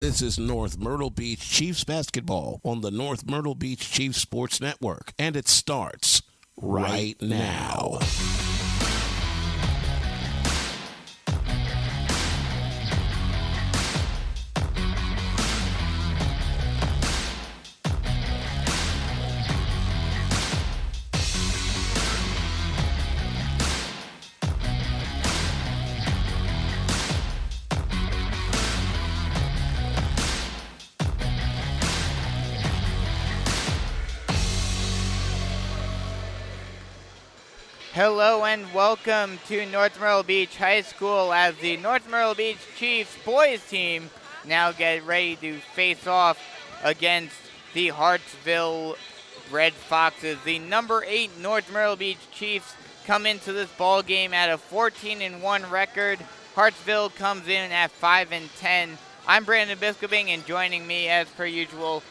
This is North Myrtle Beach Chiefs basketball on the North Myrtle Beach Chiefs Sports Network, and it starts right now. Hello and welcome to North Myrtle Beach High School as the North Myrtle Beach Chiefs boys team now get ready to face off against the Hartsville Red Foxes. The number 8 North Myrtle Beach Chiefs come into this ball game at a 14-1 record. Hartsville comes in at 5-10. I'm Brandon Biskobing, and joining me as per usual,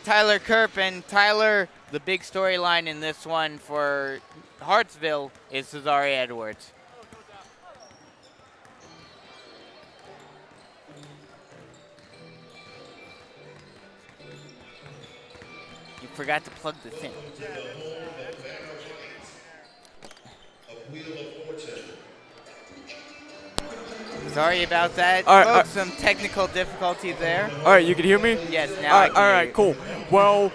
Tyler Kerp. And Tyler, the big storyline in this one for Hartsville is Cesare Edwards. You forgot to plug this in. Sorry about that. All right, Folks, some technical difficulties there. All right, you can hear me? Yes, now I can All hear right, you. cool. Well,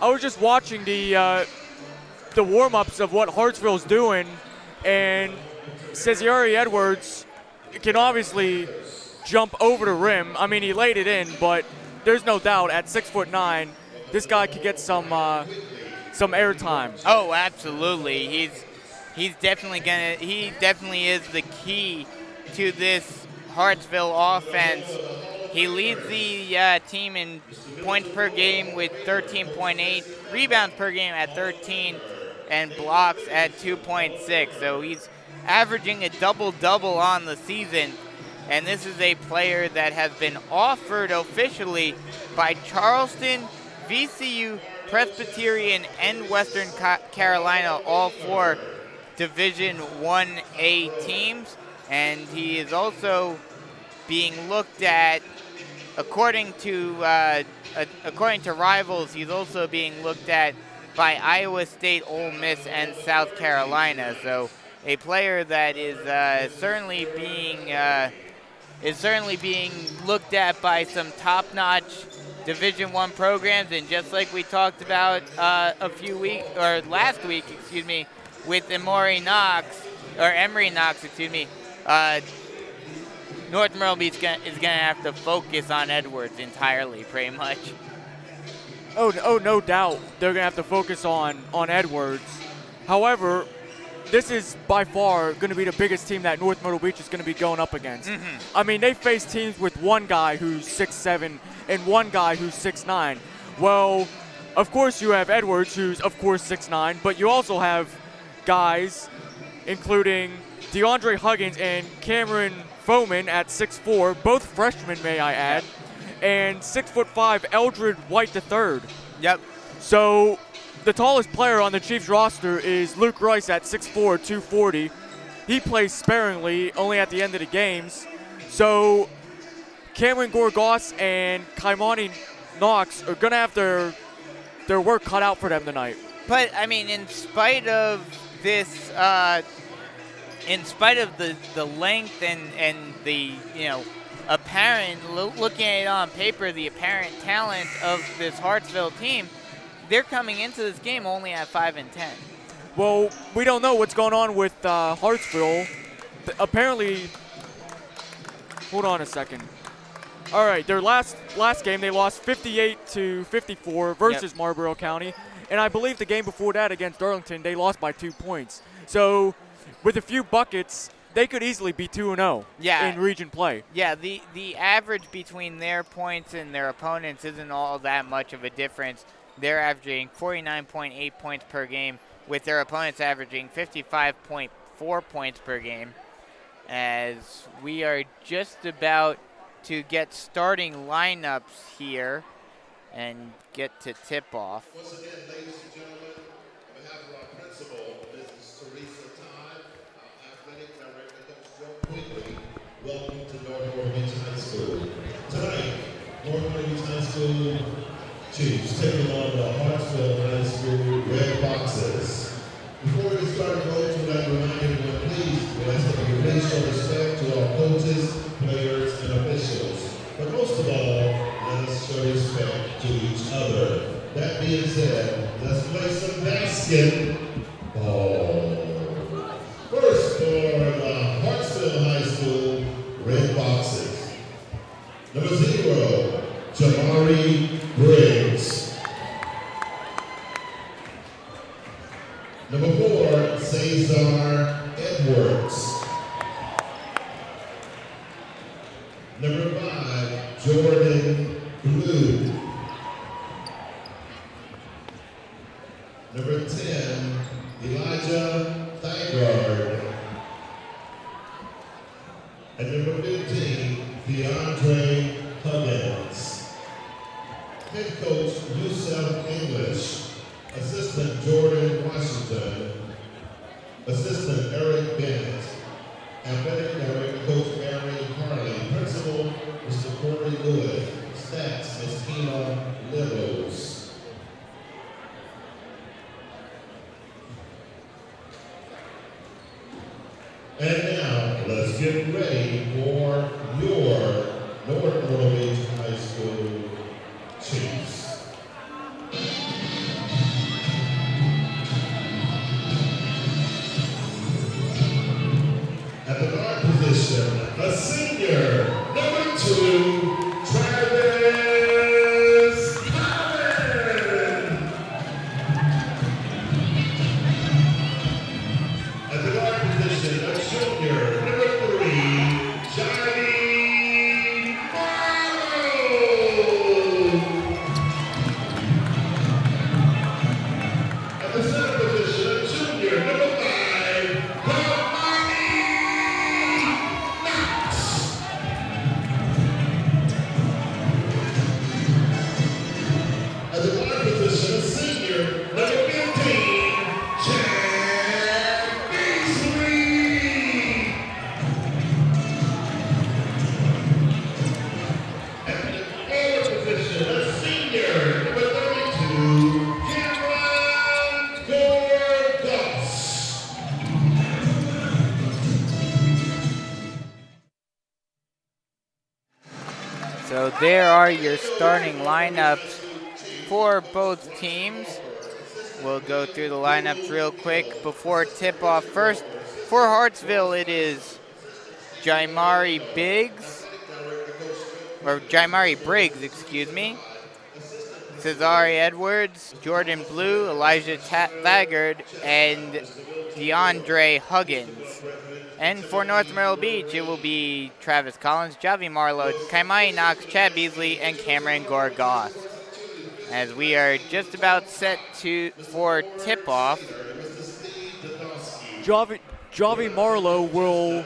I was just watching the warm-ups of what Hartsville's doing, and Cesare Edwards can obviously jump over the rim. I mean, he laid it in, but there's no doubt at 6'9", this guy could get some airtime. Oh, absolutely. He definitely is the key to this Hartsville offense. He leads the team in points per game with 13.8, rebounds per game at 13, and blocks at 2.6. So he's averaging a double-double on the season. And this is a player that has been offered officially by Charleston, VCU, Presbyterian, and Western Carolina, all four Division 1A teams. And he is also being looked at, according to rivals, he's also being looked at by Iowa State, Ole Miss, and South Carolina. So a player that is certainly being looked at by some top-notch Division I programs. And just like we talked about last week, with Emory Knox, North Myrtle Beach is going to have to focus on Edwards entirely, pretty much. Oh, no doubt they're going to have to focus on Edwards. However, this is by far going to be the biggest team that North Myrtle Beach is going to be going up against. Mm-hmm. I mean, they face teams with one guy who's 6'7" and one guy who's 6'9". Well, of course you have Edwards, who's of course 6'9", but you also have guys including DeAndre Huggins and Cameron Foman at 6'4", both freshmen, may I add, and 6'5" Eldred White III. Yep. So the tallest player on the Chiefs roster is Luke Rice at 6'4", 240. He plays sparingly, only at the end of the games. So Cameron Gorgas and Kaimani Knox are going to have their work cut out for them tonight. But, I mean, in spite of this, in spite of the length and the, apparent, looking at it on paper, the apparent talent of this Hartsville team, they're coming into this game only at 5-10. Well, we don't know what's going on with Hartsville. Apparently, hold on a second. All right, their last game they lost 58-54 versus Marlboro County, and I believe the game before that against Darlington they lost by 2 points. So, with a few buckets, they could easily be 2-0 in region play. Yeah, the average between their points and their opponents isn't all that much of a difference. They're averaging 49.8 points per game, with their opponents averaging 55.4 points per game. As we are just about to get starting lineups here and get to tip-off. Once again, ladies and gentlemen, on behalf of our principal, Mrs. Teresa Todd, our athletic director, Coach Joe Quigley, welcome to North Myrtle Beach High School. North Beach High School Chiefs taking on the Hartsville High School Red Boxes. Before we start going to that, remind everyone, please, let's take a please show respect to our coaches, players, and officials. But most of all, let us show respect to each other. That being said, let's play some basketball. First for the Hartsville High School Red Boxes. Number 0, Jamari Briggs. Number 4, Cesar Edwards. Number 5, Jordan Blue. Number 10, Elijah Thygard. And number 15, DeAndre Huggins. Head coach Yusef English. Assistant Jordan Washington. Assistant Eric Bennett. Athletic Director Coach Mary Harley. Principal Mr. Corey Lewis. Stats Ms. Tina Livos. And now, let's get ready for your North Myrtle Beach High School Chiefs. At the guard position, a senior, number 2, Travis Collins. At the guard position, a junior, number 3, Johnny Myrtle. At the center position, a junior, number 5, Kamani Knox. At the guard position, a senior, number 15, Chad Beasley. At the forward position, a senior, number 32, Cameron Gorgas. So there are your starting lineups for both teams. We'll go through the lineups real quick before tip-off. First, for Hartsville, it is Jamari Briggs, excuse me. Cesare Edwards, Jordan Blue, Elijah Thagard, and DeAndre Huggins. And for North Myrtle Beach, it will be Travis Collins, Javi Marlowe, Kaimai Knox, Chad Beasley, and Cameron Gorgas. As we are just about set for tip-off. Javi Marlowe will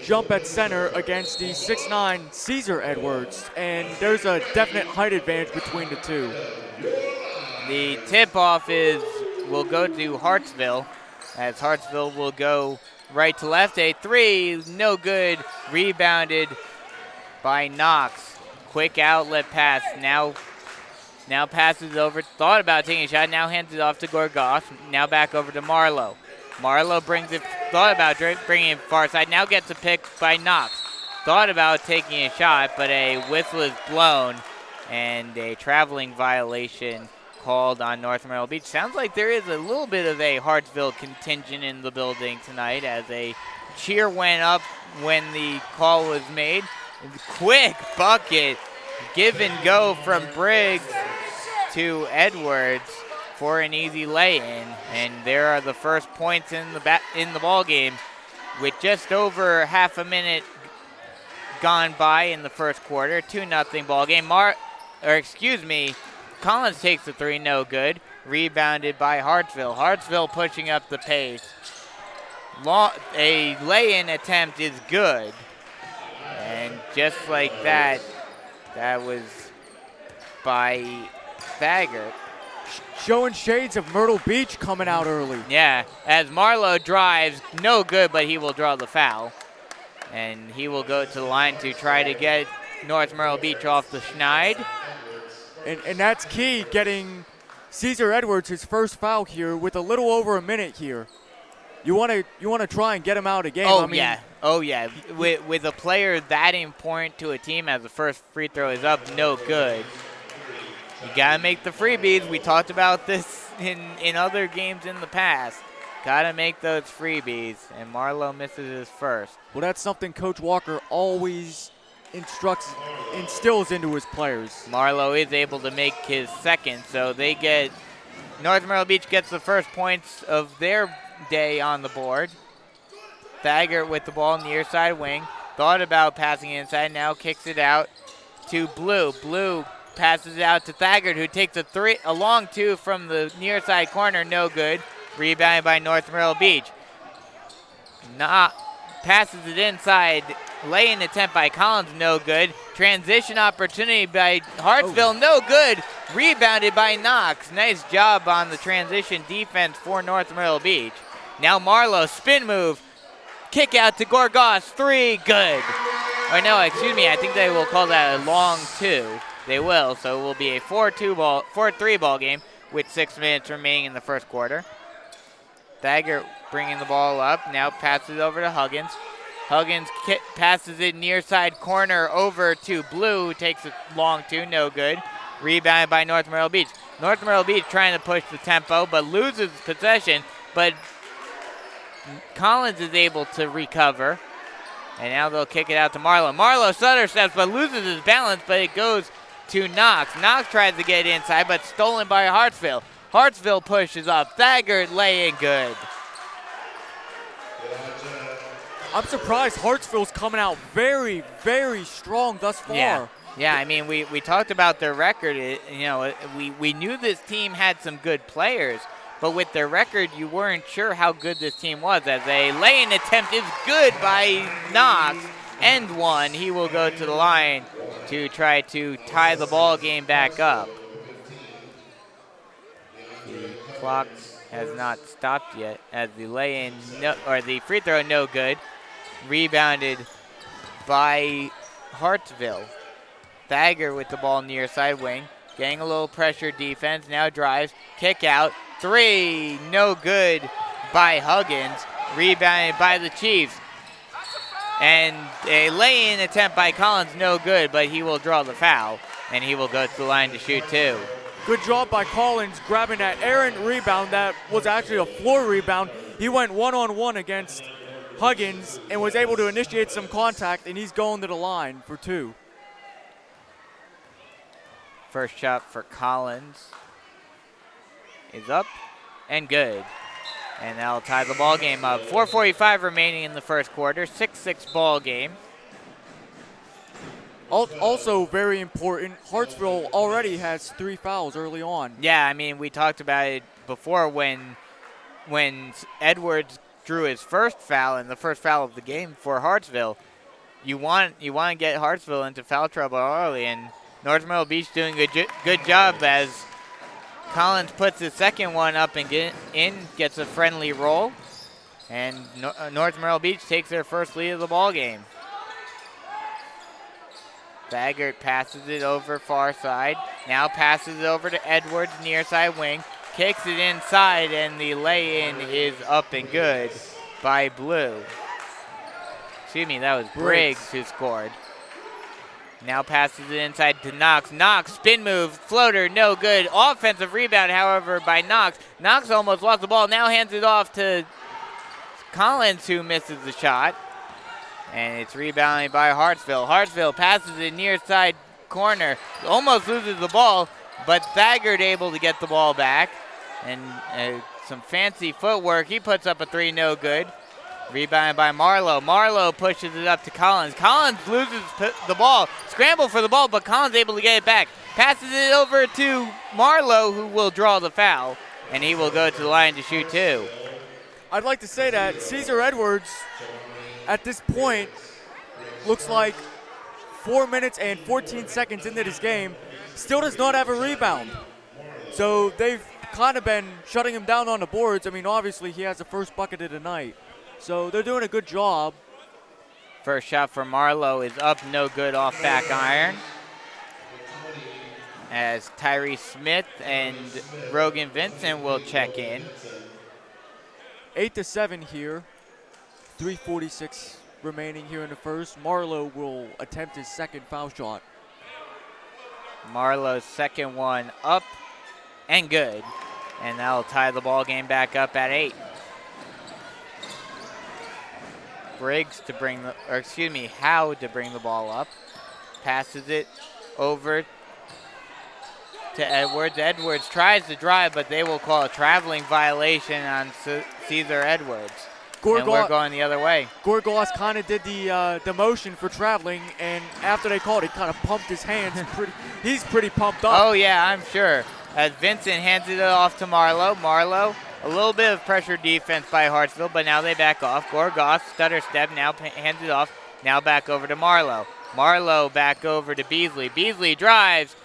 jump at center against the 6'9" Cesar Edwards, and there's a definite height advantage between the two. The tip-off will go to Hartsville, as Hartsville will go right to left. A 3, no good, rebounded by Knox. Quick outlet pass, now passes over, thought about taking a shot, now hands it off to Gorgas, now back over to Marlowe. Marlowe thought about bringing it far side, now gets a pick by Knox. Thought about taking a shot, but a whistle is blown, and a traveling violation called on North Myrtle Beach. Sounds like there is a little bit of a Hartsville contingent in the building tonight, as a cheer went up when the call was made. Quick bucket, give and go from Briggs to Edwards for an easy lay-in, and there are the first points in the ball game, with just over half a minute gone by in the first quarter. 2-0 ball game. Collins takes the 3, no good. Rebounded by Hartsville. Hartsville pushing up the pace. A lay-in attempt is good, and just like that, that was by Thagard. Showing shades of Myrtle Beach coming out early. Yeah, as Marlowe drives, no good, but he will draw the foul. And he will go to the line to try to get North Myrtle Beach off the schneid. And that's key, getting Caesar Edwards his first foul here with a little over a minute here. You want to try and get him out of game. Oh yeah. With a player that important to a team as the first free throw is up, no good. You gotta make the freebies. We talked about this in other games in the past. Gotta make those freebies, and Marlowe misses his first. Well, that's something Coach Walker always instills into his players. Marlowe is able to make his second, so North Myrtle Beach gets the first points of their day on the board. Thaggart with the ball near side wing. Thought about passing inside, now kicks it out to Blue. Blue passes it out to Thaggart, who takes a long two from the near side corner, no good. Rebounded by North Myrtle Beach. Passes it inside. Lay-in attempt by Collins, no good. Transition opportunity by Hartsville, no good. Rebounded by Knox. Nice job on the transition defense for North Myrtle Beach. Now Marlowe, spin move. Kick out to Gorgas, 3, good. Or no, excuse me, I think they will call that a long 2. They will, so it will be a 4-3 ball game with 6 minutes remaining in the first quarter. Thaggart bringing the ball up, now passes it over to Huggins. Huggins passes it near side corner over to Blue, who takes a long 2, no good. Rebounded by North Myrtle Beach. North Myrtle Beach trying to push the tempo, but loses possession, but Collins is able to recover. And now they'll kick it out to Marlowe. Marlowe stutter steps, but loses his balance, but it goes to Knox. Knox tries to get inside, but stolen by Hartsville. Hartsville pushes up. Thaggart lay in good. I'm surprised Hartsville's coming out very, very strong thus far. Yeah, I mean, we talked about their record. We knew this team had some good players, but with their record, you weren't sure how good this team was. As a lay-in attempt is good by Knox, and one. He will go to the line to try to tie the ball game back up. The clock has not stopped yet as the lay-in, the free throw, no good. Rebounded by Hartsville. Thaggart with the ball near side wing. Getting a little pressure defense. Now drives. Kick out. 3. No good by Huggins. Rebounded by the Chiefs. And a lay-in attempt by Collins. No good, but he will draw the foul. And he will go to the line to shoot 2. Good job by Collins grabbing that errant rebound that was actually a floor rebound. He went one-on-one against Huggins and was able to initiate some contact, and he's going to the line for 2. First shot for Collins is up and good. And that'll tie the ball game up. 4:45 remaining in the first quarter. 6-6 ball game. Also very important, Hartsville already has 3 fouls early on. Yeah, I mean, we talked about it before when Edwards drew his first foul and the first foul of the game for Hartsville. You want to get Hartsville into foul trouble early, and North Myrtle Beach doing a good job as Collins puts his second one up and gets a friendly roll, and North Myrtle Beach takes their first lead of the ball game. Thaggart passes it over far side. Now passes it over to Edwards, near side wing. Kicks it inside, and the lay-in is up and good by Blue. Excuse me, that was Briggs who scored. Now passes it inside to Knox. Knox, spin move, floater, no good. Offensive rebound, however, by Knox. Knox almost lost the ball. Now hands it off to Collins, who misses the shot. And it's rebounded by Hartsville. Hartsville passes it near side corner. Almost loses the ball, but Thaggart able to get the ball back. And some fancy footwork. He puts up a 3, no good. Rebounded by Marlowe. Marlowe pushes it up to Collins. Collins loses the ball. Scramble for the ball, but Collins able to get it back. Passes it over to Marlowe, who will draw the foul. And he will go to the line to shoot 2. I'd like to say that Caesar Edwards, at this point, looks like 4 minutes and 14 seconds into this game, still does not have a rebound. So they've kind of been shutting him down on the boards. I mean, obviously he has the first bucket of the night. So they're doing a good job First shot for Marlowe is up, no good, off back iron. As Tyree Smith and Rogan Vincent will check in. 8-7 here. 3:46 remaining here in the first. Marlowe will attempt his second foul shot. Marlowe's second one up and good. And that'll tie the ball game back up at 8. Briggs to bring the, or excuse me, Howe to bring the ball up. Passes it over to Edwards. Edwards tries to drive, but they will call a traveling violation on Caesar Edwards. And we're going the other way. Gorgos kind of did the motion for traveling, and after they called, he kind of pumped his hands. He's pretty pumped up. Oh, yeah, I'm sure. As Vincent hands it off to Marlowe. Marlowe, a little bit of pressure defense by Hartsville, but now they back off. Gorgos, stutter step, now hands it off. Now back over to Marlowe. Marlowe back over to Beasley. Beasley drives,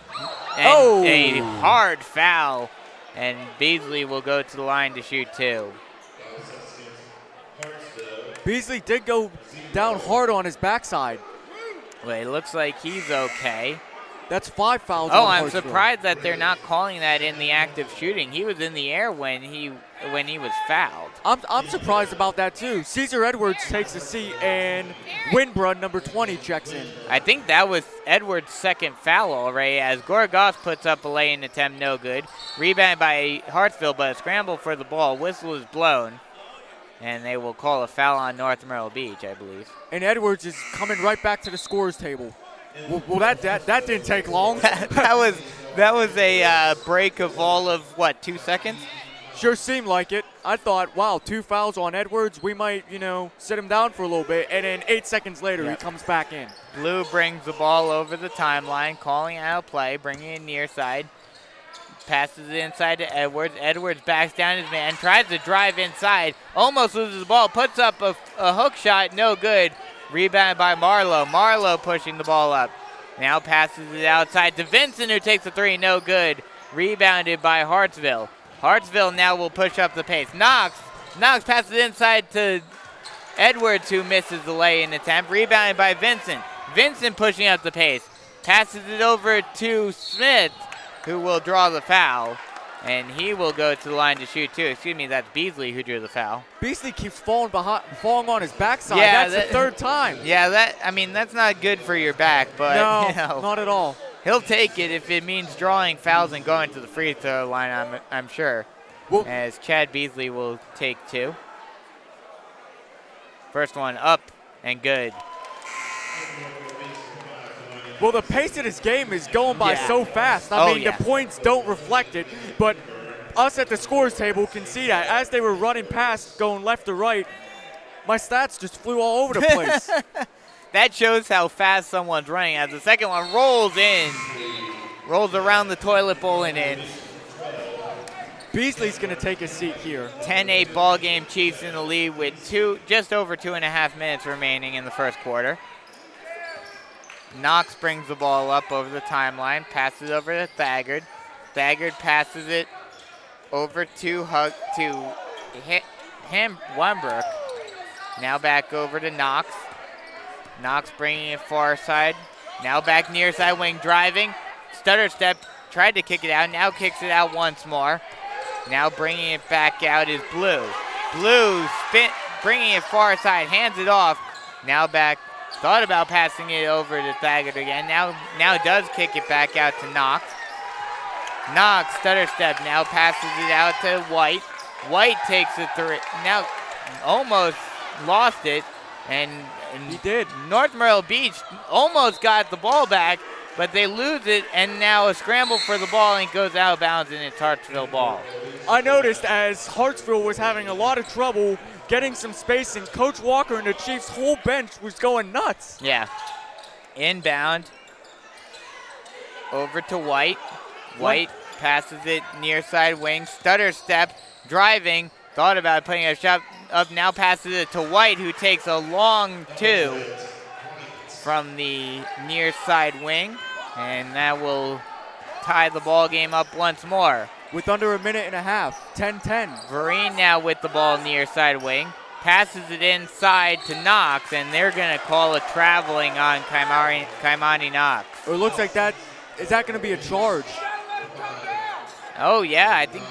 and a hard foul. And Beasley will go to the line to shoot 2. Beasley did go down hard on his backside. Well, it looks like he's okay. That's 5 fouls. Oh, I'm surprised that they're not calling that in the act of shooting. He was in the air when he was fouled. I'm surprised about that too. Caesar Edwards takes a seat, and Winbrun, number 20, checks in. I think that was Edwards' second foul already, as Gorgos puts up a lay-in attempt, no good. Rebound by Hartsville, but a scramble for the ball. Whistle is blown, and they will call a foul on North Myrtle Beach, I believe. And Edwards is coming right back to the scorer's table. Well, that didn't take long. that was a break of all of, what, 2 seconds? Sure seemed like it. I thought, wow, 2 fouls on Edwards. We might, sit him down for a little bit. And then 8 seconds later, he comes back in. Blue brings the ball over the timeline, calling out a play, bringing it near side. Passes it inside to Edwards. Edwards backs down his man, tries to drive inside, almost loses the ball, puts up a hook shot, no good. Rebound by Marlowe. Marlowe pushing the ball up. Now passes it outside to Vincent, who takes a 3, no good. Rebounded by Hartsville. Hartsville now will push up the pace. Knox passes it inside to Edwards, who misses the lay-in attempt. Rebounded by Vincent. Vincent pushing up the pace. Passes it over to Smith, who will draw the foul. And he will go to the line to shoot 2. Excuse me, that's Beasley who drew the foul. Beasley keeps falling on his backside. Yeah, that's the 3rd time. Yeah, that's not good for your back, but no, not at all. He'll take it if it means drawing fouls and going to the free throw line, I'm sure. Well, as Chad Beasley will take 2. First one up and good. Well, the pace of this game is going by so fast. I mean, the points don't reflect it, but us at the scores table can see that. As they were running past, going left to right, my stats just flew all over the place. That shows how fast someone's running. As the second one rolls around the toilet bowl and in. Beasley's going to take a seat here. 10-8 ball game. Chiefs in the lead with just over 2.5 minutes remaining in the first quarter. Knox brings the ball up over the timeline, passes over to Thagard. Thagard passes it over to Wembrook. Now back over to Knox. Knox bringing it far side. Now back near side wing, driving. Stutter step, tried to kick it out, now kicks it out once more. Now bringing it back out is Blue. Blue bringing it far side, hands it off. Now back. Thought about passing it over to Thagard again. Now does kick it back out to Knox. Knox, stutter step, now passes it out to White. White takes it through. Now almost lost it. And he did. North Myrtle Beach almost got the ball back, but they lose it, and now a scramble for the ball, and it goes out of bounds, and it's Hartsville ball. I noticed as Hartsville was having a lot of trouble getting some space, and Coach Walker and the Chiefs' whole bench was going nuts. Yeah. Inbound. Over to White. White passes it near side wing. Stutter step. Driving. Thought about putting a shot up. Now passes it to White, who takes a long 2 from the near side wing. And that will tie the ball game up once more. With under a minute and a half, 10-10. Vereen now with the ball near side wing. passes it inside to Knox, and they're going to call a traveling on Kaimani Knox. Or it looks like that, is that going to be a charge? Oh, yeah, I think.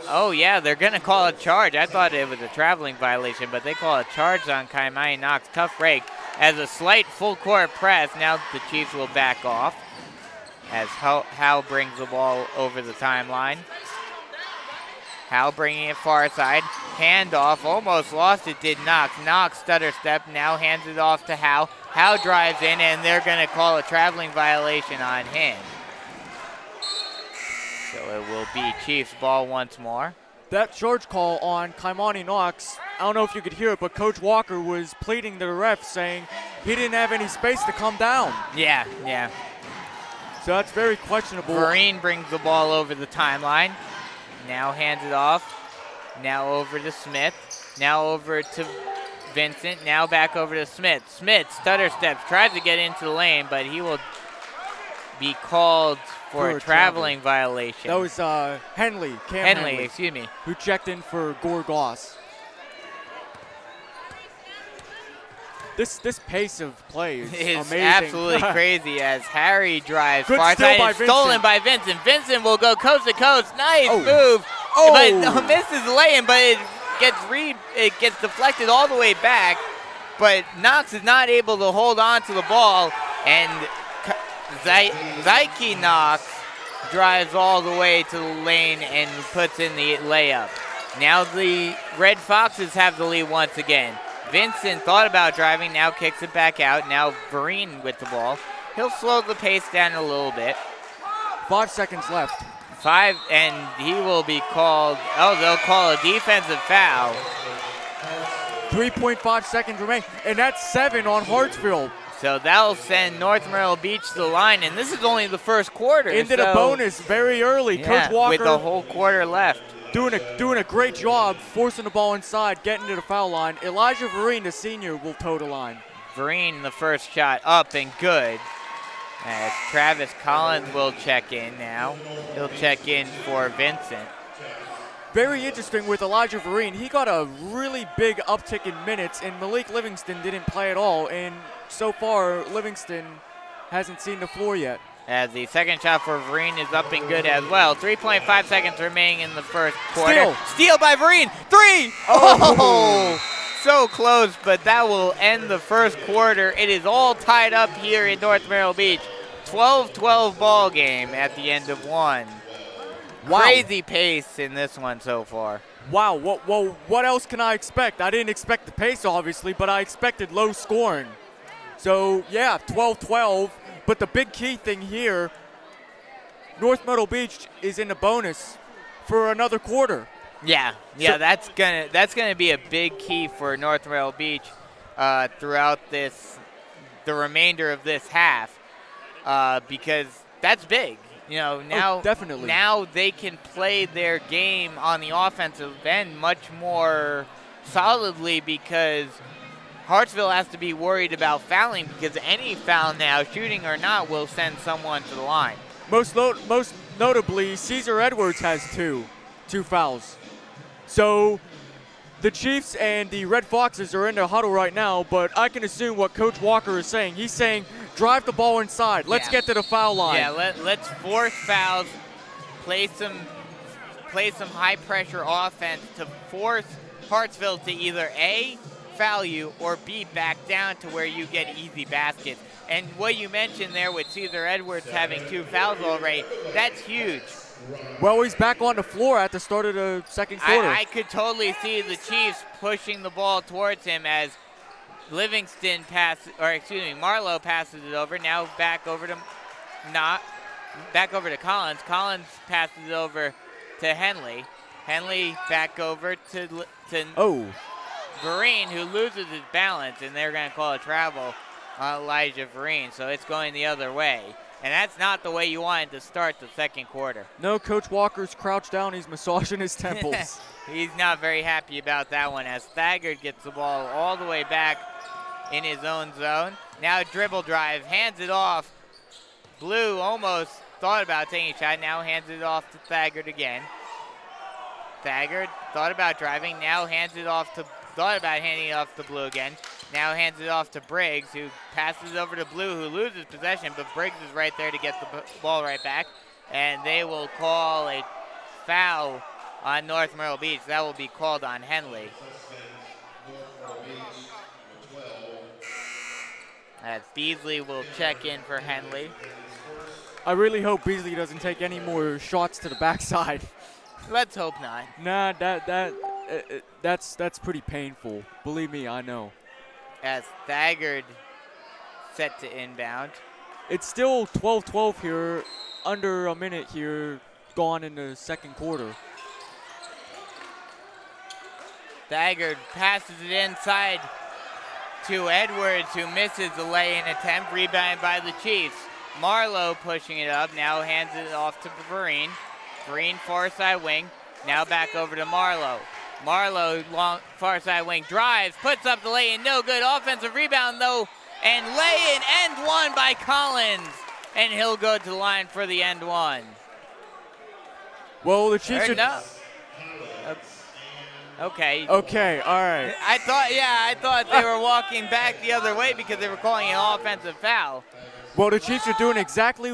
Oh, yeah, they're going to call a charge. I thought it was a traveling violation, but they call a charge on Kaimani Knox. Tough break. As a slight full court press, now the Chiefs will back off as Howe brings the ball over the timeline. Howe bringing it far side. Handoff, almost lost it, did Knox. Knox stutter step, now hands it off to Howe. Howe drives in, and they're going to call a traveling violation on him. So it will be Chiefs ball once more. That charge call on Kaimani Knox, I don't know if you could hear it, but Coach Walker was pleading to the ref saying he didn't have any space to come down. Yeah. So that's very questionable. Vereen brings the ball over the timeline. Now hands it off. Now over to Smith. Now over to Vincent. Now back over to Smith. Smith stutter steps, tries to get into the lane, but he will be called for a traveling violation. That was Henley, Henley, excuse me, who checked in for Gore Goss. This pace of play is amazing. Absolutely crazy as Harry drives Good far steal side. by It's stolen Vincent. by Vincent. Vincent will go coast to coast. Nice Oh. move. Oh. But misses the lay-in, but it gets deflected all the way back. But Knox is not able to hold on to the ball, and Zyke Knox drives all the way to the lane and puts in the layup. Now the Red Foxes have the lead once again. Vincent thought about driving, now kicks it back out. Now Vereen with the ball. He'll slow the pace down a little bit. 5 seconds left. 5, and he will be called, they'll call a defensive foul. 3.5 seconds remain, and that's 7 on Hartsville. So that'll send North Myrtle Beach to the line, and this is only the first quarter. Into the bonus very early. Yeah, Coach Walker with the whole quarter left. doing a great job forcing the ball inside, getting to the foul line. Elijah Vereen, the senior, will toe the line. Vereen, the first shot up and good. As Travis Collins will check in now. He'll check in for Vincent. Very interesting with Elijah Vereen. He got a really big uptick in minutes, and Malik Livingston didn't play at all. And so far, Livingston hasn't seen the floor yet. As the second shot for Vereen is up and good as well. 3.5 seconds remaining in the first quarter. Steal by Vereen. 3! Oh! So close, but that will end the first quarter. It is all tied up here in North Myrtle Beach. 12-12 ball game at the end of one. Wow. Crazy pace in this one so far. Wow, what else can I expect? I didn't expect the pace, obviously, but I expected low scoring. So, yeah, 12-12. But the big key thing here, North Myrtle Beach is in the bonus for another quarter. Yeah, So- that's gonna be a big key for North Myrtle Beach throughout the remainder of this half, because that's big. You know, now definitely. Now they can play their game on the offensive end much more solidly, because Hartsville has to be worried about fouling, because any foul now, shooting or not, will send someone to the line. Most notably, Caesar Edwards has two fouls. So the Chiefs and the Red Foxes are in their huddle right now, but I can assume what Coach Walker is saying. He's saying, drive the ball inside. Let's get to the foul line. Yeah, let's force fouls, play some high-pressure offense to force Hartsville to either A, foul you, or B, back down to where you get easy baskets. And what you mentioned there with Caesar Edwards having 2 fouls already, that's huge. Well, he's back on the floor at the start of the second quarter. I could totally see the Chiefs pushing the ball towards him as Marlowe passes it over. Now back over to Collins. Collins passes it over to Henley. Henley back over to Vereen, who loses his balance, and they're going to call a travel on Elijah Vereen. So it's going the other way. And that's not the way you wanted to start the second quarter. No, Coach Walker's crouched down. He's massaging his temples. He's not very happy about that one, as Thagard gets the ball all the way back in his own zone. Now dribble drive, hands it off. Blue almost thought about taking a shot, now hands it off to Thagard again. Thagard thought about driving, now hands it off to thought about handing it off to Blue again. Now hands it off to Briggs, who passes over to Blue, who loses possession, but Briggs is right there to get the ball right back. And they will call a foul on North Myrtle Beach. That will be called on Henley. As Beasley will check in for Henley. I really hope Beasley doesn't take any more shots to the backside. Let's hope not. Nah, that's pretty painful. Believe me, I know. As Thagard set to inbound. It's still 12-12 here, under a minute here, gone in the second quarter. Thagard passes it inside to Edwards, who misses the lay-in attempt, rebounded by the Chiefs. Marlowe pushing it up, now hands it off to Vereen. Vereen far side wing, now back over to Marlowe. Marlowe, long far side wing, drives, puts up the lay-in, no good. Offensive rebound though, and lay-in, end one by Collins. And he'll go to the line for the end one. Well, the Chiefs are... No. Okay. Okay, all right. I thought they were walking back the other way because they were calling an offensive foul. Well, the Chiefs are doing exactly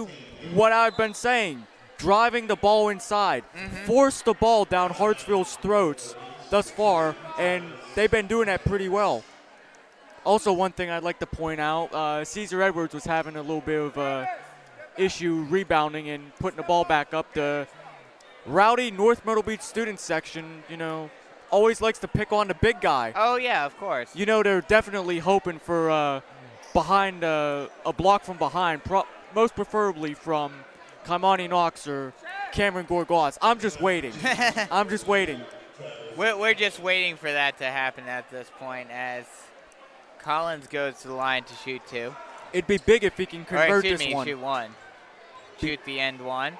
what I've been saying. Driving the ball inside. Force the ball down Hartsville's throats thus far, and they've been doing that pretty well. Also, one thing I'd like to point out, Caesar Edwards was having a little bit of a issue rebounding and putting the ball back up. The rowdy North Myrtle Beach student section, always likes to pick on the big guy. Oh, yeah, of course. They're definitely hoping for a block from behind, most preferably from Kaimani Knox or Cameron Gorgas. I'm just waiting. I'm just waiting. We're just waiting for that to happen at this point as Collins goes to the line to shoot two. It'd be big if he can convert this one. Shoot one. Shoot the end one.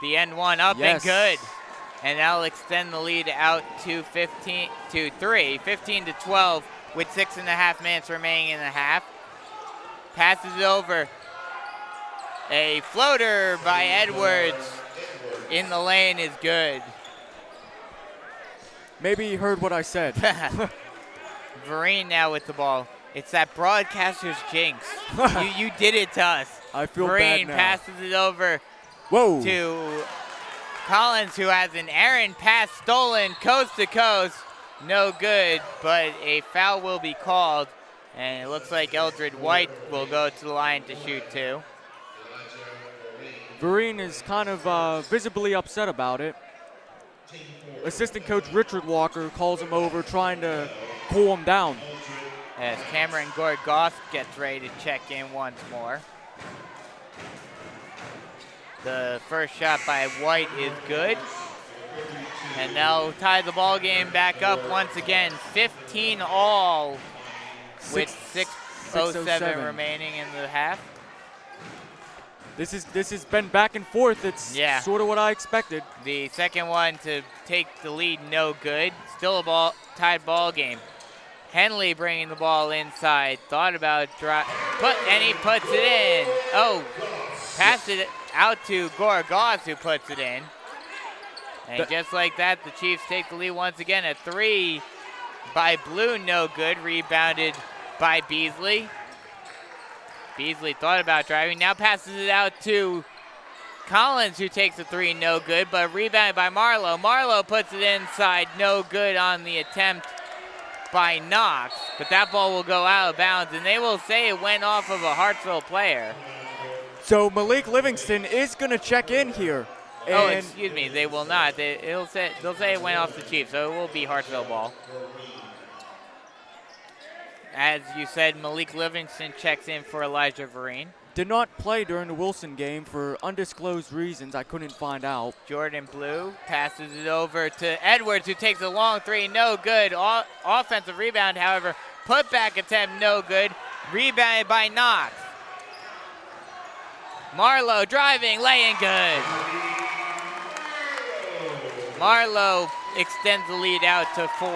The end one up Yes. and good. And that'll extend the lead out to 15 to 12 with 6.5 minutes remaining in the half. Passes it over. A floater by Edwards in the lane is good. Maybe he heard what I said. Vereen now with the ball. It's that broadcaster's jinx. you did it to us. I feel Vereen bad now. passes it over Whoa. to Collins, who has an errant pass stolen coast to coast. No good, but a foul will be called. And it looks like Eldred White will go to the line to shoot two. Vereen is kind of visibly upset about it. Assistant coach Richard Walker calls him over, trying to cool him down. As Cameron Gorgas gets ready to check in once more. The first shot by White is good. And now tie the ball game back up once again. 15 all with 6:07 remaining in the half. This has been back and forth. It's sort of what I expected. The second one to take the lead, no good. Still a tied ball game. Henley bringing the ball inside. Thought about and he puts it in. Oh, passed it out to Gorgas, who puts it in. And just like that, the Chiefs take the lead once again. A three by Blue, no good. Rebounded by Beasley. Beasley thought about driving, now passes it out to Collins, who takes a three, no good, but rebounded by Marlowe. Marlowe puts it inside, no good on the attempt by Knox, but that ball will go out of bounds, and they will say it went off of a Hartsville player. So Malik Livingston is going to check in here. Oh, excuse me, they will not. They'll say it went off the Chiefs, so it will be Hartsville ball. As you said, Malik Livingston checks in for Elijah Vereen. Did not play during the Wilson game for undisclosed reasons I couldn't find out. Jordan Blue passes it over to Edwards, who takes a long three, no good. Offensive rebound, however, putback attempt, no good. Rebounded by Knox. Marlowe driving, laying good. Marlowe extends the lead out to 4.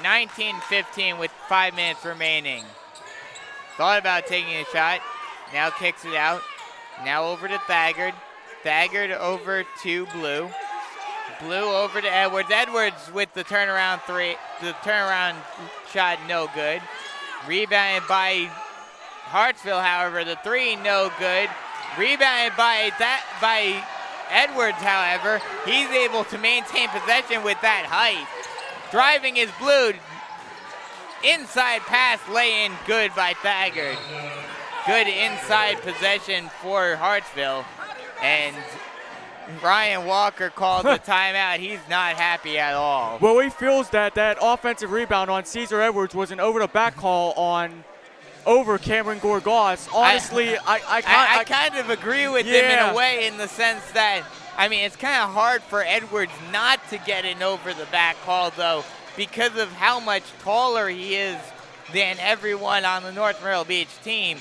19-15 with 5 minutes remaining. Thought about taking a shot. Now kicks it out. Now over to Thagard. Thagard over to Blue. Blue over to Edwards. Edwards with the turnaround shot, no good. Rebounded by Hartsville, however, the three, no good. Rebounded by Edwards, however. He's able to maintain possession with that height. Driving is Blue. Inside pass, lay-in, good by Thagard. Good inside possession for Hartsville. And Ryan Walker called the timeout. He's not happy at all. Well, he feels that offensive rebound on Caesar Edwards was an over-the-back call over Cameron Gorgas. Honestly, I kind of agree with him in a way, in the sense that, I mean, it's kind of hard for Edwards not to get an over-the-back call, though, because of how much taller he is than everyone on the North Myrtle Beach team.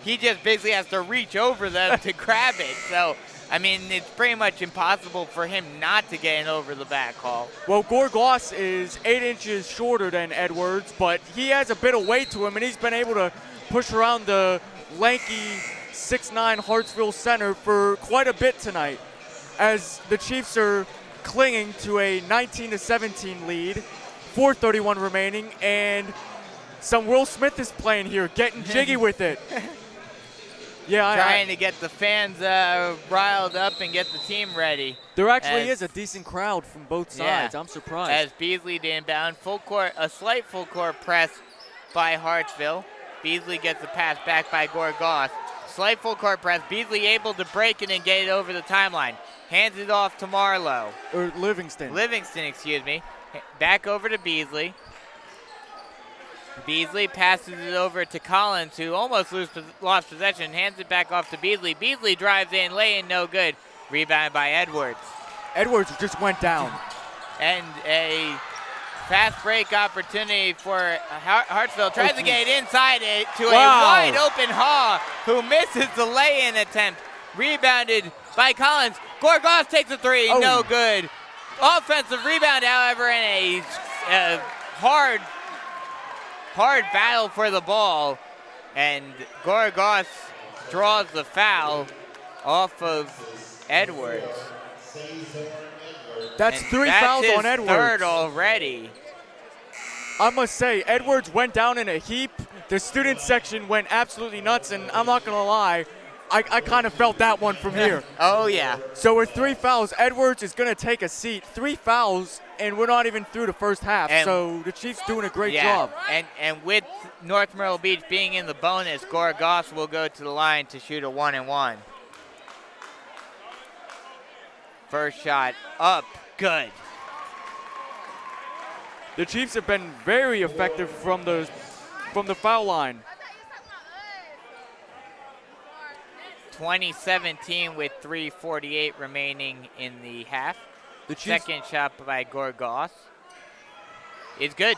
He just basically has to reach over them to grab it. So, I mean, it's pretty much impossible for him not to get an over-the-back call. Well, Gorgas is 8 inches shorter than Edwards, but he has a bit of weight to him, and he's been able to push around the lanky 6'9" Hartsville center for quite a bit tonight, as the Chiefs are clinging to a 19-17 lead, 4:31 remaining, and some Will Smith is playing here, getting jiggy with it. Yeah, trying to get the fans riled up and get the team ready. There actually is a decent crowd from both sides. I'm surprised. As Beasley to inbound, a slight full court press by Hartsville. Beasley gets the pass back by Gorgas. Slight full court press. Beasley able to break it and get it over the timeline. Hands it off to Marlowe. Or Livingston. Livingston, excuse me. Back over to Beasley. Beasley passes it over to Collins, who almost lost possession, hands it back off to Beasley. Beasley drives in, lay in, no good. Rebounded by Edwards. Edwards just went down. And a fast break opportunity for Hartsville. Tries to get it inside it to a wide open Haw, who misses the lay-in attempt. Rebounded by Collins. Gorgas takes a three, no good. Offensive rebound, however, and a hard battle for the ball, and Gorgas draws the foul off of Edwards. That's three fouls on Edwards. Third already. I must say, Edwards went down in a heap. The student section went absolutely nuts, and I'm not gonna lie, I kind of felt that one from here. Oh yeah. So with 3 fouls, Edwards is gonna take a seat. 3 fouls, and we're not even through the first half. And so the Chiefs doing a great job. And with North Myrtle Beach being in the bonus, Gorgas will go to the line to shoot a 1-and-1. First shot up, good. The Chiefs have been very effective from the foul line. 20-17 with 3:48 remaining in the half. The second shot by Gorgas is good.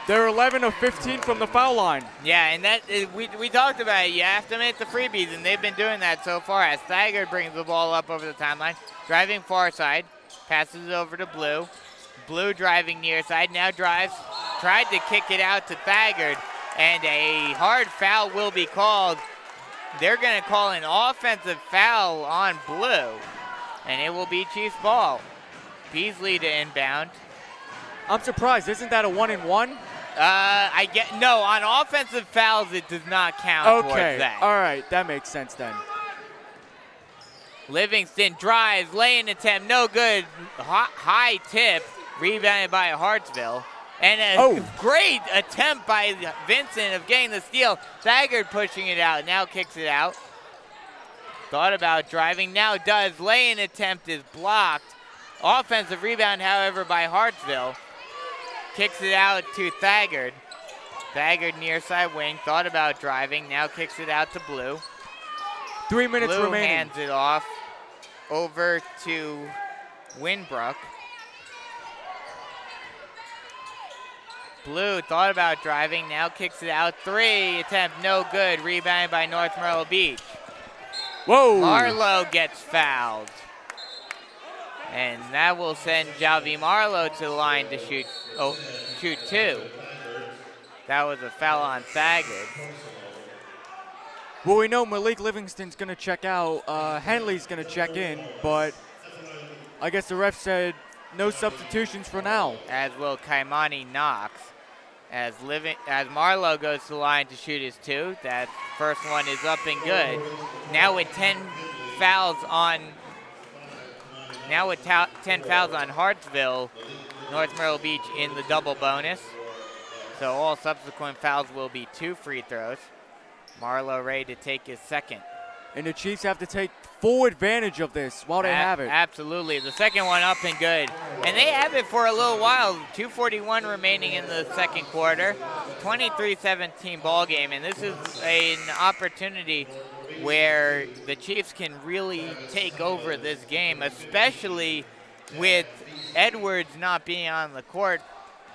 They're 11 of 15 from the foul line. Yeah, and that we talked about it. You have to make the freebies, and they've been doing that so far. As Thagard brings the ball up over the timeline, driving far side, passes it over to Blue. Blue driving near side, now drives, tried to kick it out to Thagard, and a hard foul will be called. They're going to call an offensive foul on Blue, and it will be Chiefs ball. Beasley to inbound. I'm surprised. Isn't that a 1-and-1? No, on offensive fouls, it does not count towards that. All right, that makes sense then. Livingston drives, lay-in attempt, no good. High tip, rebounded by Hartsville. And a great attempt by Vincent of getting the steal. Thagard pushing it out, now kicks it out. Thought about driving, now does. Lay-in attempt is blocked. Offensive rebound, however, by Hartsville. Kicks it out to Thagard. Thagard near side wing, thought about driving, now kicks it out to Blue. 3 minutes Blue remaining. hands it off over to Winbrook. Blue thought about driving, now kicks it out. 3 attempt, no good. Rebounded by North Myrtle Beach. Whoa! Marlowe gets fouled. And that will send Javi Marlowe to the line to shoot 2. That was a foul on Thagard. Well, we know Malik Livingston's going to check out. Henley's going to check in, but I guess the ref said no substitutions for now. As will Kaimani Knox. As Marlowe goes to the line to shoot his 2. That first one is up and good. Now with 10 fouls on Hartsville, North Myrtle Beach in the double bonus. So all subsequent fouls will be 2 free throws. Marlowe ready to take his second. And the Chiefs have to take full advantage of this while they have it. Absolutely. The second one up and good. And they have it for a little while. 2:41 remaining in the second quarter. 23-17 ball game. And this is an opportunity where the Chiefs can really take over this game, especially with Edwards not being on the court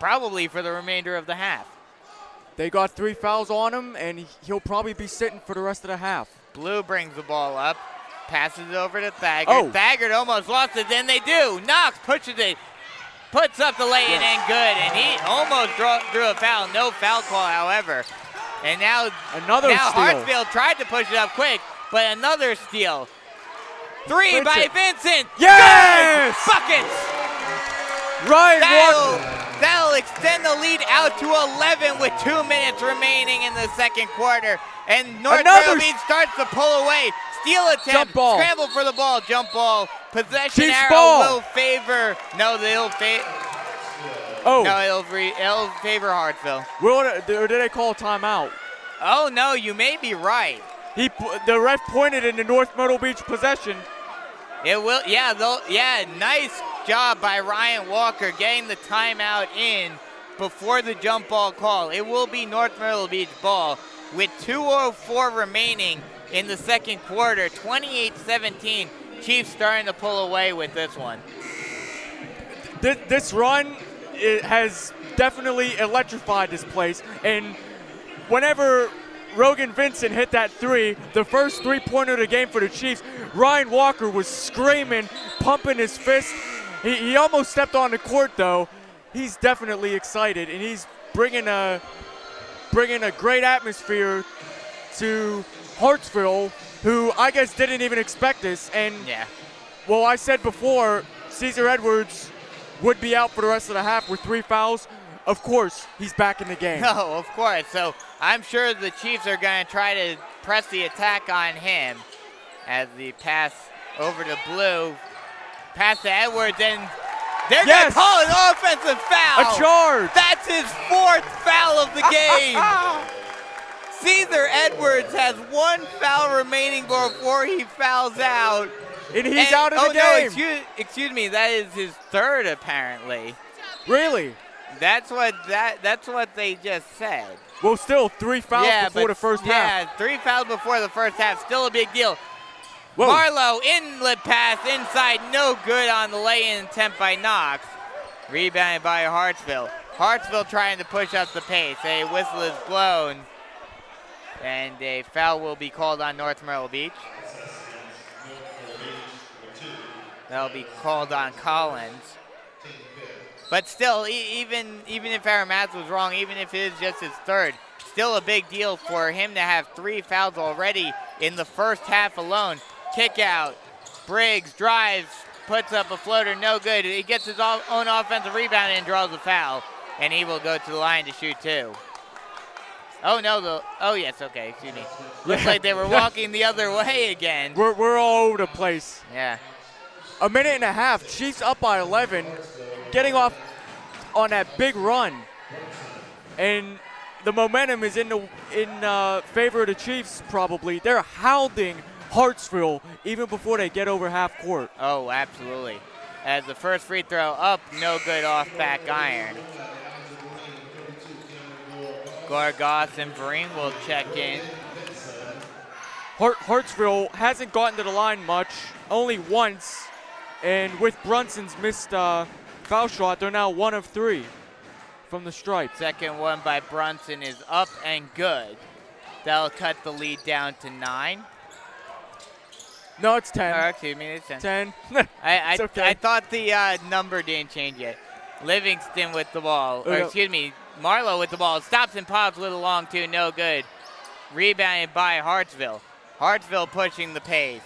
probably for the remainder of the half. They got 3 fouls on him, and he'll probably be sitting for the rest of the half. Blue brings the ball up, passes it over to Thaggart. Oh. Thaggart almost lost it, then they do. Knox pushes it, puts up the lay-in and good, and he almost drew a foul. No foul call, however. And now steal. Hartsville tried to push it up quick, but another steal. 3 by Vincent. Yes! Good! Buckets! Ryan Walker. That'll extend the lead out to 11 with 2 minutes remaining in the second quarter. And North Myrtle Beach starts to pull away. Steal attempt, jump ball. Scramble for the ball, jump ball. Possession Chiefs arrow ball. will favor. No, it'll favor Hartsville. Or did they call a timeout? Oh no, you may be right. The ref pointed in the North Myrtle Beach possession. It will, nice job by Ryan Walker getting the timeout in before the jump ball call. It will be North Myrtle Beach ball with 2:04 remaining in the second quarter. 28-17. Chiefs starting to pull away with this one. This run has definitely electrified this place. And whenever Rogan Vincent hit that 3, the first 3-pointer of the game for the Chiefs, Ryan Walker was screaming, pumping his fist. He almost stepped on the court, though. He's definitely excited, and he's bringing a great atmosphere to Hartsville, who I guess didn't even expect this. And well, I said before, Cesar Edwards would be out for the rest of the half with 3 fouls. Of course, he's back in the game. No, of course. So I'm sure the Chiefs are going to try to press the attack on him as the pass over to Blue. Pass to Edwards, and they're going to call an offensive foul. A charge. That's his 4th foul of the game. Cesar Edwards has 1 foul remaining before he fouls out. And he's out of the game. No, excuse me. That is his 3rd, apparently. Really? That's what they just said. Well, still 3 fouls before the first half. Yeah, 3 fouls before the first half. Still a big deal. Whoa. Marlowe, inlet pass, inside, no good on the lay-in attempt by Knox. Rebounded by Hartsville. Hartsville trying to push up the pace. A whistle is blown. And a foul will be called on North Myrtle Beach. That'll be called on Collins. But still, even if our math was wrong, even if it is just his 3rd, still a big deal for him to have 3 fouls already in the first half alone. Kick out. Briggs drives, puts up a floater, no good. He gets his own offensive rebound and draws a foul. And he will go to the line to shoot 2. Oh, no. Yes, okay, excuse me. Looks like they were walking the other way again. We're all over the place. Yeah. A minute and a half. Chiefs up by 11, getting off on that big run. And the momentum is in favor of the Chiefs, probably. They're hounding Hartsville even before they get over half court. Oh, absolutely. As the first free throw up, no good off back iron. Gorgas and Vereen will check in. Hartsville hasn't gotten to the line much, only once. And with Brunson's missed foul shot, they're now 1 of 3 from the stripe. Second one by Brunson is up and good. That'll cut the lead down to 9. No, it's 10. Oh, excuse me, it's 10. 10. I okay. I thought the number didn't change yet. Livingston with the ball, or excuse me, Marlowe with the ball. Stops and pops with a long 2, no good. Rebounded by Hartsville. Hartsville pushing the pace.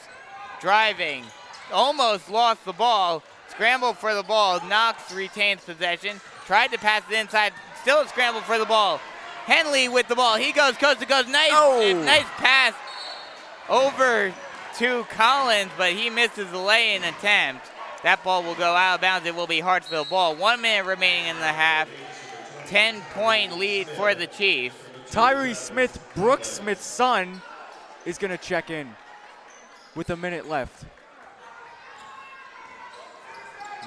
Driving, almost lost the ball. Scramble for the ball. Knox retains possession. Tried to pass it inside. Still a scramble for the ball. Henley with the ball. He goes coast to coast. Nice pass over to Collins, but he misses the lay-in attempt. That ball will go out of bounds. It will be Hartsville ball. 1 minute remaining in the half. 10-point lead for the Chiefs. Tyree Smith, Brooks Smith's son, is going to check in with a minute left.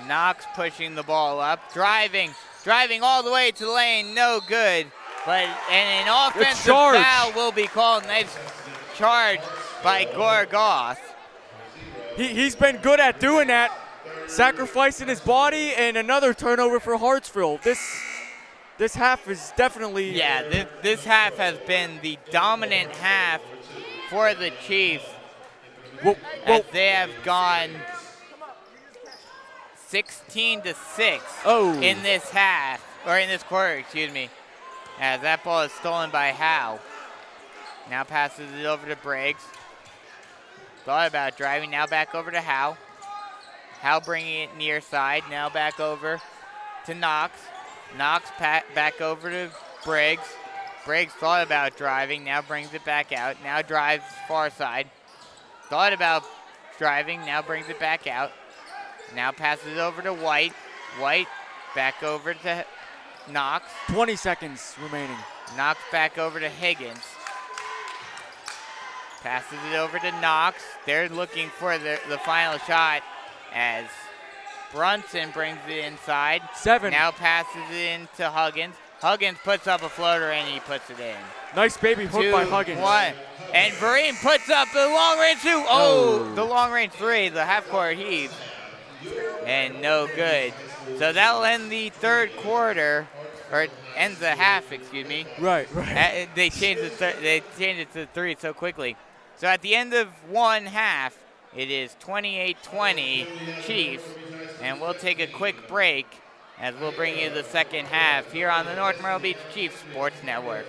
Knox pushing the ball up, driving all the way to the lane, no good. But an offensive foul will be called. Nice charge by Gorgoth. He's been good at doing that, sacrificing his body, and another turnover for Hartsville. This half is definitely... Yeah, this half has been the dominant half for the Chiefs. As they have gone 16-6 in this half, or in this quarter, excuse me. As that ball is stolen by Howe. Now passes it over to Briggs. Thought about driving, now back over to Howe. Howe bringing it near side, now back over to Knox. Knox back over to Briggs. Briggs thought about driving, now brings it back out. Now drives far side. Thought about driving, now brings it back out. Now passes it over to White. White back over to Knox. 20 seconds remaining. Knox back over to Higgins. Passes it over to Knox. They're looking for the final shot as Brunson brings it inside. 7. Now passes it into Huggins. Huggins puts up a floater and he puts it in. Nice baby hook by Huggins. 1. And Vereen puts up the long range 2. Oh, the long range 3, the half court heave. And no good. So that'll end the third quarter, or ends the half, excuse me. Right. They changed it to 3 so quickly. So at the end of one half, it is 28-20 Chiefs, and we'll take a quick break as we'll bring you the second half here on the North Myrtle Beach Chiefs Sports Network.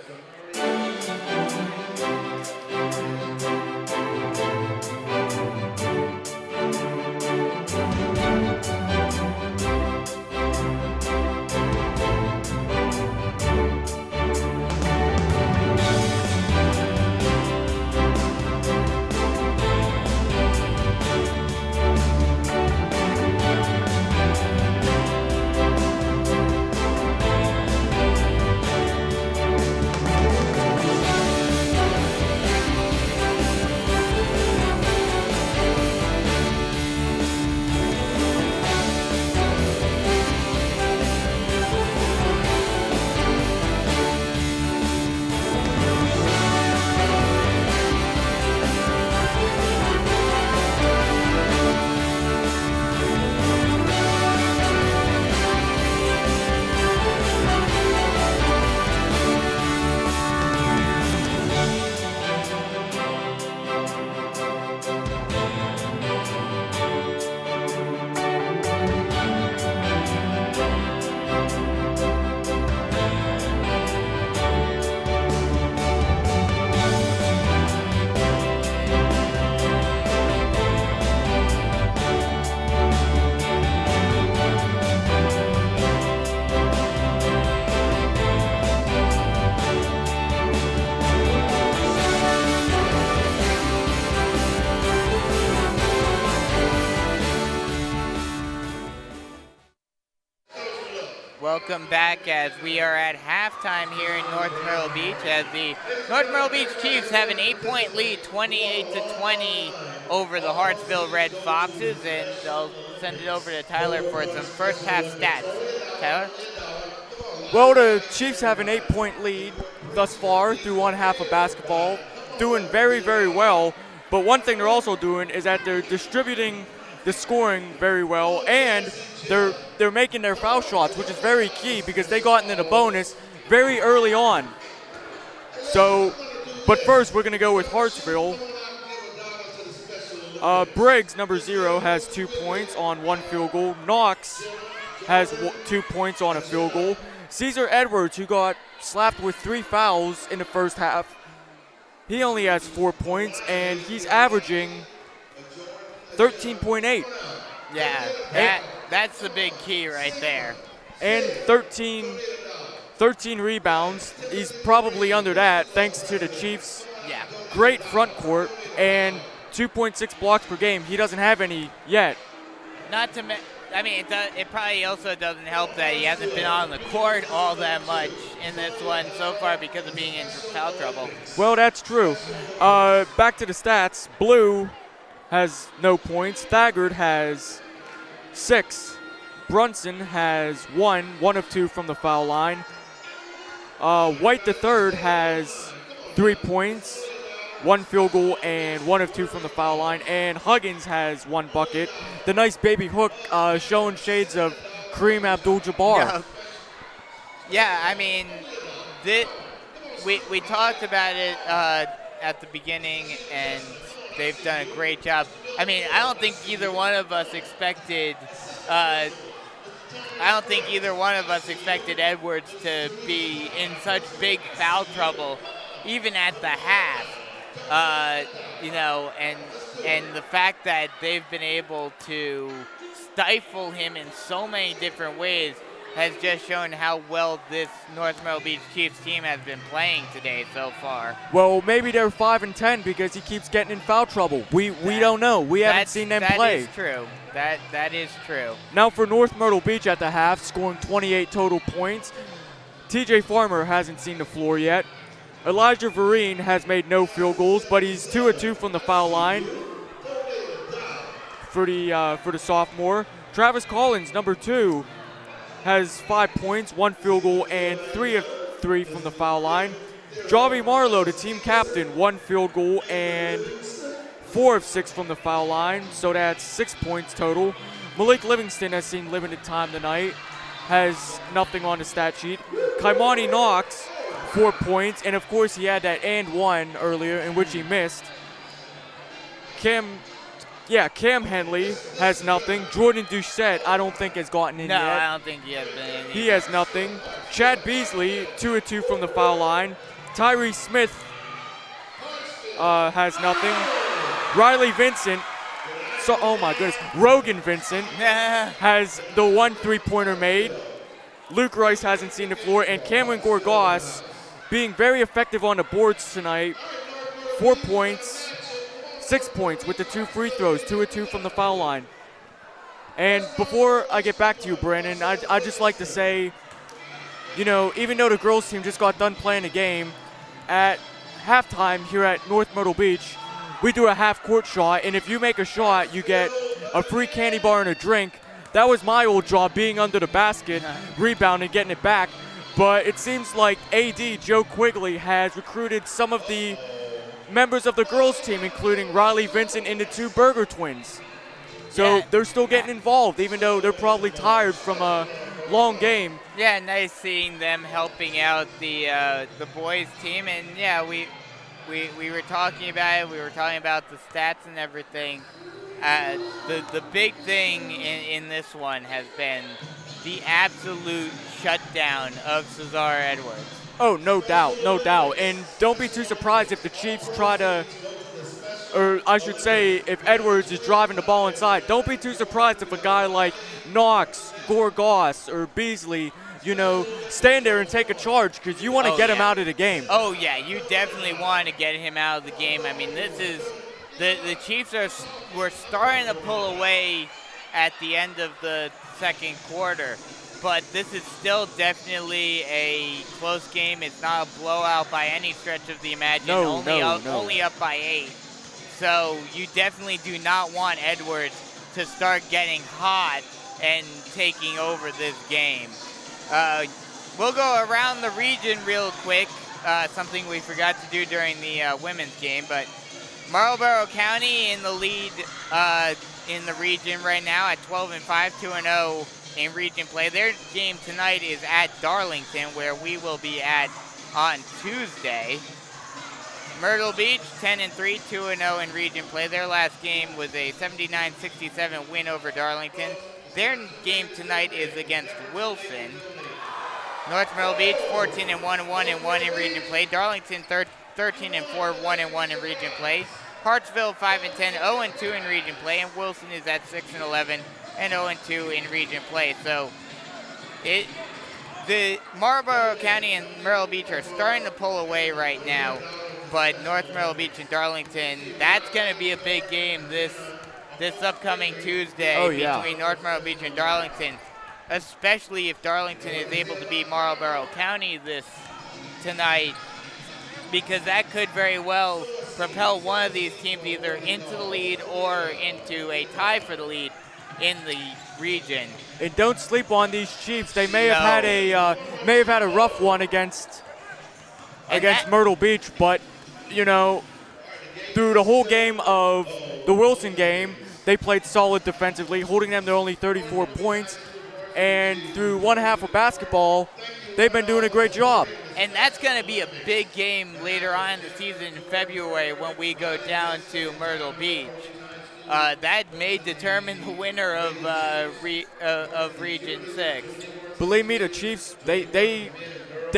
Welcome back as we are at halftime here in North Myrtle Beach as the North Myrtle Beach Chiefs have an 8-point lead, 28-20 over the Hartsville Red Foxes, and I'll send it over to Tyler for some first half stats. Tyler? Well, the Chiefs have an 8-point lead thus far through one half of basketball, doing very, very well. But one thing they're also doing is that they're distributing the scoring very well, and they're making their foul shots, which is very key because they got into the bonus very early on. So, but first we're going to go with Hartsville. Briggs, number 0, has 2 points on 1 field goal. Knox has 2 points on a field goal. Caesar Edwards, who got slapped with 3 fouls in the first half, he only has 4 points, and he's averaging 13.8. Yeah, that's the big key right there. And 13 rebounds. He's probably under that thanks to the Chiefs' Yeah. great front court and 2.6 blocks per game. He doesn't have any yet. Not to I mean, it probably also doesn't help that he hasn't been on the court all that much in this one so far because of being in foul trouble. Well, that's true. Back to the stats. Blue has no points. Thagard has 6. Brunson has 1 of 2 from the foul line. White the third has 3 points, 1 field goal, and 1 of 2 from the foul line. And Huggins has 1 bucket. The nice baby hook showing shades of Kareem Abdul-Jabbar. Yeah, I mean, we talked about it at the beginning, and they've done a great job. I mean, I don't think either one of us expected Edwards to be in such big foul trouble, even at the half. And the fact that they've been able to stifle him in so many different ways has just shown how well this North Myrtle Beach Chiefs team has been playing today so far. Well, maybe they're 5-10 because he keeps getting in foul trouble. We don't know. We haven't seen them play. That is true. That is true. Now for North Myrtle Beach at the half, scoring 28 total points. TJ Farmer hasn't seen the floor yet. Elijah Vereen has made no field goals, but he's 2 of 2 from the foul line for the sophomore. Travis Collins, number 2, has 5 points, 1 field goal, and 3 of 3 from the foul line. Javi Marlowe, the team captain, 1 field goal and 4 of 6 from the foul line, so that's 6 points total. Malik Livingston has seen limited time tonight, has nothing on the stat sheet. Kaimani Knox, 4 points, and of course he had that and 1 earlier in which he missed. Cam Henley has nothing. Jordan Doucette, I don't think has gotten in yet. No, I don't think he has been in. He has nothing. Chad Beasley, 2 of 2 from the foul line. Tyree Smith has nothing. Riley Vincent, oh my goodness, Rogan Vincent has the 1 3-pointer made. Luke Rice hasn't seen the floor, and Cameron Gorgas being very effective on the boards tonight. 4 points, 6 points with the 2 free throws, 2 of 2 from the foul line. And before I get back to you, Brandon, I'd just like to say, even though the girls team just got done playing a game, at halftime here at North Myrtle Beach, we do a half-court shot, and if you make a shot, you get a free candy bar and a drink. That was my old job, being under the basket, rebounding, getting it back. But it seems like AD Joe Quigley has recruited some of the members of the girls team, including Riley Vincent and the 2 Berger twins. So they're still getting involved, even though they're probably tired from a long game. Yeah, nice seeing them helping out the boys team, and yeah, we were talking about it. We were talking about the stats and everything. The big thing in this one has been the absolute shutdown of Cesar Edwards. Oh, no doubt, no doubt. And don't be too surprised if the Chiefs try to, or I should say, if Edwards is driving the ball inside. Don't be too surprised if a guy like Knox, Gorgas, or Beasley, stand there and take a charge, because you want to get him out of the game. Oh, yeah, you definitely want to get him out of the game. I mean, this is the Chiefs were starting to pull away at the end of the second quarter, but this is still definitely a close game. It's not a blowout by any stretch of the imagination. Only up by 8. So you definitely do not want Edwards to start getting hot and taking over this game. We'll go around the region real quick, something we forgot to do during the women's game, but Marlboro County in the lead in the region right now at 12-5, 2-0 in region play. Their game tonight is at Darlington, where we will be at on Tuesday. Myrtle Beach, 10-3, 2-0 in region play. Their last game was a 79-67 win over Darlington. Their game tonight is against Wilson. North Myrtle Beach, 14-1, 1-1 in region play. Darlington, 13-4, 1-1 in region play. Hartsville 5-10, 0-2 in region play, and Wilson is at 6-11 and 0-2 in region play. So the Marlboro County and Myrtle Beach are starting to pull away right now, but North Myrtle Beach and Darlington, that's going to be a big game this upcoming Tuesday between North Myrtle Beach and Darlington, especially if Darlington is able to beat Marlboro County tonight, because that could very well propel one of these teams either into the lead or into a tie for the lead in the region. And don't sleep on these Chiefs. They may have had a rough one against Myrtle Beach, but through the whole game of the Wilson game, they played solid defensively, holding them to only 34 points. And through one half of basketball, they've been doing a great job. And that's going to be a big game later on in the season in February when we go down to Myrtle Beach. That may determine the winner of Region 6. Believe me, the Chiefs, they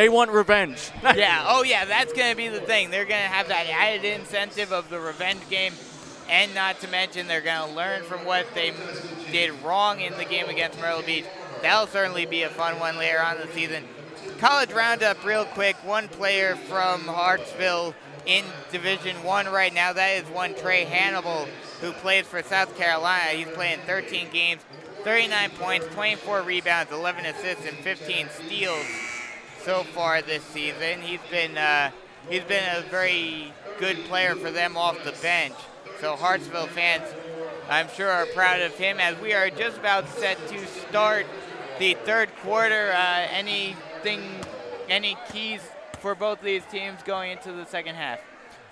want revenge. Yeah, that's going to be the thing. They're going to have that added incentive of the revenge game, and not to mention they're going to learn from what they did wrong in the game against Myrtle Beach. That'll certainly be a fun one later on in the season. College roundup real quick. One player from Hartsville in Division I right now. That is one Trey Hannibal, who plays for South Carolina. He's playing 13 games, 39 points, 24 rebounds, 11 assists, and 15 steals so far this season. He's been a very good player for them off the bench. So Hartsville fans, I'm sure, are proud of him as we are just about set to start the third quarter. Any keys for both of these teams going into the second half?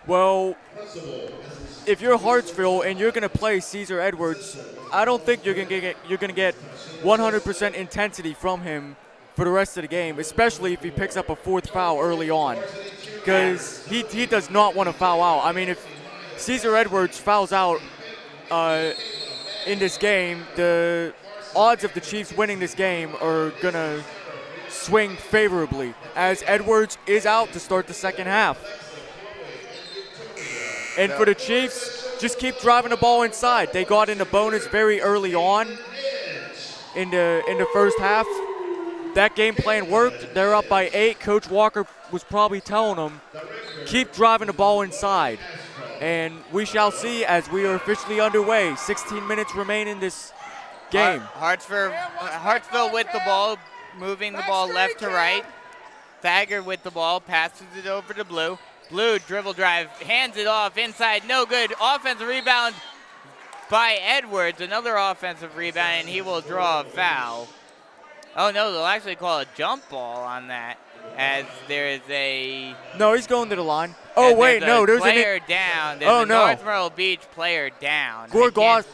Well, if you're Hartsville and you're going to play Caesar Edwards, I don't think you're going to get 100% intensity from him for the rest of the game, especially if he picks up a fourth foul early on, because he does not want to foul out. I mean, if Caesar Edwards fouls out in this game, the odds of the Chiefs winning this game are going to swing favorably, as Edwards is out to start the second half. And for the Chiefs, just keep driving the ball inside. They got in the bonus very early on in the first half. That game plan worked. They're up by 8. Coach Walker was probably telling them, keep driving the ball inside. And we shall see as we are officially underway. 16 minutes remain in this game. Hartsville with the ball, moving the ball left to right. Thagard with the ball, passes it over to Blue. Blue dribble drive, hands it off inside, no good. Offensive rebound by Edwards, another offensive rebound, and he will draw a foul. Oh no, they'll actually call a jump ball on that, as there is a... No, he's going to the line. Oh wait, no, there's player down. There's a North Myrtle Beach player down. Gorgos.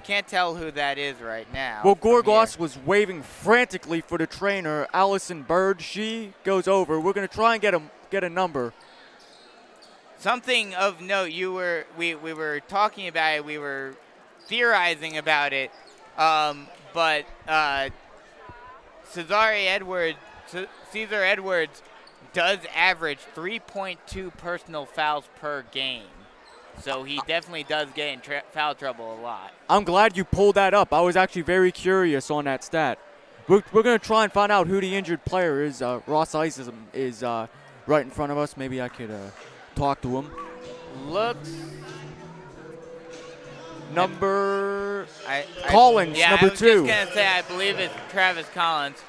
Can't tell who that is right now. Well, Gorgos was waving frantically for the trainer, Allison Bird. She goes over. We're going to try and get a number. Something of note, we were talking about it. We were theorizing about it. But Caesar Edwards does average 3.2 personal fouls per game. So he definitely does get in foul trouble a lot. I'm glad you pulled that up. I was actually very curious on that stat. We're going to try and find out who the injured player is. Ross Isom is right in front of us. Maybe I could talk to him. Looks... Collins, number 2. I was just going to say, I believe it's Travis Collins,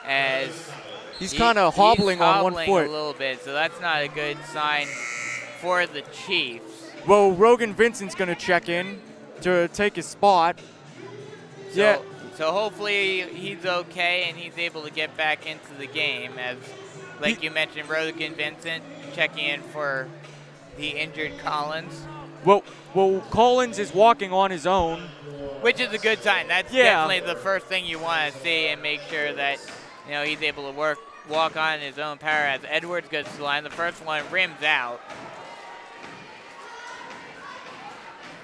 as he's kind of hobbling on one foot a little bit, so that's not a good sign for the Chiefs. Well, Rogan Vincent's going to check in to take his spot. So hopefully he's okay and he's able to get back into the game, as, like you mentioned, Rogan Vincent checking in for the injured Collins. Well, Collins is walking on his own, which is a good sign. That's definitely the first thing you want to see, and make sure that he's able to walk on his own power. As Edwards goes to the line, the first one rims out.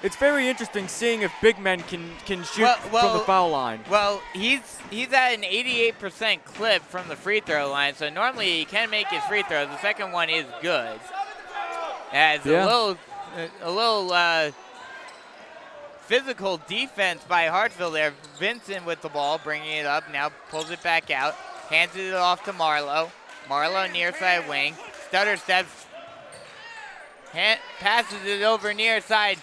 It's very interesting seeing if big men can shoot from the foul line. Well, he's at an 88% clip from the free throw line, so normally he can make his free throws. The second one is good. As a little physical defense by Hartsville there. Vincent with the ball, bringing it up, now pulls it back out, hands it off to Marlowe. Marlowe near side wing, stutter steps, passes it over near side.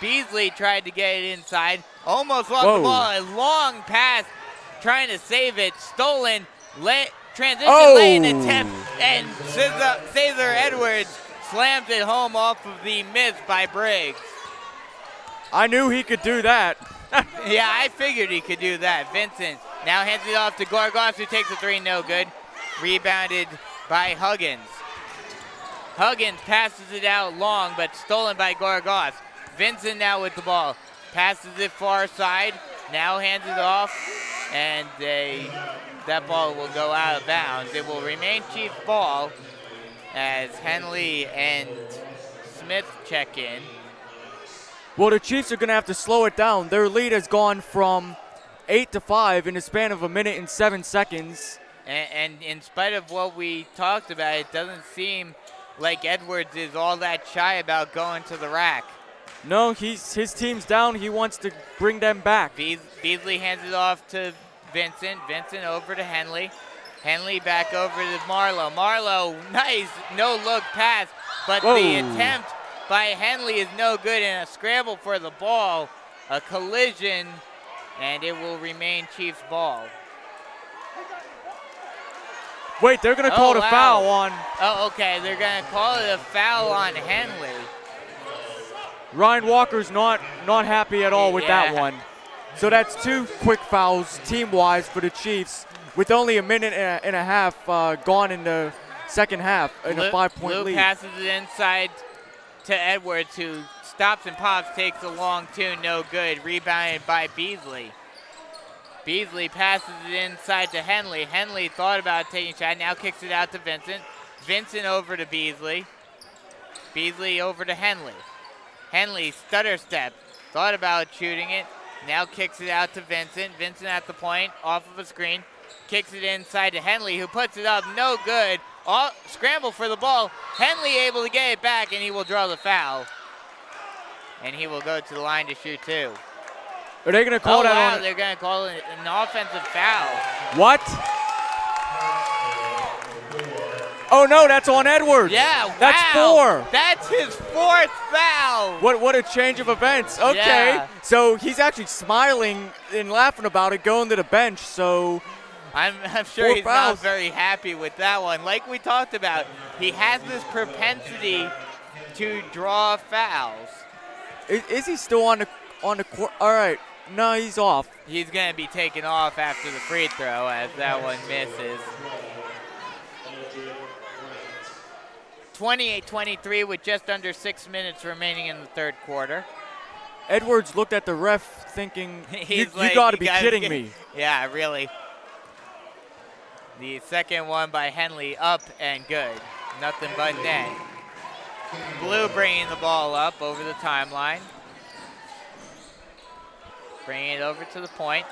Beasley tried to get it inside, almost lost the ball. A long pass, trying to save it, stolen, transition lane attempt, and Cesar Edwards slams it home off of the miss by Briggs. I knew he could do that. Yeah, I figured he could do that. Vincent now hands it off to Gorgos, who takes a three, no good. Rebounded by Huggins. Huggins passes it out long, but stolen by Gorgos. Vincent now with the ball. Passes it far side, now hands it off, and that ball will go out of bounds. It will remain Chiefs ball as Henley and Smith check in. Well, the Chiefs are going to have to slow it down. Their lead has gone from 8 to 5 in a span of 1 minute and 7 seconds. And in spite of what we talked about, it doesn't seem like Edwards is all that shy about going to the rack. No, his team's down. He wants to bring them back. Beasley hands it off to Vincent. Vincent over to Henley. Henley back over to Marlowe. Marlowe, nice no-look pass, but the attempt by Henley is no good, and a scramble for the ball, a collision, and it will remain Chiefs ball. Wait, they're going to call it a foul on. Oh, okay, they're going to call it a foul on Henley. Ryan Walker's not happy at all with that one. So that's 2 quick fouls team-wise for the Chiefs with only 1 minute and a half gone in the second half in a 5-point lead. Luke passes it inside to Edwards, who stops and pops, takes a long two, no good. Rebounded by Beasley. Beasley passes it inside to Henley. Henley thought about taking a shot, now kicks it out to Vincent. Vincent over to Beasley. Beasley over to Henley. Henley stutter step, thought about shooting it, now kicks it out to Vincent. Vincent at the point, off of a screen, kicks it inside to Henley, who puts it up, no good. Scramble for the ball. Henley able to get it back, and he will draw the foul. And he will go to the line to shoot 2. Are they going to call that wow, on? They're going to call it an offensive foul. What? Oh, no, that's on Edwards. Yeah, wow. That's 4. That's his 4th foul. What a change of events. Okay, Yeah. So he's actually smiling and laughing about it, going to the bench, so... I'm sure 4 he's fouls. not very happy with that one. Like we talked about, he has this propensity to draw fouls. Is he still on the court? All right. No, he's off. He's going to be taken off after the free throw as that one misses. 28-23 with just under 6 minutes remaining in the third quarter. Edwards looked at the ref thinking, you like, got to be kidding me. Yeah, really. The second one by Henley up and good. Nothing but net. Blue bringing the ball up over the timeline. Bringing it over to the point.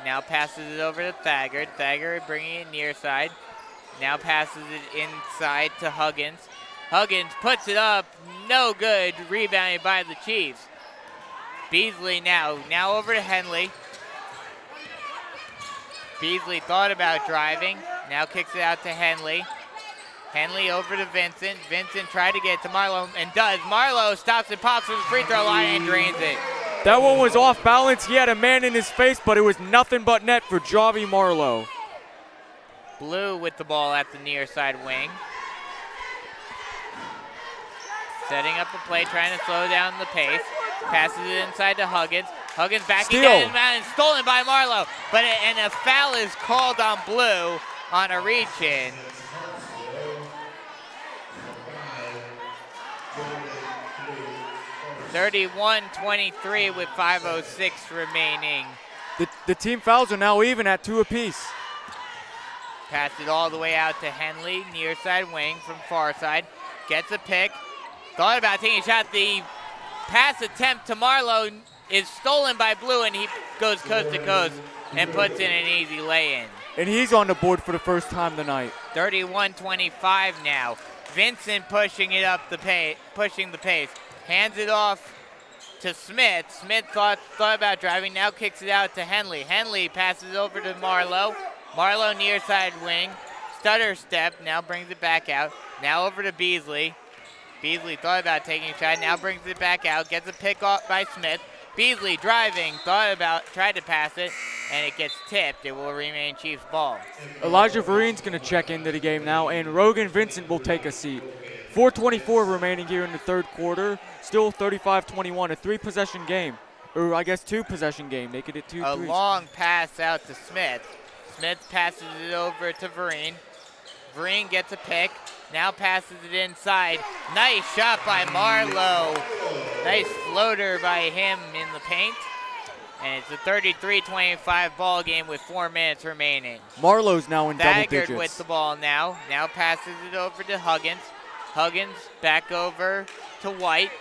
Now passes it over to Thagard. Thagard bringing it near side. Now passes it inside to Huggins. Huggins puts it up. No good. Rebounded by the Chiefs. Beasley now over to Henley. Beasley thought about driving. Now kicks it out to Henley. Henley over to Vincent. Vincent tried to get it to Marlowe and does. Marlowe stops and pops from the free throw line and drains it. That one was off balance. He had a man in his face, but it was nothing but net for Javi Marlowe. Blue with the ball at the near side wing. Setting up a play, trying to slow down the pace. Passes it inside to Huggins. Huggins backing Steal. down and stolen by Marlowe. And a foul is called on Blue on a reach-in. (31-23) with 5:06 remaining. The team fouls are now even at 2 apiece. Passed it all the way out to Henley, near side wing from far side. Gets a pick. Thought about taking a shot. The pass attempt to Marlowe is stolen by Blue, and he goes coast to coast and puts in an easy lay-in. And he's on the board for the first time tonight. 31-25 now. Vincent pushing it up the pace, pushing the pace. Hands it off to Smith. Smith thought about driving, now kicks it out to Henley. Henley passes over to Marlowe. Marlowe near side wing. Stutter step, now brings it back out. Now over to Beasley. Beasley thought about taking a shot, now brings it back out. Gets a pick off by Smith. Beasley driving, tried to pass it, and it gets tipped. It will remain Chiefs ball. Elijah Vereen's going to check into the game now, and Rogan Vincent will take a seat. 4:24 remaining here in the third quarter. Still 35-21, a 3-possession game. Or I guess 2-possession game. They could hit 2 A threes. long pass out to Smith. Smith passes it over to Vereen. Vereen gets a pick, now passes it inside. Nice shot by Marlowe. Nice floater by him in the paint. And it's a 33-25 ball game with 4 minutes remaining. Marlowe's now in double Thagard digits. with the ball now. Now passes it over to Huggins. Huggins back over to White.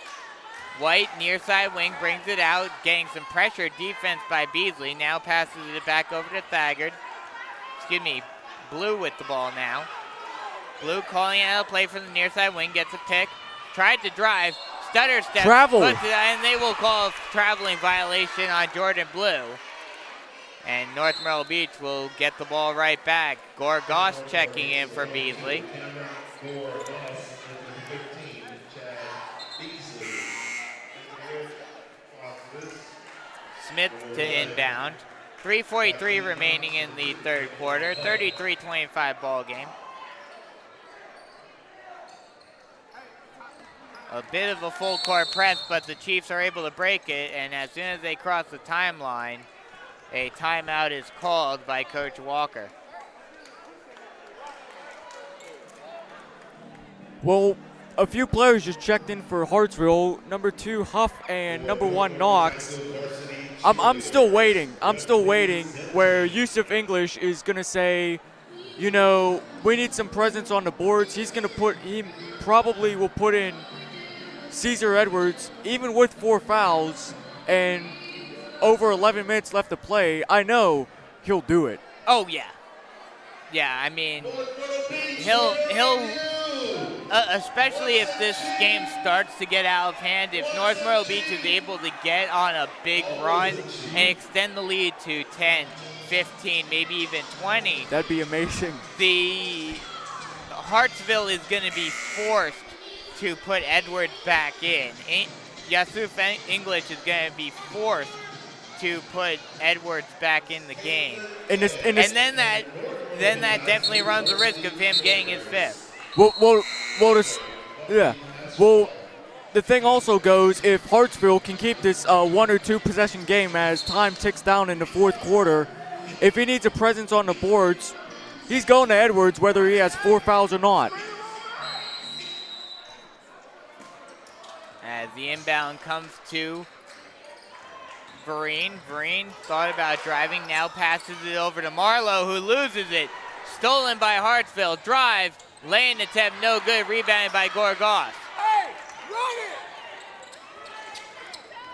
White near side wing brings it out, getting some pressure defense by Beasley. Now passes it back over to Thagard. Blue with the ball now. Blue calling out a play from the near side wing, gets a pick. Tried to drive, stutter step. Travel. And they will call a traveling violation on Jordan Blue. And North Myrtle Beach will get the ball right back. Gorgas checking in for Beasley. Smith to inbound. 3:43 remaining in the third quarter. 33-25 ball game. A bit of a full court press, but the Chiefs are able to break it, and as soon as they cross the timeline, a timeout is called by Coach Walker. Well, a few players just checked in for Hartsville. Number 2, Huff, and number 1, Knox. I'm still waiting. Where Yusuf English is going to say, you know, we need some presence on the boards. He probably will put in Caesar Edwards, even with 4 fouls and over 11 minutes left to play. I know he'll do it. Oh, yeah. Yeah, I mean, he'll especially if this game starts to get out of hand, if North Myrtle Beach is able to get on a big run and extend the lead to 10, 15, maybe even 20. That'd be amazing. The Hartsville is going to be forced to put Edwards back in. Yusuf English is going to be forced to put Edwards back in the game. And then that definitely runs the risk of him getting his 5th. Well, the thing also goes, if Hartsville can keep this 1 or 2 possession game as time ticks down in the fourth quarter, if he needs a presence on the boards, he's going to Edwards whether he has 4 fouls or not. As the inbound comes to Vereen. Vereen thought about driving, now passes it over to Marlowe, who loses it. Stolen by Hartsville. Drive, laying attempt, no good. Rebounded by Gorgas. Hey, run it!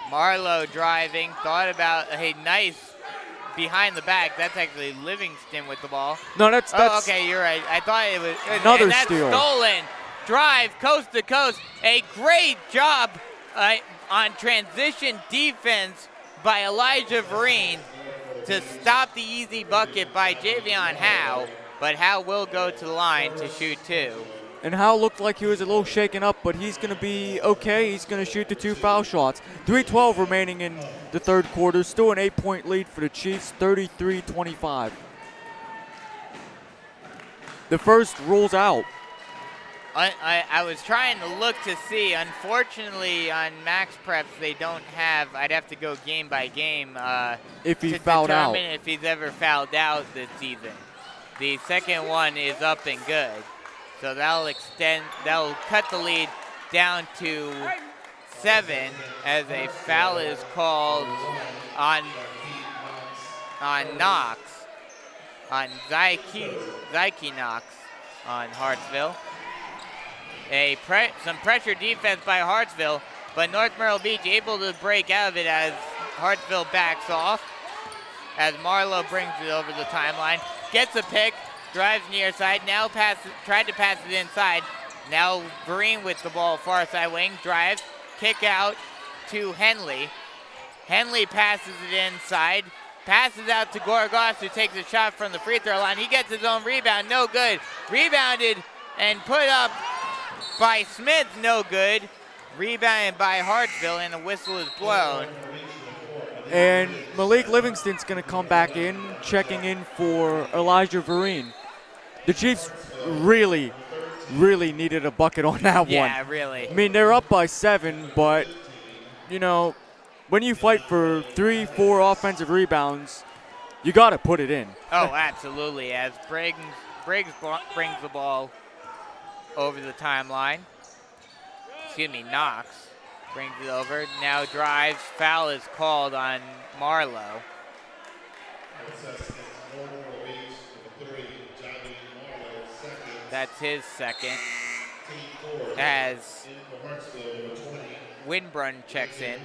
Marlowe driving, thought about a nice behind the back. That's actually Livingston with the ball. No, that's okay, you're right. I thought it was another and that's steal. Stolen. Drive, coast to coast. A great job on transition defense by Elijah Vereen to stop the easy bucket by Javion Howe. But Howe will go to the line to shoot 2. And Howe looked like he was a little shaken up, but he's going to be okay. He's going to shoot the 2 foul shots. 3:12 remaining in the third quarter. Still an 8-point lead for the Chiefs, 33-25. The first rolls out. I was trying to look to see. Unfortunately, on Max Preps, they don't have. I'd have to go game by game if he to fouled out. determine if he's ever fouled out this season. The second one is up and good. So that'll cut the lead down to 7 as a foul is called on Knox, on Zyke Knox on Hartsville. Some pressure defense by Hartsville, but North Myrtle Beach able to break out of it as Hartsville backs off. As Marlowe brings it over the timeline, gets a pick, drives near side, now tried to pass it inside. Now Green with the ball, far side wing, drives, kick out to Henley. Henley passes it inside, passes out to Gorgas, who takes a shot from the free throw line. He gets his own rebound, no good. Rebounded and put up by Smith, no good. Rebounded by Hartsville, and the whistle is blown. And Malik Livingston's going to come back in, checking in for Elijah Vereen. The Chiefs really needed a bucket on that one. Yeah, really. I mean, they're up by 7, but, you know, when you fight for 3-4 offensive rebounds, you got to put it in. Oh, absolutely, as Briggs brings the ball over the timeline. Knox brings it over. Now drives. Foul is called on Marlowe. That's his second. As Winbrun checks in.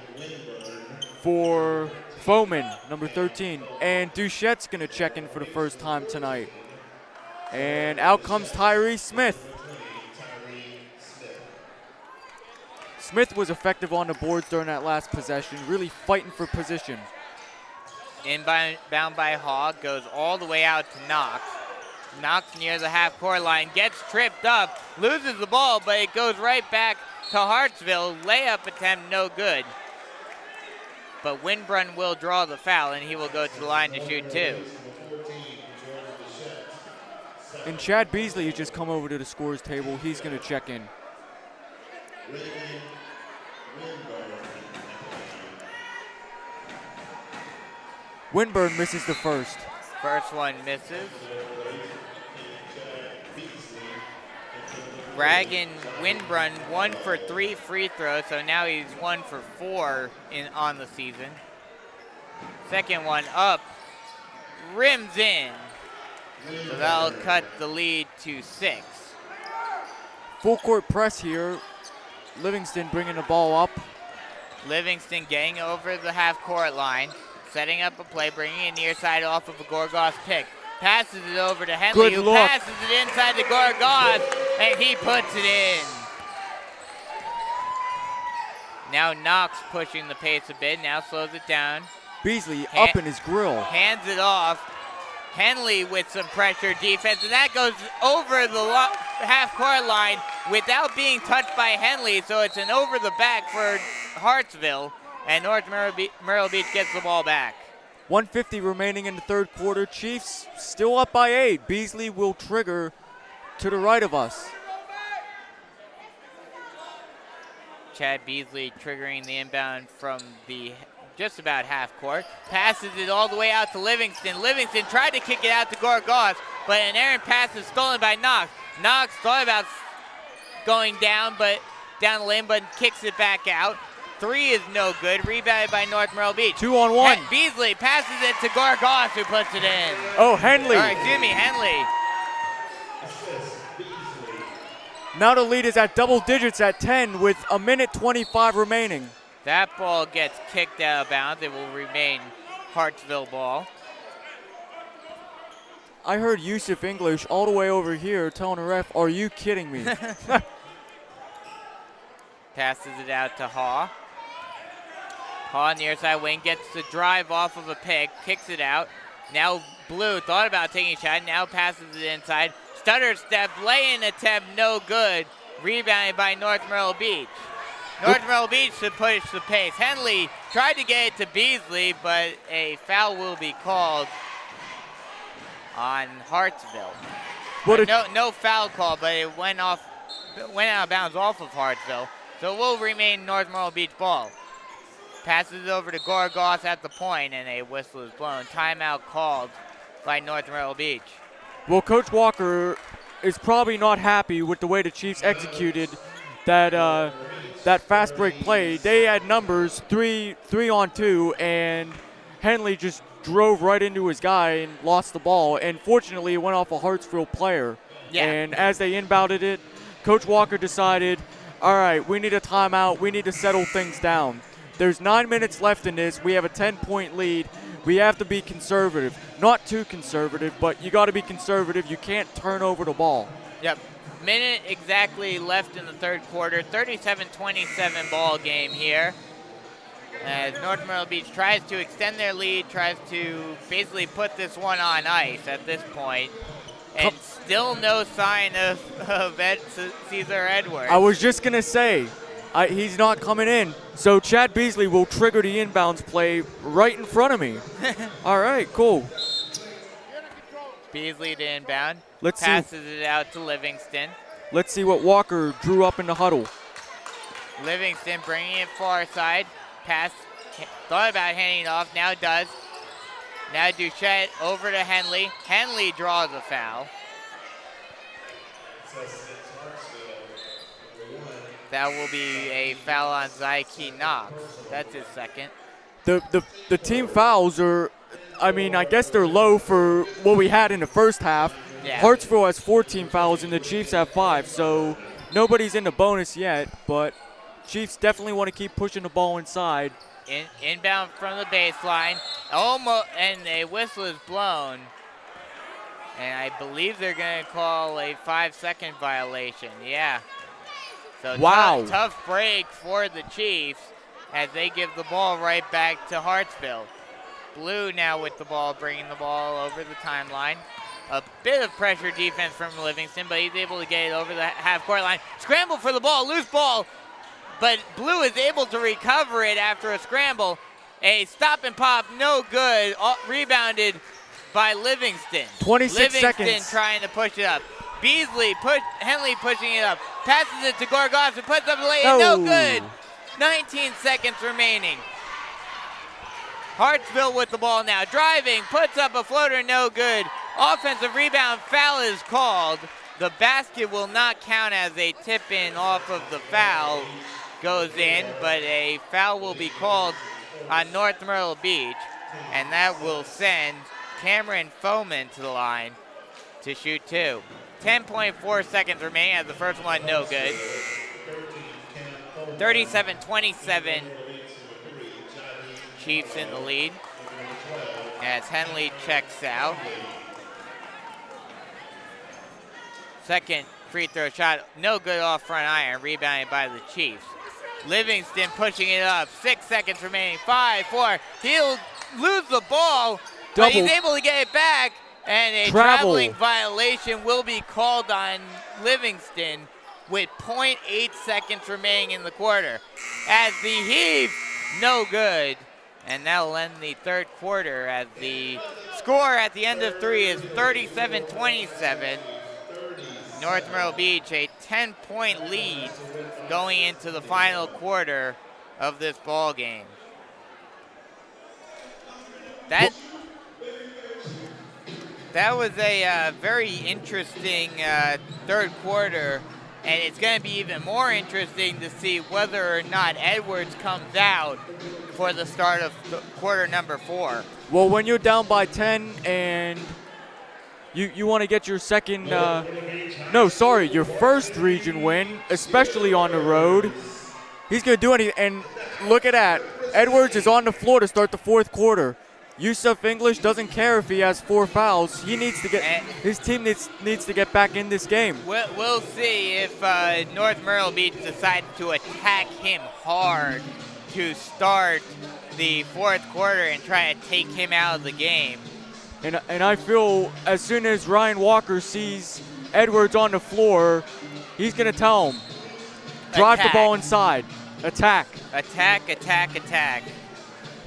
For Foreman, number 13. And Duchette's going to check in for the first time tonight. And out comes Tyree Smith. Smith was effective on the boards during that last possession, really fighting for position. Inbound by Hogg, goes all the way out to Knox. Knox near the half-court line, gets tripped up, loses the ball, but it goes right back to Hartsville. Layup attempt, no good. But Winbrun will draw the foul, and he will go to the line to shoot 2. And Chad Beasley has just come over to the scorer's table. He's going to check in. Winburn misses the first. First one misses. Bragg Winbrun 1 for 3 free throws, so now he's 1 for 4 on the season. Second one up, rims in. So that'll cut the lead to 6. Full court press here. Livingston bringing the ball up. Livingston getting over the half-court line, setting up a play, bringing it near side off of a Gorgas pick. Passes it over to Henley, Good who look. passes it inside to Gorgas, and he puts it in. Now Knox pushing the pace a bit, now slows it down. Beasley up in his grill. Hands it off. Henley with some pressure defense, and that goes over the half-court line without being touched by Henley, so it's an over the back for Hartsville, and North Myrtle Beach gets the ball back. 1:50 remaining in the third quarter. Chiefs still up by 8. Beasley will trigger to the right of us. Chad Beasley triggering the inbound from the just about half court. Passes it all the way out to Livingston. Livingston tried to kick it out to Gorgas, but an errant pass is stolen by Knox. Knox thought about going down the lane, but kicks it back out. 3 is no good. Rebounded by North Myrtle Beach. 2-on-1. Beasley passes it to Gorgas, who puts it in. Oh, Henley. Henley. Now the lead is at double digits at 10 with 1:25 remaining. That ball gets kicked out of bounds. It will remain Hartsville ball. I heard Yusuf English all the way over here telling the ref, "Are you kidding me?" Passes it out to Haw. Haw near side wing gets the drive off of a pick, kicks it out. Now Blue thought about taking a shot, now passes it inside. Stutter step, lay-in attempt, no good. Rebounded by North Myrtle Beach. North Myrtle Beach to push the pace. Henley tried to get it to Beasley, but a foul will be called on Hartsville. No foul call, but it went out of bounds off of Hartsville. So it will remain North Myrtle Beach ball. Passes it over to Gorgas at the point, and a whistle is blown. Timeout called by North Myrtle Beach. Well, Coach Walker is probably not happy with the way the Chiefs executed that fast break play. They had numbers 3-on-2, and Henley just drove right into his guy and lost the ball. And fortunately, it went off a Hartsville player. Yeah. And as they inbounded it, Coach Walker decided, all right, we need a timeout. We need to settle things down. There's 9 minutes left in this. We have a 10-point lead. We have to be conservative. Not too conservative, but you got to be conservative. You can't turn over the ball. Yep. Minute exactly left in the third quarter. 37-27 ball game here. As North Myrtle Beach tries to extend their lead, tries to basically put this one on ice at this point. And still no sign of Cesar Edwards. I was just going to say, he's not coming in. So Chad Beasley will trigger the inbounds play right in front of me. All right, cool. Beasley to inbound. Passes it out to Livingston. Let's see what Walker drew up in the huddle. Livingston bringing it far side. Pass, thought about handing it off, now does. Now Duchette over to Henley. Henley draws a foul. That will be a foul on Zyke Knox. That's his second. The team fouls are, I guess they're low for what we had in the first half. Yeah. Hartsville has 14 fouls and the Chiefs have 5, so nobody's in the bonus yet, but Chiefs definitely want to keep pushing the ball inside. Inbound from the baseline. Almost, and a whistle is blown. And I believe they're going to call a 5-second violation. Yeah. So wow. Tough break for the Chiefs as they give the ball right back to Hartsville. Blue now with the ball, bringing the ball over the timeline. A bit of pressure defense from Livingston, but he's able to get it over the half-court line. Scramble for the ball, loose ball. But Blue is able to recover it after a scramble. A stop and pop, no good. Rebounded by Livingston. 26 seconds. Livingston trying to push it up. Henley pushing it up. Passes it to Gorgos and puts up the lay. No good. 19 seconds remaining. Hartsville with the ball now. Driving, puts up a floater, no good. Offensive rebound, foul is called. The basket will not count as a tip-in off of the foul. Goes in, but a foul will be called on North Myrtle Beach, and that will send Cameron Foman to the line to shoot 2. 10.4 seconds remaining as the first one no good. 37-27, Chiefs in the lead as Henley checks out. Second free throw shot, no good off front iron, rebounded by the Chiefs. Livingston pushing it up, 6 seconds remaining, 5, 4. He'll lose the ball, but he's able to get it back, and a traveling violation will be called on Livingston with 0.8 seconds remaining in the quarter. As the heave, no good, and that will end the third quarter as the score at the end of 3 is 37-27. North Myrtle Beach, a 10-point lead going into the final quarter of this ball game. That was a very interesting third quarter, and it's going to be even more interesting to see whether or not Edwards comes out for the start of quarter number 4. Well, when you're down by 10 and you want to get your your first region win, especially on the road. He's going to do anything. And look at that. Edwards is on the floor to start the fourth quarter. Yusuf English doesn't care if he has 4 fouls. He needs to get his team needs to get back in this game. We'll see if North Myrtle Beach decides to attack him hard to start the fourth quarter and try to take him out of the game. And I feel as soon as Ryan Walker sees Edwards on the floor, he's going to tell him, drive the ball inside, attack. Attack.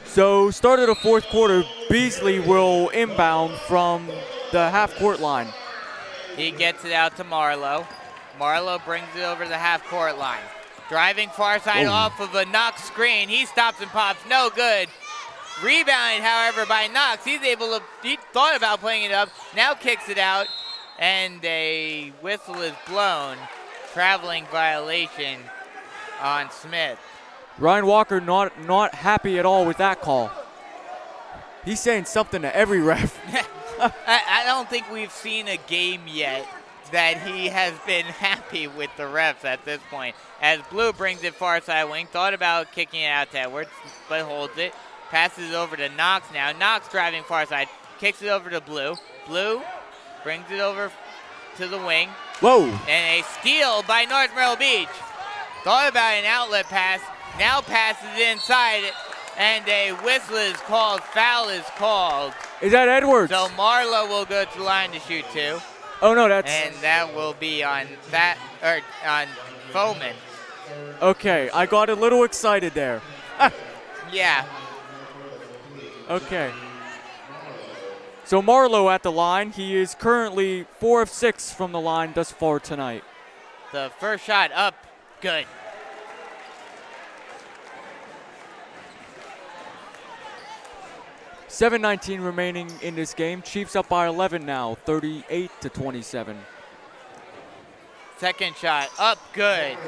So start of the fourth quarter, Beasley will inbound from the half-court line. He gets it out to Marlowe. Marlowe brings it over the half-court line. Driving far side off of a Knox screen. He stops and pops, no good. Rebounded, however, by Knox. He thought about playing it up, now kicks it out, and a whistle is blown. Traveling violation on Smith. Ryan Walker not happy at all with that call. He's saying something to every ref. I don't think we've seen a game yet that he has been happy with the refs at this point. As Blue brings it far side wing, thought about kicking it out to Edwards, but holds it. Passes it over to Knox now. Knox driving far side. Kicks it over to Blue. Blue brings it over to the wing. Whoa. And a steal by North Myrtle Beach. Thought about an outlet pass, now passes inside, and a whistle is called, foul is called. Is that Edwards? So Marlowe will go to the line to shoot 2. Oh no, that's. And that will be on on Foreman. Okay, I got a little excited there. Yeah. Okay. So Marlowe at the line. He is currently 4 of 6 from the line thus far tonight. The first shot up, good. $7:19 remaining in this game. Chiefs up by 11 now, 38-27. Second shot up, good.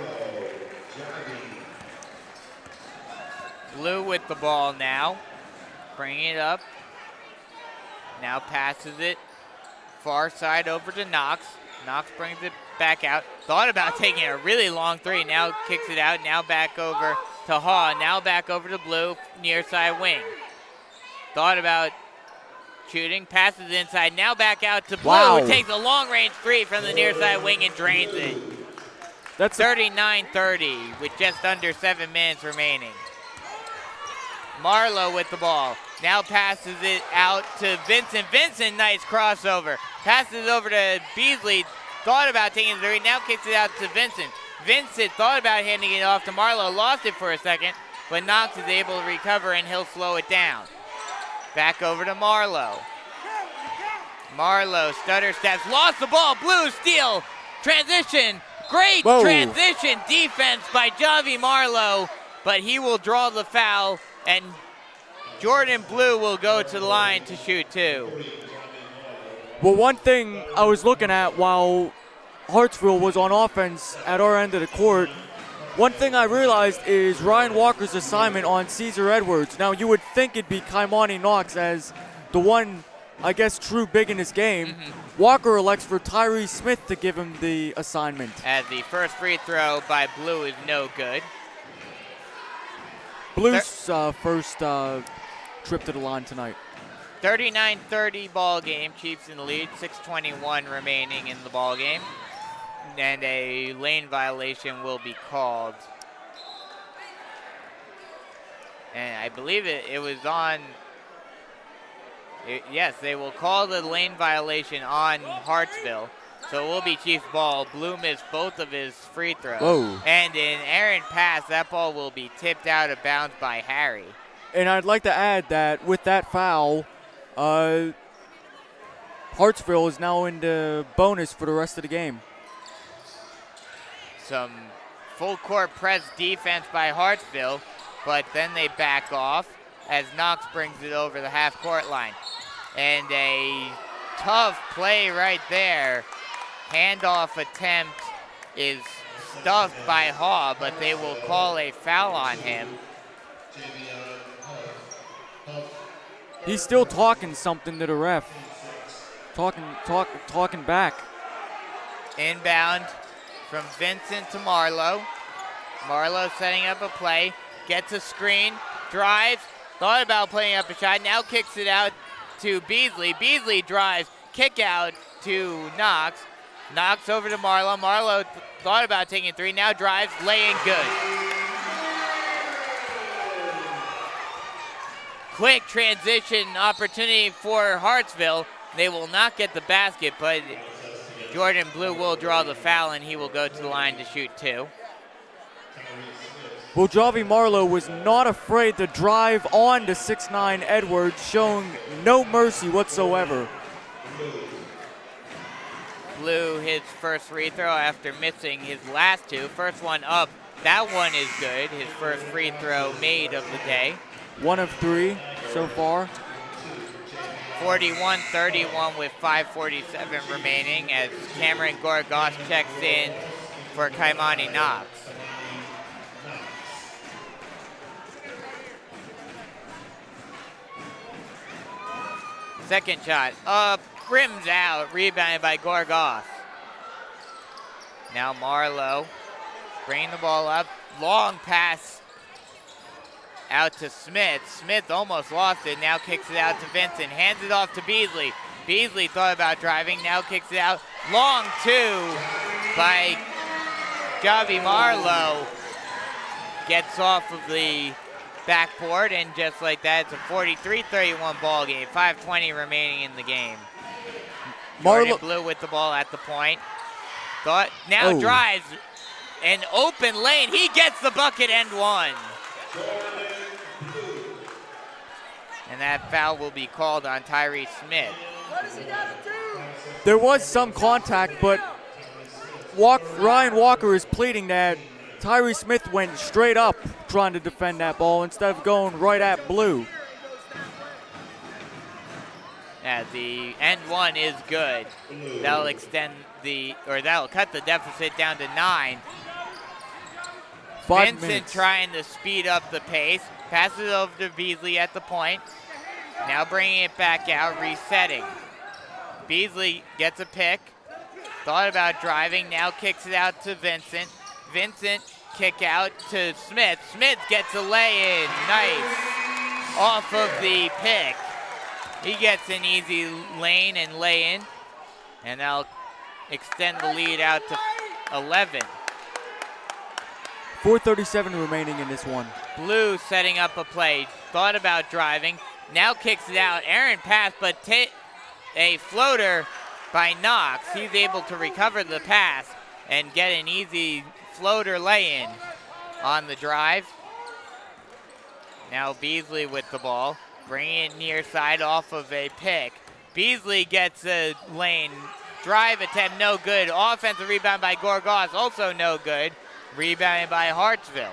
Blue with the ball now. Bringing it up. Now passes it far side over to Knox. Knox brings it back out. Thought about taking a really long 3. Now kicks it out. Now back over to Haw. Now back over to Blue, near side wing. Thought about shooting. Passes inside. Now back out to Blue. Wow. Who takes a long range 3 from the near side wing and drains it. That's 39-30 with just under 7 minutes remaining. Marlowe with the ball. Now passes it out to Vincent. Vincent, nice crossover. Passes it over to Beasley. Thought about taking the 3. Now kicks it out to Vincent. Vincent thought about handing it off to Marlowe. Lost it for a second. But Knox is able to recover and he'll slow it down. Back over to Marlowe. Marlowe stutter steps. Lost the ball. Blue steal. Transition. Great Whoa. transition defense by Javi Marlowe. But he will draw the foul. And Jordan Blue will go to the line to shoot 2. Well, one thing I was looking at while Hartsville was on offense at our end of the court, one thing I realized is Ryan Walker's assignment on Caesar Edwards. Now, you would think it'd be Kaimani Knox as the one, I guess, true big in this game. Walker elects for Tyree Smith to give him the assignment. As the first free throw by Blue is no good. Blues' first trip to the line tonight. 39-30 ball game. Chiefs in the lead. 6:21 remaining in the ball game. And a lane violation will be called. And I believe it was on. Yes, they will call the lane violation on Hartsville. So it will be Chiefs ball. Blue missed both of his free throws. Whoa. And an errant pass, that ball will be tipped out of bounds by Harry. And I'd like to add that with that foul, Hartsville is now in the bonus for the rest of the game. Some full court press defense by Hartsville, but then they back off as Knox brings it over the half court line. And a tough play right there. Handoff attempt is stuffed by Haw, but they will call a foul on him. He's still talking something to the ref. Talking back. Inbound from Vincent to Marlowe. Marlowe setting up a play, gets a screen, drives, thought about playing up a shot, now kicks it out to Beasley. Beasley drives, kick out to Knox. Knox over to Marlowe. Marlowe thought about taking 3, now drives, laying good. Quick transition opportunity for Hartsville. They will not get the basket, but Jordan Blue will draw the foul and he will go to the line to shoot 2. Well, Javi Marlowe was not afraid to drive on to 6'9" Edwards, showing no mercy whatsoever. Blue his first free throw after missing his last 2. First one up, that one is good. His first free throw made of the day. 1 of 3 so far. 41-31 with 5:47 remaining as Cameron Gorgas checks in for Kaimani Knox. Second shot up, rims out, rebounded by Gorgas. Now Marlowe bringing the ball up, long pass out to Smith. Smith almost lost it, now kicks it out to Vincent, hands it off to Beasley. Beasley thought about driving, now kicks it out. Long 2 by Javi Marlowe gets off of the backboard, and just like that, it's a 43-31 ball game. 5:20 remaining in the game. Jordan Blue with the ball at the point. Drives an open lane. He gets the bucket and one. And that foul will be called on Tyree Smith. There was some contact, but Ryan Walker is pleading that Tyree Smith went straight up trying to defend that ball instead of going right at Blue. Yeah, the end one is good. That'll that'll cut the deficit down to 9. 5 Vincent minutes. trying to speed up the pace. Passes it over to Beasley at the point. Now bringing it back out, resetting. Beasley gets a pick. Thought about driving, now kicks it out to Vincent. Vincent kick out to Smith. Smith gets a lay-in, nice. Off of the pick. He gets an easy lane and lay-in. And that'll extend the lead out to 11. 4:37 remaining in this one. Blue setting up a play. Thought about driving. Now kicks it out. Aaron pass, but a floater by Knox. He's able to recover the pass and get an easy floater lay-in on the drive. Now Beasley with the ball. Bringing it near side off of a pick. Beasley gets a lane. Drive attempt, no good. Offensive rebound by Gorgas, also no good. Rebounded by Hartsville.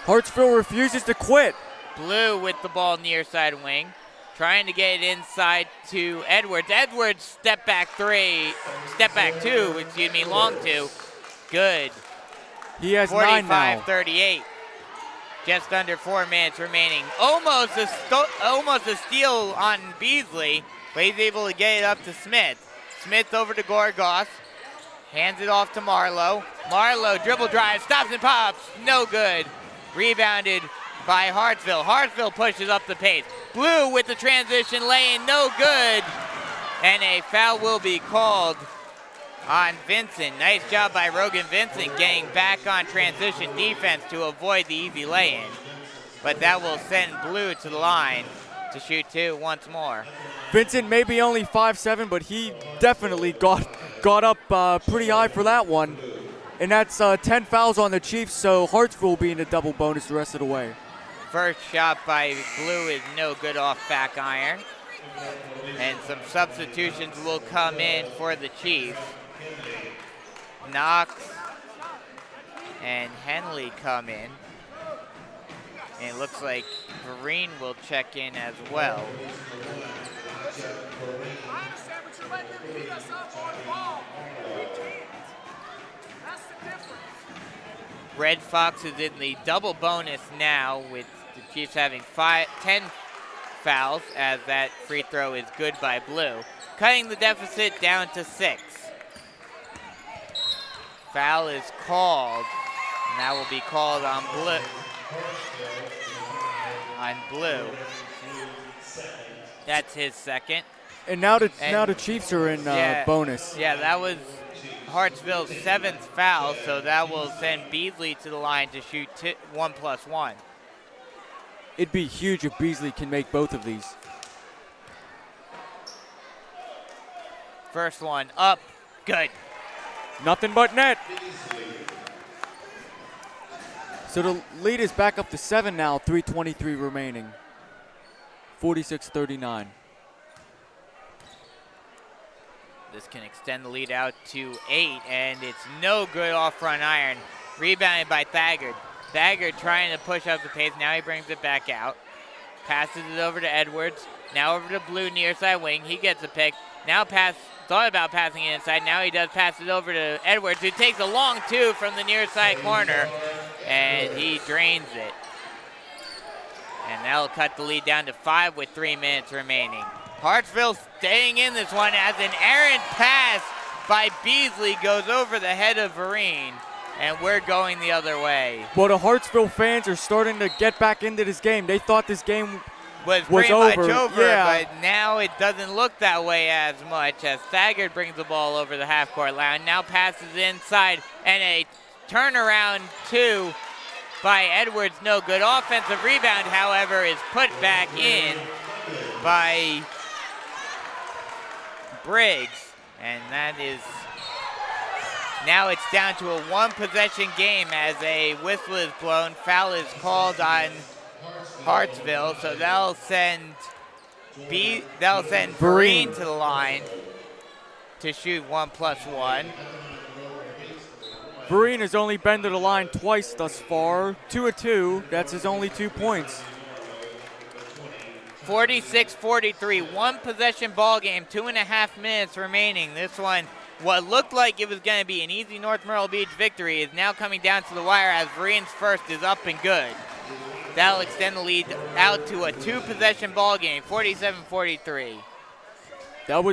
Hartsville refuses to quit. Blue with the ball near side wing. Trying to get it inside to Edwards. Edwards step back two, long two. Good. He has 9 now. 45-38. Just under 4 minutes remaining. Almost a steal on Beasley, but he's able to get it up to Smith. Smith over to Gorgas. Hands it off to Marlowe. Marlowe dribble drive, stops and pops. No good. Rebounded by Hartsville. Hartsville pushes up the pace. Blue with the transition lane, no good. And a foul will be called on Vincent. Nice job by Rogan Vincent getting back on transition defense to avoid the easy lay-in. But that will send Blue to the line to shoot 2 once more. Vincent may be only 5'7", but he definitely got up pretty high for that one. And that's 10 fouls on the Chiefs, so Hartsville will be in a double bonus the rest of the way. First shot by Blue is no good off back iron. And some substitutions will come in for the Chiefs. Knox and Henley come in. And it looks like Vereen will check in as well. I understand, but you're letting them beat us up on the ball. We can't. That's the difference. Red Fox is in the double bonus now with the Chiefs having 10 fouls, as that free throw is good by Blue. Cutting the deficit down to 6. Foul is called, and that will be called on Blue. That's his second. And now the Chiefs are in bonus. Yeah, that was Hartsville's 7th foul, so that will send Beasley to the line to shoot 1+1. It'd be huge if Beasley can make both of these. First one up, good. Nothing but net. So the lead is back up to 7 now, 3:23 remaining. 46-39. This can extend the lead out to 8, and it's no good off front iron. Rebounded by Thagard. Thagard trying to push up the pace. Now he brings it back out. Passes it over to Edwards. Now over to Blue near side wing. He gets a pick. Now thought about passing it inside. Now he does pass it over to Edwards, who takes a long 2 from the near side corner, and he drains it. And that'll cut the lead down to 5 with 3 minutes remaining. Hartsville staying in this one as an errant pass by Beasley goes over the head of Vereen, and we're going the other way. Well, the Hartsville fans are starting to get back into this game. They thought this game was pretty much over. over, Yeah. but now it doesn't look that way as much as Thagard brings the ball over the half-court line. Now passes inside, and a turnaround two by Edwards, no good. Offensive rebound, however, is put back in by Briggs, and that is, now it's down to a one-possession game as a whistle is blown. Foul is called on Hartsville, so they'll send Vereen to the line to shoot 1+1. Vereen has only been to the line twice thus far. 2 of 2. That's his only 2 points. 46-43, one possession ball game, 2.5 minutes remaining. This one, what looked like it was going to be an easy North Myrtle Beach victory, is now coming down to the wire as Vereen's first is up and good. That'll extend the lead out to a 2-possession ball game, 47-43. That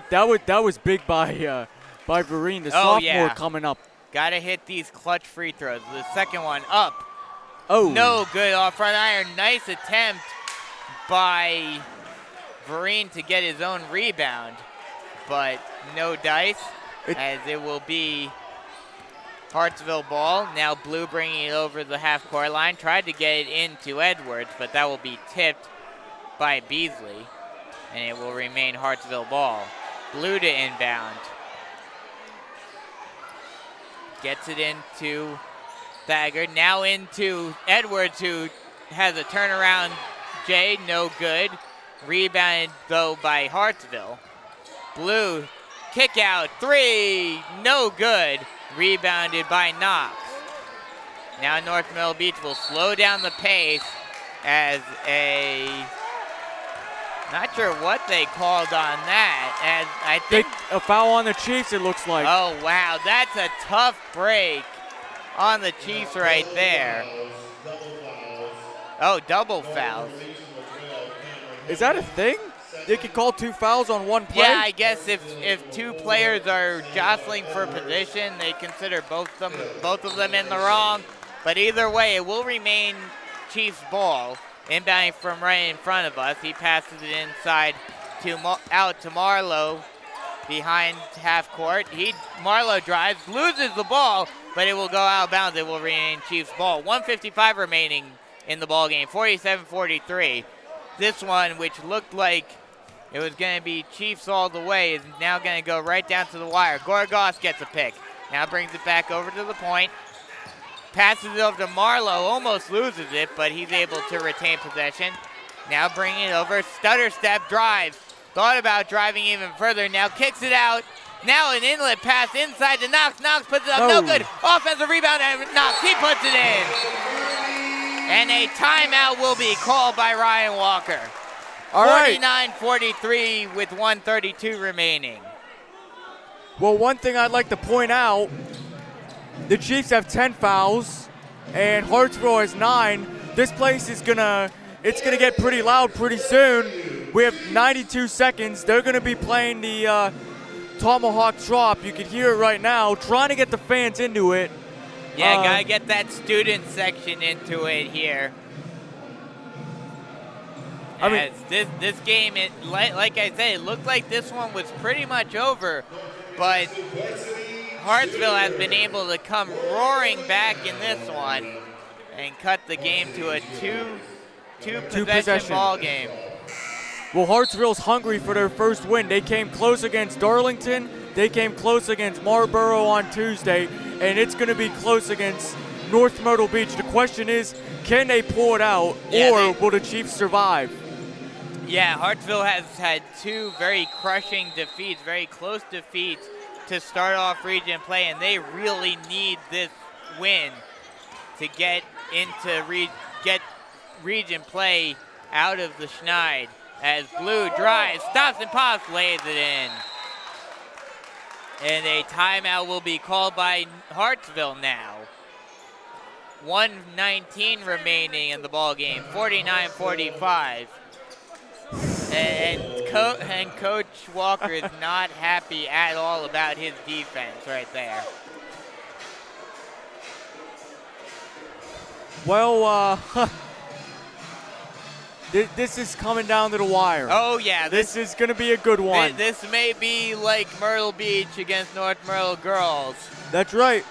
was big by Vereen, the sophomore coming up. Got to hit these clutch free throws. The second one up. Oh. No good off front iron. Nice attempt by Vereen to get his own rebound, but no dice, as it will be Hartsville ball. Now Blue bringing it over the half-court line. Tried to get it into Edwards, but that will be tipped by Beasley, and it will remain Hartsville ball. Blue to inbound. Gets it into Thagard. Now into Edwards, who has a turnaround. Jay, no good. Rebounded, though, by Hartsville. Blue, kick out, 3, no good. Rebounded by Knox. Now North Myrtle Beach will slow down the pace as not sure what they called on that. As I think a foul on the Chiefs, it looks like. Oh, wow, that's a tough break on the Chiefs right there. Oh, double fouls. Is that a thing? They can call 2 fouls on one play? Yeah, I guess if 2 players are jostling for position, they consider both of them in the wrong. But either way, it will remain Chiefs ball. Inbounding from right in front of us. He passes it inside out to Marlowe behind half court. Marlowe drives, loses the ball, but it will go out of bounds. It will remain Chiefs ball. 1:55 remaining in the ball game. 47-43. This one, which looked like it was going to be Chiefs all the way, is now going to go right down to the wire. Gorgas gets a pick. Now brings it back over to the point. Passes it over to Marlowe, almost loses it, but he's able to retain possession. Now bringing it over, stutter step, drive. Thought about driving even further, now kicks it out. Now an inlet pass inside to Knox. Knox puts it up, no good. Offensive rebound, and Knox, he puts it in. And a timeout will be called by Ryan Walker. All right. 49-43 with 1:32 remaining. Well, one thing I'd like to point out, the Chiefs have 10 fouls, and Hartsville has 9. This place is it's gonna get pretty loud pretty soon. We have 92 seconds. They're gonna be playing the Tomahawk Drop. You can hear it right now, trying to get the fans into it. Yeah, gotta get that student section into it here. I mean, this game, like I said, it looked like this one was pretty much over, but Hartsville has been able to come roaring back in this one and cut the game to a two possession ball game. Well, Hartsville's hungry for their first win. They came close against Darlington. They came close against Marlboro on Tuesday, and it's going to be close against North Myrtle Beach. The question is, can they pull it out, or will the Chiefs survive? Yeah, Hartsville has had 2 very crushing defeats, very close defeats to start off region play, and they really need this win to get into get region play out of the schneid. As Blue drives, stops and pops, lays it in. And a timeout will be called by Hartsville now. 1:19 remaining in the ball game, 49-45. And Coach Walker is not happy at all about his defense right there. Well, This is coming down to the wire. Oh, yeah. This is going to be a good one. This may be like Myrtle Beach against North Myrtle girls. That's right.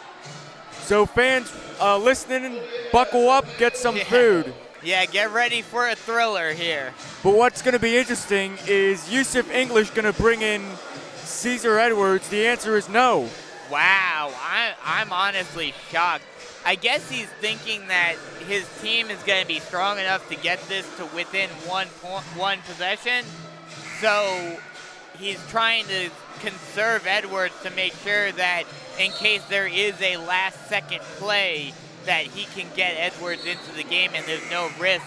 So fans listening, buckle up, get some food. Yeah, get ready for a thriller here. But what's going to be interesting is Yusuf English going to bring in Caesar Edwards. The answer is no. Wow, I'm honestly shocked. I guess he's thinking that his team is going to be strong enough to get this to within one possession. So he's trying to conserve Edwards to make sure that in case there is a last-second play, that he can get Edwards into the game and there's no risk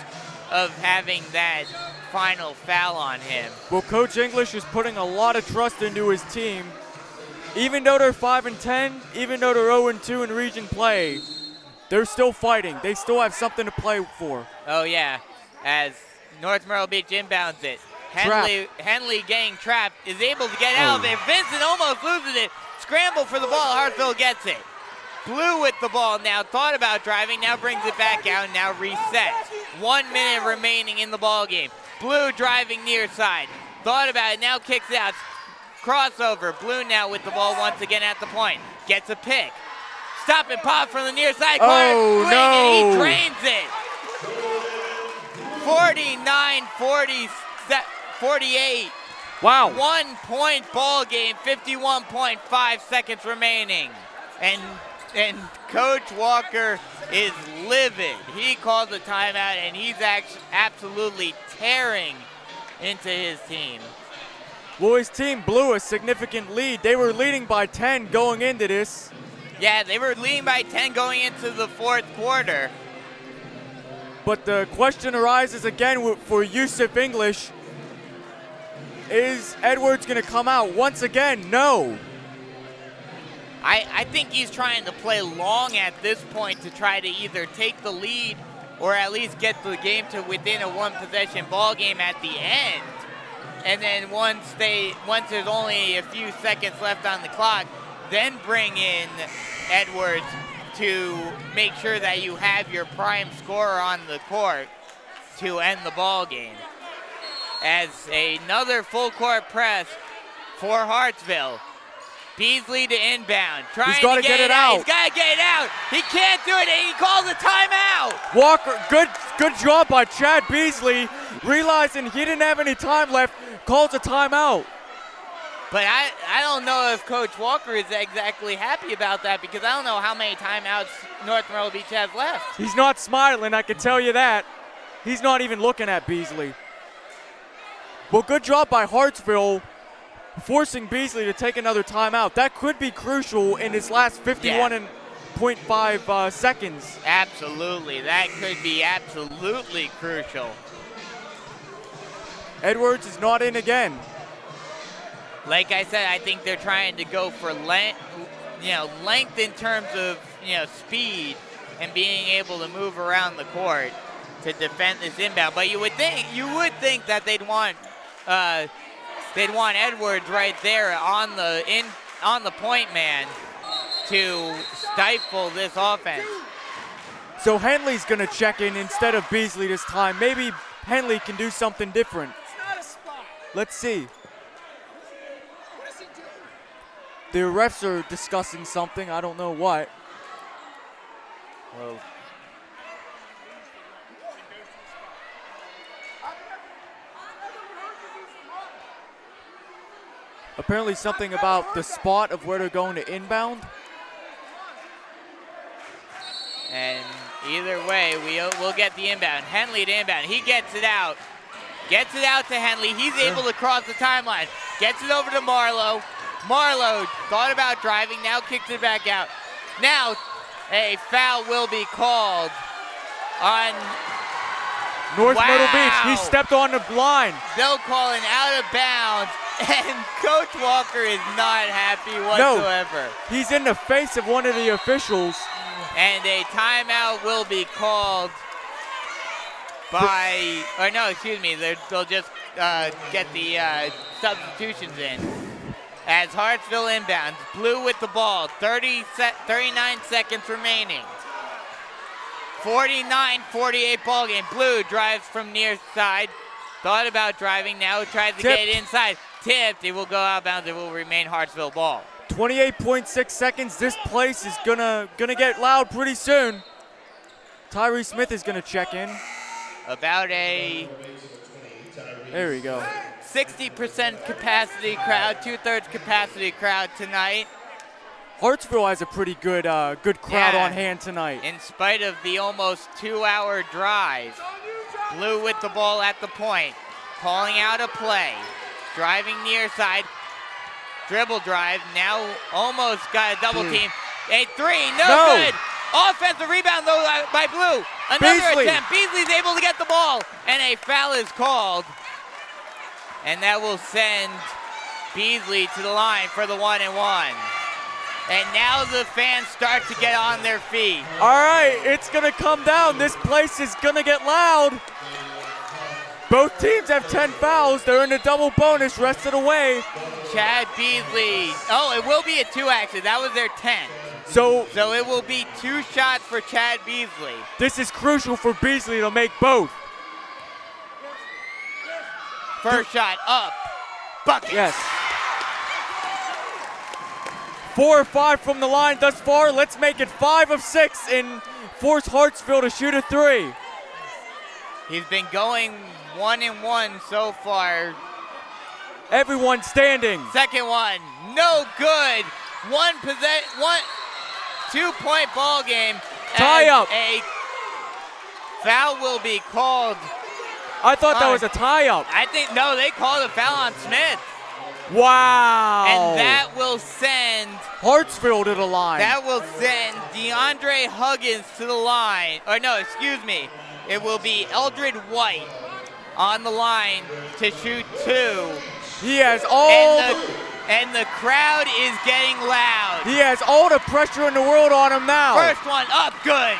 of having that final foul on him. Well, Coach English is putting a lot of trust into his team. Even though they're 5-10, even though they're 0-2 in region play, they're still fighting. They still have something to play for. Oh, yeah, as North Myrtle Beach inbounds it. Henley getting trapped, is able to get out of it. Vincent almost loses it. Scramble for the ball. Hartsville gets it. Blue with the ball now. Thought about driving. Now brings it back out. And now resets. 1 minute remaining in the ball game. Blue driving near side. Thought about it. Now kicks it out. Crossover. Blue now with the ball once again at the point. Gets a pick. Stop and pop from the near side corner. Oh, Ring, no. and he drains it. 49-48. Wow. 1 point ball game, 51.5 seconds remaining. And Coach Walker is livid. He calls a timeout, and he's absolutely tearing into his team. Well, his team blew a significant lead. They were leading by 10 going into this. Yeah, they were leading by 10 going into the fourth quarter. But the question arises again for Yusuf English. Is Edwards going to come out? Once again, no. I think he's trying to play long at this point to try to either take the lead or at least get the game to within a one-possession ball game at the end. And then once there's only a few seconds left on the clock, then bring in Edwards to make sure that you have your prime scorer on the court to end the ball game. As another full court press for Hartsville. Beasley to inbound. Trying to get it out. He's got to get it out. He can't do it, and he calls a timeout. Walker, good job by Chad Beasley. Realizing he didn't have any time left, calls a timeout. But I don't know if Coach Walker is exactly happy about that, because I don't know how many timeouts North Myrtle Beach has left. He's not smiling, I can tell you that. He's not even looking at Beasley. Well, good job by Hartsville, forcing Beasley to take another timeout. That could be crucial in his last 51.5 seconds. Absolutely. That could be absolutely crucial. Edwards is not in again. Like I said, I think they're trying to go for length in terms of speed and being able to move around the court to defend this inbound. But you would think that they'd want Edwards right there on the point man to stifle this offense. So Henley's going to check in instead of Beasley this time. Maybe Henley can do something different. Let's see. The refs are discussing something. I don't know what. Well, apparently something about the spot of where they're going to inbound. and either way, we'll get the inbound. Henley to inbound. He gets it out. Gets it out to Henley. He's able to cross the timeline. Gets it over to Marlowe. Marlowe thought about driving, now kicks it back out. Now a foul will be called on North Myrtle Beach. He stepped on the line. They'll call an out of bounds, and Coach Walker is not happy whatsoever. No, he's in the face of one of the officials. And a timeout will be called by, or no, excuse me, they'll just get the substitutions in. As Hartsville inbounds, Blue with the ball, 39 seconds remaining. 49-48 ball game. Blue drives from near side. Thought about driving, now tries to get it inside. Tipped, it will go out of bounds. It will remain Hartsville ball. 28.6 seconds. This place is gonna get loud pretty soon. Tyree Smith is gonna check in. About a There we go. 60% capacity crowd, 2/3 capacity crowd tonight. Hartsville has a pretty good crowd on hand tonight. In spite of the almost 2-hour drive. Blue with the ball at the point. Calling out a play. Driving near side. Dribble drive. Now almost got a double team. A three. No good. Offensive rebound though by Blue. Another Beasley. attempt. Beasley's able to get the ball. And a foul is called. And that will send Beasley to the line for the 1-and-1. And now the fans start to get on their feet. All right, it's gonna come down. This place is gonna get loud. Both teams have 10 fouls. They're in a double bonus, rest of the way. Chad Beasley. Oh, it will be a 2 actually. That was their 10. So it will be 2 shots for Chad Beasley. this is crucial for Beasley to make both. First shot up. Bucket. Yes. 4 or 5 from the line thus far. Let's make it 5 of 6 and force Hartsville to shoot a 3. He's been going 1-and-1 so far. Everyone standing. Second one, no good. 2-point ball game. Tie as up. A foul will be called. I thought that was a tie-up. I think, no, they called a foul on Smith. Wow. And that will send Hartsville to the line. That will send DeAndre Huggins to the line. Or no, excuse me. It will be Eldred White on the line to shoot 2. He has all and the crowd is getting loud. He has all the pressure in the world on him now. First one up, good.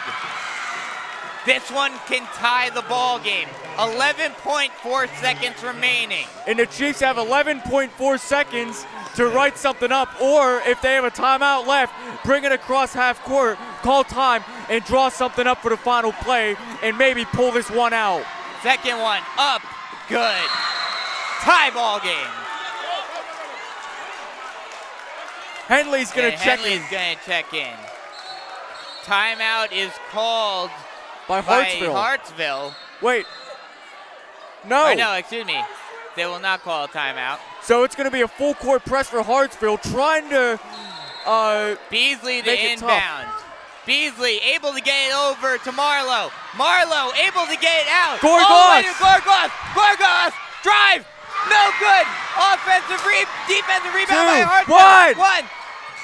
This one can tie the ball game. 11.4 seconds remaining. And the Chiefs have 11.4 seconds to write something up, or if they have a timeout left, bring it across half court, call time, and draw something up for the final play, and maybe pull this one out. Second one up, good. Tie ball game. Henley's gonna check in. Henley's gonna check in. Timeout is called by Hartsville. Wait. No. Or no, excuse me. They will not call a timeout. So it's going to be a full court press for Hartsville, trying to Beasley to make it inbound. tough. Beasley able to get it over to Marlowe. Marlowe able to get it out. Gorgos. Gorgos. Drive. No good. Defensive rebound by 2, Hartsville. 1.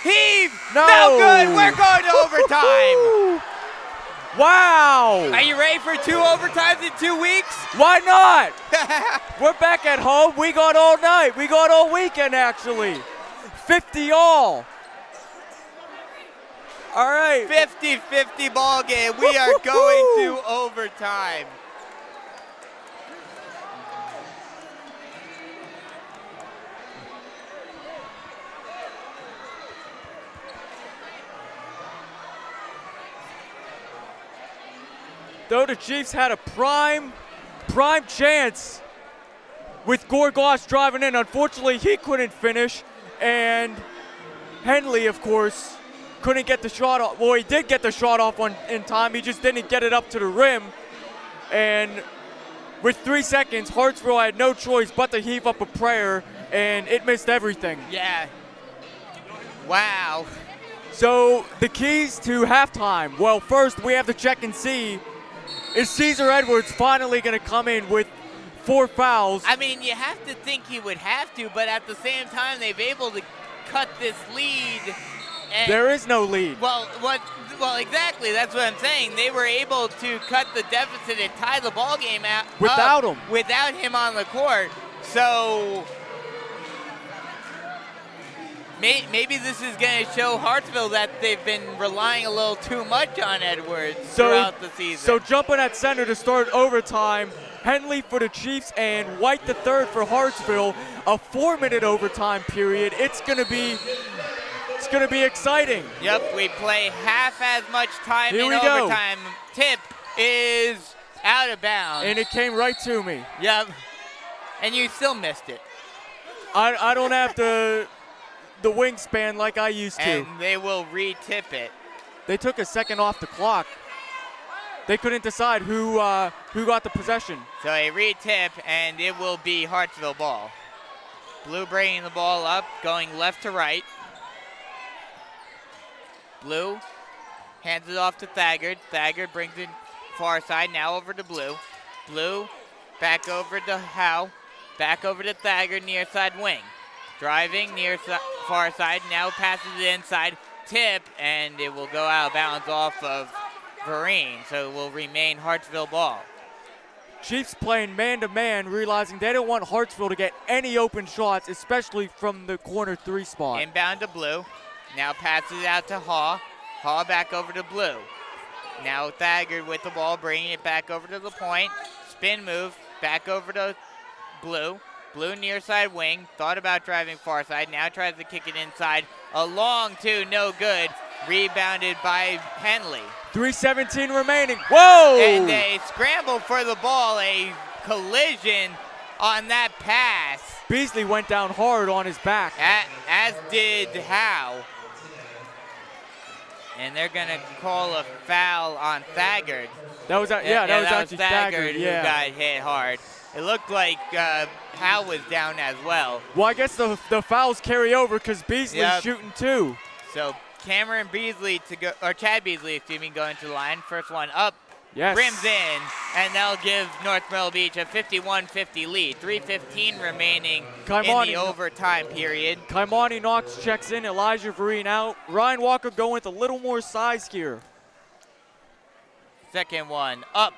Heave. No. good. We're going to overtime. Wow! Are you ready for 2 overtimes in 2 weeks? Why not? We're back at home. We got all night. We got all weekend, actually. 50 all. All right. 50-50 ball game. We are going to overtime. Though the Chiefs had a prime chance with Gorgos driving in. Unfortunately, he couldn't finish, and Henley, of course, couldn't get the shot off. Well, he did get the shot off in time. He just didn't get it up to the rim. And with 3 seconds, Hartsville had no choice but to heave up a prayer, and it missed everything. Yeah. Wow. So the keys to halftime. Well, first we have to check and see, is Caesar Edwards finally going to come in with 4 fouls? I mean, you have to think he would have to, but at the same time, they've able to cut this lead. And there is no lead. Well, exactly. That's what I'm saying. They were able to cut the deficit and tie the ball game out without him. Without him on the court. So maybe this is going to show Hartsville that they've been relying a little too much on Edwards throughout the season. So jumping at center to start overtime, Henley for the Chiefs and White the third for Hartsville. A 4-minute overtime period. It's going to be exciting. Yep, we play half as much time Here in we go. overtime tip is out of bounds. And it came right to me. Yep. And you still missed it. I don't have the wingspan like I used to. And they will re-tip it. They took a second off the clock. They couldn't decide who got the possession. So a re-tip, and it will be Hartsville ball. Blue bringing the ball up, going left to right. Blue hands it off to Thagard. Thagard brings it far side, now over to Blue. Blue back over to Howe. Back over to Thagard, near side wing. Driving far side, now passes it inside. Tip, and it will go out of bounds off of Vereen, so it will remain Hartsville ball. Chiefs playing man-to-man, realizing they don't want Hartsville to get any open shots, especially from the corner 3 spot. Inbound to Blue. Now passes it out to Haw. Haw back over to Blue. Now Thagard with the ball, bringing it back over to the point. Spin move, back over to Blue. Blue near side wing, thought about driving far side, now tries to kick it inside. A long two, no good. Rebounded by Henley. 3:17 remaining. Whoa! And they scramble for the ball, a collision on that pass. Beasley went down hard on his back. As did Howe. And they're going to call a foul on Thagard. That was actually Thagard who yeah. got hit hard. It looked like Howe was down as well. Well, I guess the fouls carry over because Beasley's shooting 2. So Chad Beasley, going to the line. First one up, yes. rims in, and that'll give North Myrtle Beach a 51-50 lead. 3:15 remaining in the overtime period. Kaimani Knox checks in, Elijah Vereen out. Ryan Walker going with a little more size here. Second one up,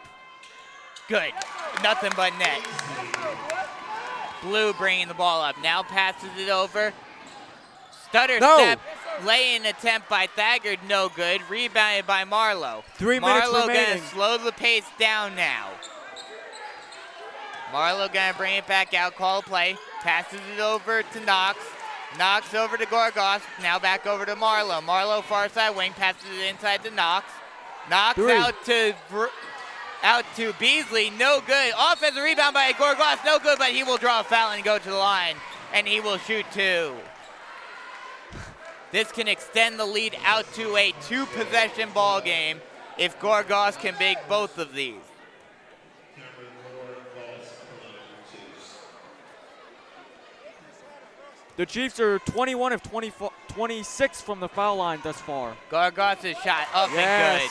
good, nothing but net. Blue bringing the ball up, now passes it over. Stutter step, lay-in attempt by Thagard, no good. Rebounded by Marlowe. 3 minutes Marlowe remaining. gonna slow the pace down now. Marlowe gonna bring it back out, call play. Passes it over to Knox. Knox over to Gorgos, now back over to Marlowe. Marlowe far side wing, passes it inside to Knox. Knox out to Beasley, no good. Offensive rebound by Gorgos, no good, but he will draw a foul and go to the line, and he will shoot 2. This can extend the lead out to a 2-possession ball game if Gorgos can make both of these. The Chiefs are 21 of 26 from the foul line thus far. Gorgos' shot up and good.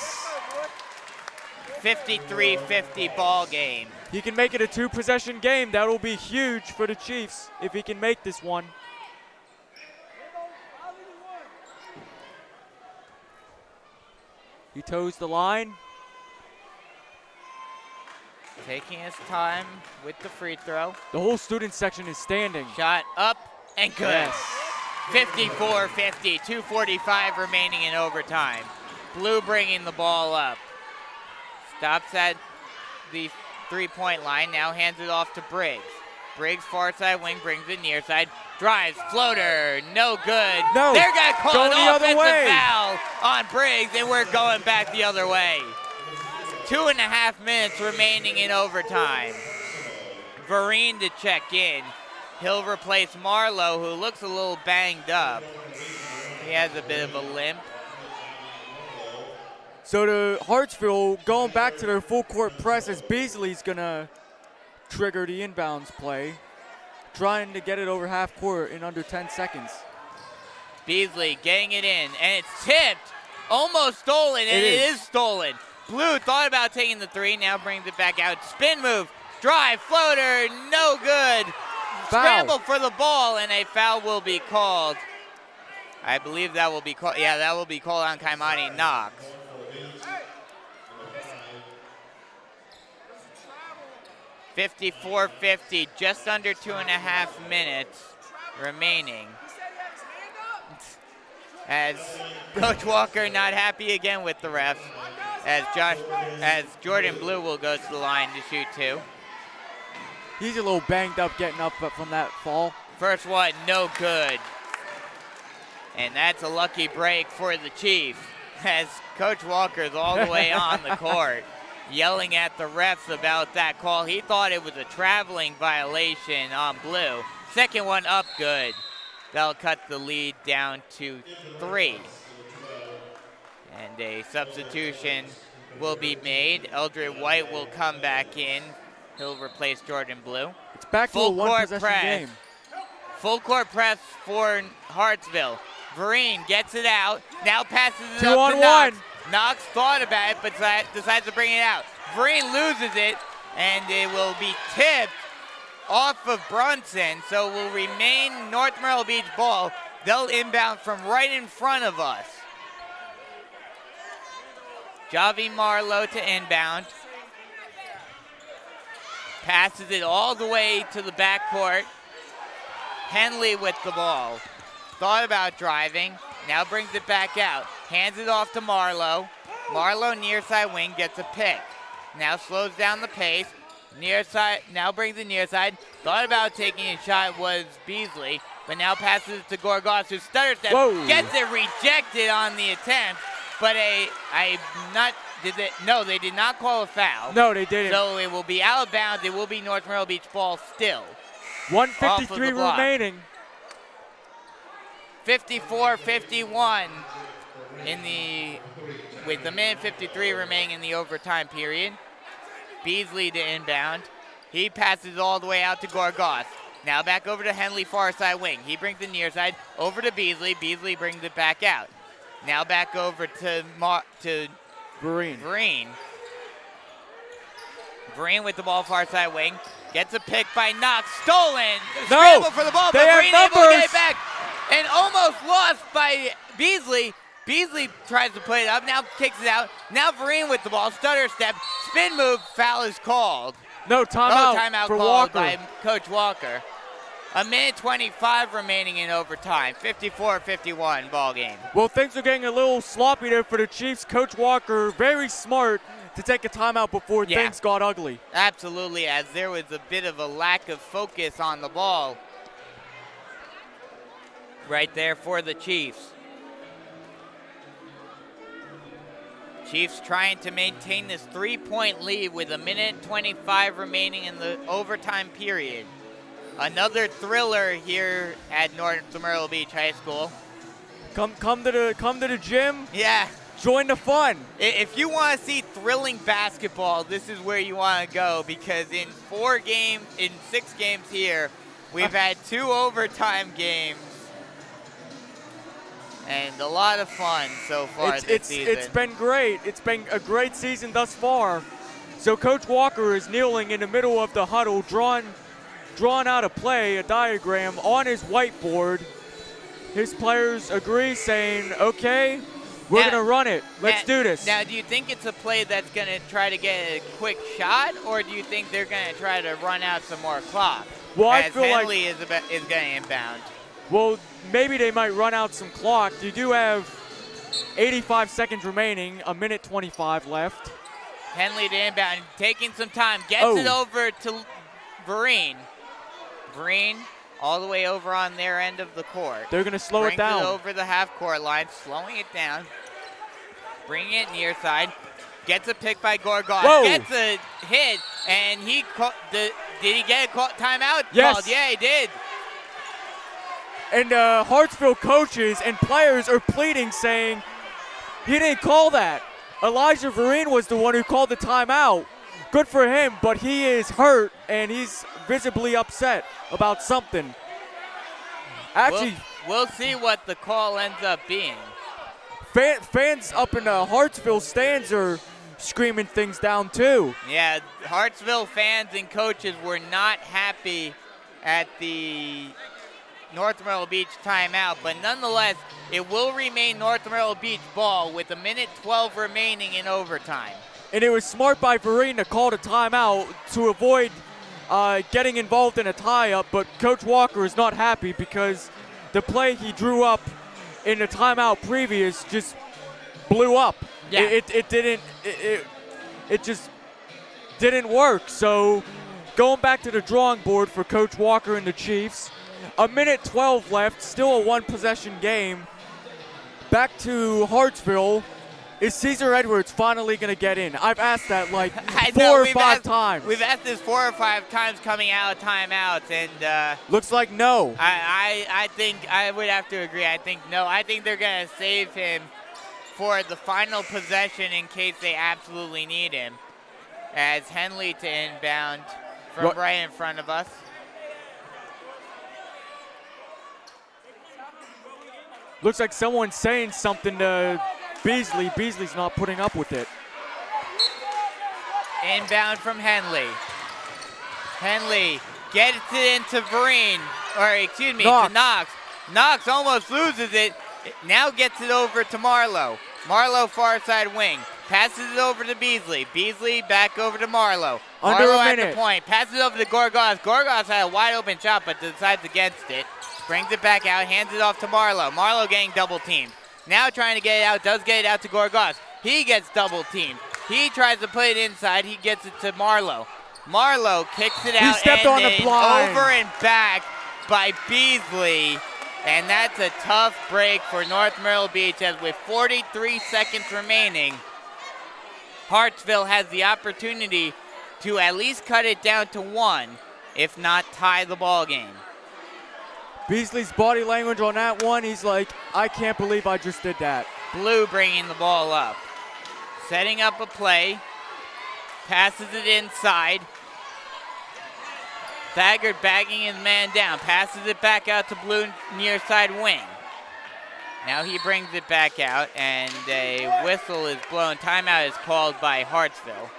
53-50 ball game. He can make it a 2-possession game. That will be huge for the Chiefs if he can make this one. He toes the line. Taking his time with the free throw. The whole student section is standing. Shot up and good. Yes. 54-50, 2:45 remaining in overtime. Blue bringing the ball up. Stops at the 3-point line, now hands it off to Briggs. Briggs far side wing, brings it near side. Drives, floater, no good. No, they're going to call going an the other offensive way. foul on Briggs, and we're going back the other way. 2.5 minutes remaining in overtime. Vereen to check in. He'll replace Marlowe, who looks a little banged up. He has a bit of a limp. So the Hartsville going back to their full court press as Beasley's gonna trigger the inbounds play, trying to get it over half court in under 10 seconds. Beasley getting it in, and it's tipped, almost stolen, and it is stolen. Blue thought about taking the 3, now brings it back out. Spin move, drive, floater, no good. Foul. Scramble for the ball, and a foul will be called. I believe that will be called, that will be called on Kaimani Knox. 54-50, just under 2.5 minutes remaining. As Coach Walker not happy again with the refs, as Jordan Blue will go to the line to shoot 2. He's a little banged up getting up from that fall. First one, no good. And that's a lucky break for the Chiefs. as Coach Walker's all the way on the court, yelling at the refs about that call. He thought it was a traveling violation on blue. Second one up, good. That'll cut the lead down to 3. And a substitution will be made. Eldred White will come back in. He'll replace Jordan Blue. It's back to a one-possession game. Full court press for Hartsville. Vereen gets it out. Now passes it 2 up on to 1. Knox. Knox thought about it, but decides to bring it out. Vereen loses it, and it will be tipped off of Brunson, so will remain North Myrtle Beach ball. They'll inbound from right in front of us. Javi Marlowe to inbound. Passes it all the way to the backcourt. Henley with the ball. Thought about driving, now brings it back out. Hands it off to Marlowe. Marlowe near side wing gets a pick. Now slows down the pace. Near side, now brings it near side. Thought about taking a shot was Beasley, but now passes it to Gorgas, who stutter step, gets it rejected on the attempt. But they did not call a foul. No, they didn't. So it will be out of bounds. It will be North Myrtle Beach ball still. 1:53 remaining. 54-51 with the minute 53 remaining in the overtime period. Beasley to inbound. He passes all the way out to Gorgas. Now back over to Henley, far side wing. He brings the near side over to Beasley. Beasley brings it back out. Now back over to Vereen. Vereen with the ball, far side wing. Gets a pick by Knox. Stolen. Scramble for the ball, but Vereen able to get it back. And almost lost by Beasley. Beasley tries to put it up, now kicks it out. Now Vereen with the ball, stutter step, spin move, foul is called. No, timeout, called for Walker. By Coach Walker. A minute 25 remaining in overtime, 54-51 ball game. Well, things are getting a little sloppy there for the Chiefs. Coach Walker, very smart to take a timeout before things got ugly. Absolutely, as there was a bit of a lack of focus on the ball right there for the Chiefs. Chiefs trying to maintain this 3-point lead with a minute 25 remaining in the overtime period. Another thriller here at North Myrtle Beach High School. Come to the gym. Yeah. Join the fun. If you want to see thrilling basketball, this is where you want to go, because in 6 games here, we've had 2 overtime games. And a lot of fun so far this season. It's been great. It's been a great season thus far. So Coach Walker is kneeling in the middle of the huddle, drawn out a play, a diagram on his whiteboard. His players agree, saying, okay, we're going to run it. Let's do this. Now, do you think it's a play that's going to try to get a quick shot, or do you think they're going to try to run out some more clock? Well, I as feel Henley is going to inbound. Well, maybe they might run out some clock. You do have 85 seconds remaining, a minute 25 left. Henley to inbound, taking some time, gets it over to Vereen. Vereen all the way over on their end of the court. They're going to slow it down. Brings it over the half-court line, slowing it down. Bringing it near side. Gets a pick by Gorgas. Gets a hit, and did he get a timeout? Yes. Called? Yeah, he did. And Hartsville coaches and players are pleading, saying he didn't call that. Elijah Vereen was the one who called the timeout. Good for him, but he is hurt, and he's visibly upset about something. Actually, we'll see what the call ends up being. Fans up in the Hartsville stands are screaming things down, too. Yeah, Hartsville fans and coaches were not happy at the North Myrtle Beach timeout, but nonetheless, it will remain North Myrtle Beach ball with a minute 12 remaining in overtime. And it was smart by Vereen to call the timeout to avoid getting involved in a tie-up, but Coach Walker is not happy because the play he drew up in the timeout previous just blew up. Yeah. It just didn't work. So going back to the drawing board for Coach Walker and the Chiefs. A minute 12 left, still a one-possession game. Back to Hartsville. is Cesar Edwards finally going to get in? I've asked that like I know, four or we've five asked- times. We've asked this 4 or 5 times coming out of timeouts, and Looks like no. I think I would have to agree. I think no. I think they're going to save him for the final possession in case they absolutely need him. As Henley to inbound from right in front of us. Looks like someone's saying something to Beasley. Beasley's not putting up with it. Inbound from Henley. Henley gets it into Vereen, or excuse me, to Knox. Knox almost loses it. Now gets it over to Marlowe. Marlowe far side wing. Passes it over to Beasley. Beasley back over to Marlowe. Under Marlowe a at minute. the point. Passes it over to Gorgas. Gorgas had a wide open shot but decides against it. Brings it back out. Hands it off to Marlowe. Marlowe getting double teamed. Now trying to get it out. Does get it out to Gorgas. He gets double teamed. He tries to put it inside. He gets it to Marlowe. Marlowe kicks it out. stepped and on the then blind. over and back by Beasley. And that's a tough break for North Myrtle Beach, as with 43 seconds remaining, Hartsville has the opportunity to at least cut it down to 1, if not tie the ball game. Beasley's body language on that one, he's like, I can't believe I just did that. Blue bringing the ball up. Setting up a play. Passes it inside. Thagard bagging his man down. Passes it back out to Blue near side wing. Now he brings it back out, and a whistle is blown. Timeout is called by Hartsville.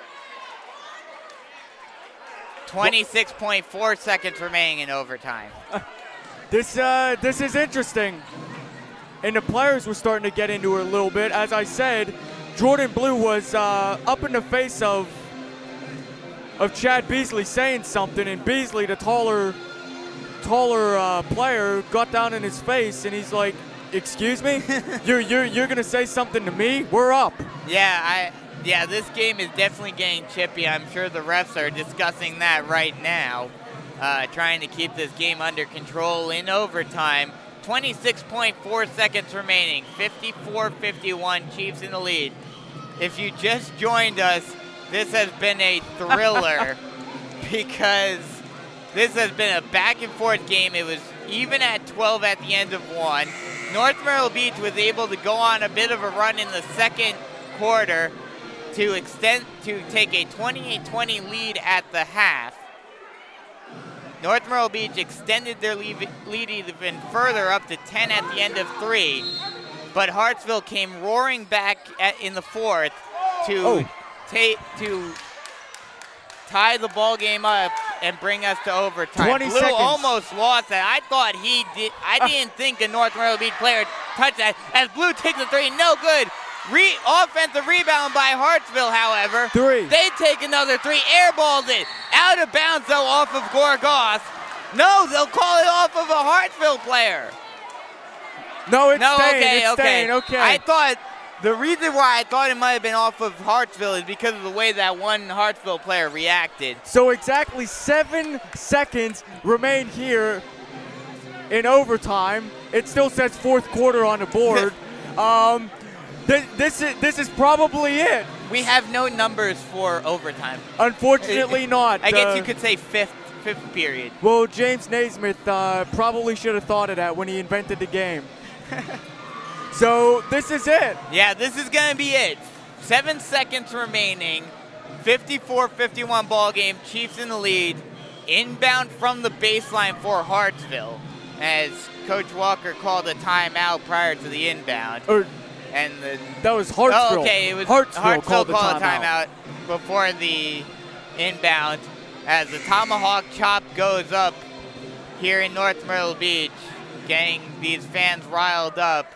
26.4 seconds remaining in overtime. This is interesting. And the players were starting to get into it a little bit. As I said, Jordan Blue was up in the face of Chad Beasley saying something, and Beasley, the taller player, got down in his face, and he's like, "Excuse me, you're gonna say something to me? We're up." Yeah, this game is definitely getting chippy. I'm sure the refs are discussing that right now, trying to keep this game under control in overtime. 26.4 seconds remaining, 54-51, Chiefs in the lead. If you just joined us, this has been a thriller because this has been a back and forth game. It was even at 12 at the end of 1. North Myrtle Beach was able to go on a bit of a run in the second quarter to take a 28-20 lead at the half. North Myrtle Beach extended their lead even further up to 10 at the end of 3, but Hartsville came roaring back in the fourth to tie the ball game up and bring us to overtime. 20 Blue seconds. almost lost that. I thought he did. I didn't think a North Myrtle Beach player touched that. As Blue takes a 3, no good. Offensive rebound by Hartsville, however. 3. They take another 3, airballs it. Out of bounds, though, off of Gorgas. No, they'll call it off of a Hartsville player. No, it's staying. Okay, it's okay. staying. Okay. I thought the reason why I thought it might have been off of Hartsville is because of the way that one Hartsville player reacted. So exactly 7 seconds remain here in overtime. It still says fourth quarter on the board. This is probably it. We have no numbers for overtime. Unfortunately not. I guess you could say fifth period. Well, James Naismith probably should have thought of that when he invented the game. So this is it. Yeah, this is going to be it. 7 seconds remaining. 54-51 ball game. Chiefs in the lead. Inbound from the baseline for Hartsville, as Coach Walker called a timeout prior to the inbound. That was Hartsville. Oh, okay, it was Hartsville called the a timeout before the inbound, as the tomahawk chop goes up here in North Myrtle Beach, getting these fans riled up,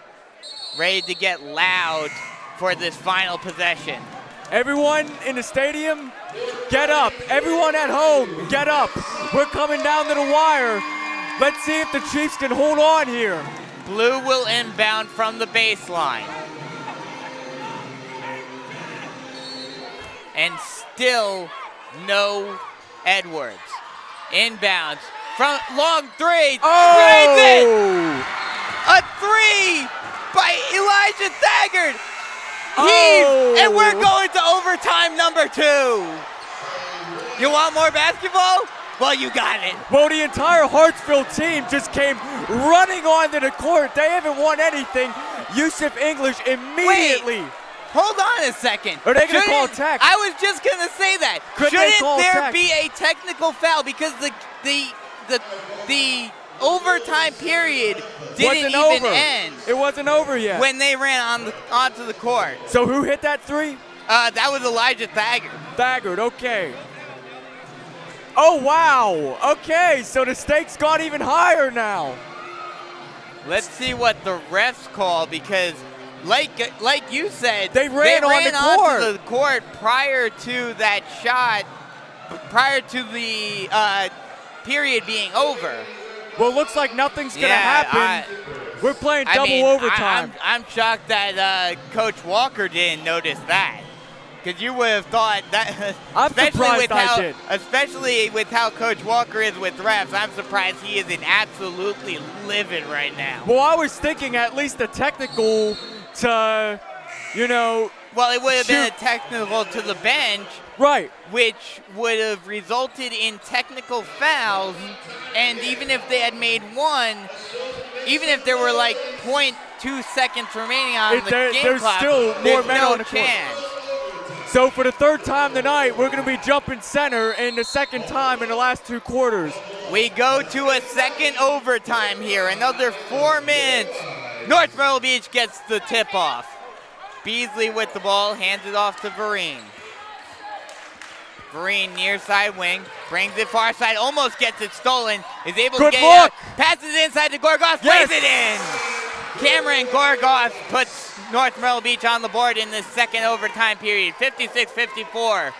ready to get loud for this final possession. Everyone in the stadium, get up. Everyone at home, get up. We're coming down to the wire. Let's see if the Chiefs can hold on here. Blue will inbound from the baseline. And still no Edwards. Inbounds from long 3. Drains it! A 3 by Elijah Thagard. And we're going to overtime number 2. You want more basketball? Well, you got it. Well, the entire Hartsville team just came running onto the court. They haven't won anything. Yusuf English immediately. Hold on a second. Are they going to call tech? I was just going to say that. Shouldn't there be a technical foul because the overtime period didn't even end. It wasn't over yet. When they ran onto the court. So who hit that 3? That was Elijah Thaggart. Thaggart, okay. Oh, wow. Okay, so the stakes got even higher now. Let's see what the refs call because, like you said, they ran onto the court prior to that shot, prior to the period being over. Well, it looks like nothing's going to happen. We're playing double overtime. I'm shocked that Coach Walker didn't notice that. Because you would have thought that, especially with how Coach Walker is with refs, I'm surprised he isn't absolutely livid right now. Well, I was thinking at least a technical to, Well, it would have been a technical to the bench. Right. Which would have resulted in technical fouls. And even if they had made one, even if there were like 0.2 seconds remaining on the game clock, still more men on the chance. Court. So for the 3rd time tonight, we're going to be jumping center, and the 2nd time in the last 2 quarters. We go to a second overtime here. Another 4 minutes. North Myrtle Beach gets the tip-off. Beasley with the ball, hands it off to Vereen. Vereen near side wing, brings it far side, almost gets it stolen, is able to get it out, passes inside to Gorgos, plays it in! Cameron Gorgos puts North Myrtle Beach on the board in the second overtime period, 56-54.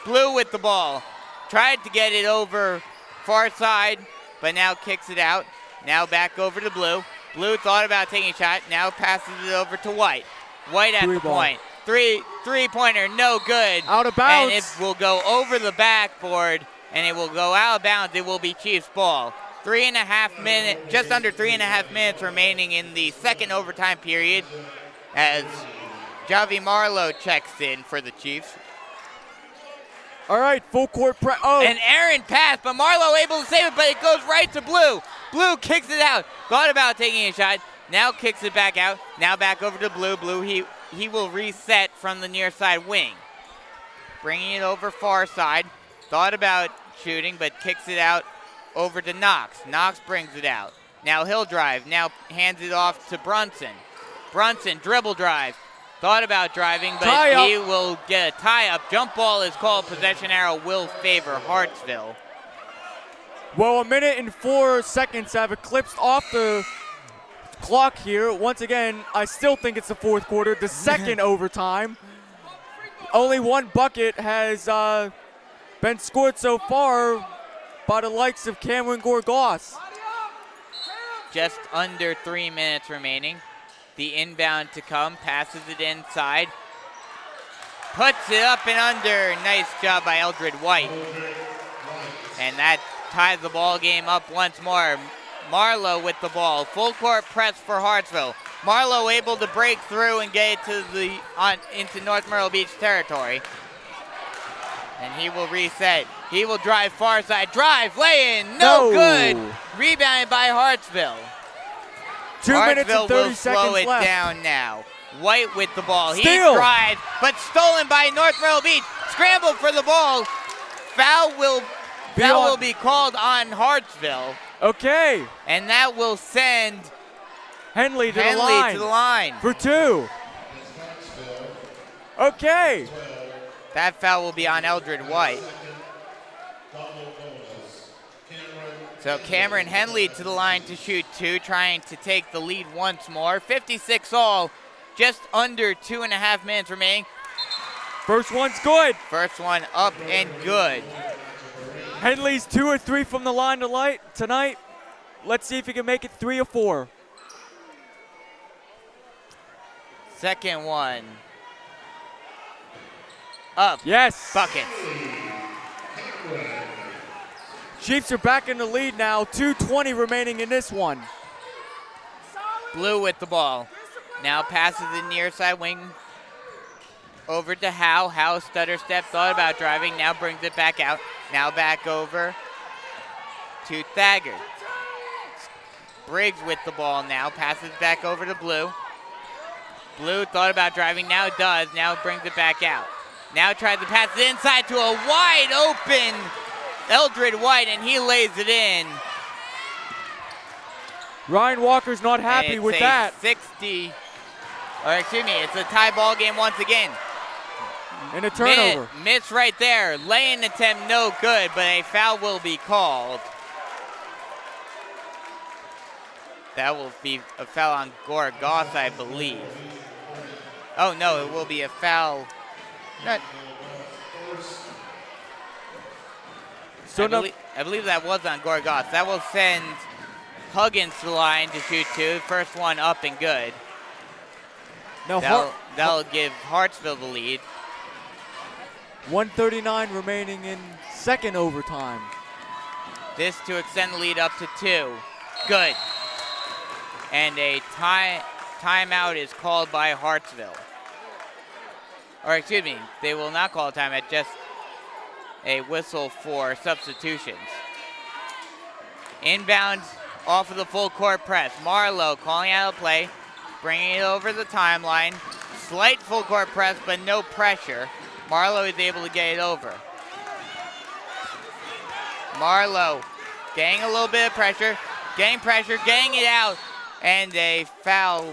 Blue with the ball, tried to get it over far side, but now kicks it out. Now back over to Blue. Blue thought about taking a shot, now passes it over to White. White at the point. Three-pointer, no good. Out of bounds. And it will go over the backboard, and it will go out of bounds. It will be Chiefs ball. 3.5 minutes, just under 3.5 minutes remaining in the second overtime period as Javi Marlowe checks in for the Chiefs. All right, full court press. An errant pass, but Marlowe able to save it, but it goes right to Blue. Blue kicks it out. Thought about taking a shot. Now kicks it back out. Now back over to Blue. Blue, he will reset from the near side wing. Bringing it over far side. Thought about shooting, but kicks it out over to Knox. Knox brings it out. Now he'll drive. Now hands it off to Brunson. Brunson, dribble drive. Thought about driving, but he will get a tie-up. Jump ball is called. Possession arrow will favor Hartsville. Well, 1 minute and 4 seconds have eclipsed off the clock here. Once again, I still think it's the 4th quarter, the second overtime. Only 1 bucket has been scored so far by the likes of Cameron Gorgos. Just under 3 minutes remaining. The inbound to come, passes it inside. Puts it up and under. Nice job by Eldred White. And that ties the ball game up once more. Marlowe with the ball. Full court press for Hartsville. Marlowe able to break through and get it to into North Myrtle Beach territory. And he will reset. He will drive far side. Drive, lay in, no good. Rebounded by Hartsville. 2 minutes and 30 will seconds slow it left. down now. White with the ball. Steal. He drives, but stolen by North Myrtle Beach. Scrambled for the ball. Foul will be called on Hartsville. Okay. And that will send Henley to the line. For 2. Okay. That foul will be on Eldred White. So Cameron Henley to the line to shoot 2, trying to take the lead once more. 56 all, just under 2.5 minutes remaining. First one's good. First one up and good. Henley's 2 or 3 from the line tonight. Let's see if he can make it 3 or 4. Second one. Up. Yes. Bucket. Chiefs are back in the lead now. 2:20 remaining in this one. Blue with the ball. Now passes the near side wing over to Howe. Howe stutter step, thought about driving, now brings it back out. Now back over to Thagard. Briggs with the ball now, passes back over to Blue. Blue thought about driving, now does, now brings it back out. Now tries to pass it inside to a wide open Eldred White, and he lays it in. Ryan Walker's not happy with that. It's a tie ball game once again. And a turnover. Miss right there. Lay-in attempt no good, but a foul will be called. That will be a foul on Gorgas, I believe. Oh no, it will be a foul. I believe that was on Gorgas. That will send Huggins to the line to shoot two. First one up and good. Now That'll give Hartsville the lead. 1:39 remaining in second overtime. This to extend the lead up to 2. Good. And a timeout is called by Hartsville. Or excuse me, they will not call a timeout, just a whistle for substitutions. Inbound off of the full court press. Marlowe calling out a play, bringing it over the timeline. Slight full court press, but no pressure. Marlowe is able to get it over. Marlowe getting a little bit of pressure, getting it out, and a foul.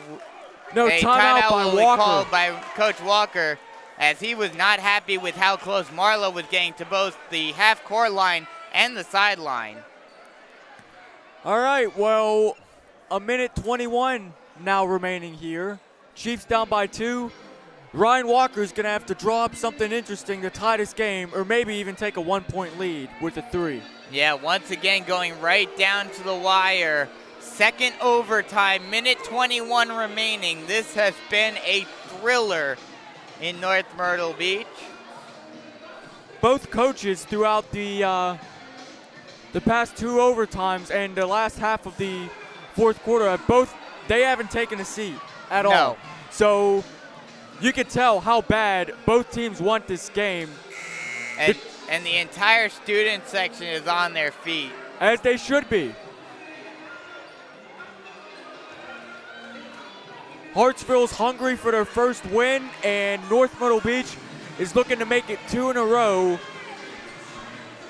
No, timeout by will be Walker. called by Coach Walker, as he was not happy with how close Marlowe was getting to both the half-court line and the sideline. All right, well, 1:21 now remaining here. Chiefs down by 2. Ryan Walker's going to have to draw up something interesting to tie this game, or maybe even take a 1-point lead with a 3. Yeah, once again going right down to the wire. Second overtime, 1:21 remaining. This has been a thriller in North Myrtle Beach. Both coaches throughout the past 2 overtimes and the last half of the fourth quarter, they haven't taken a seat at all. So you can tell how bad both teams want this game. And the entire student section is on their feet. As they should be. Hartsville's hungry for their first win, and North Myrtle Beach is looking to make it 2 in a row.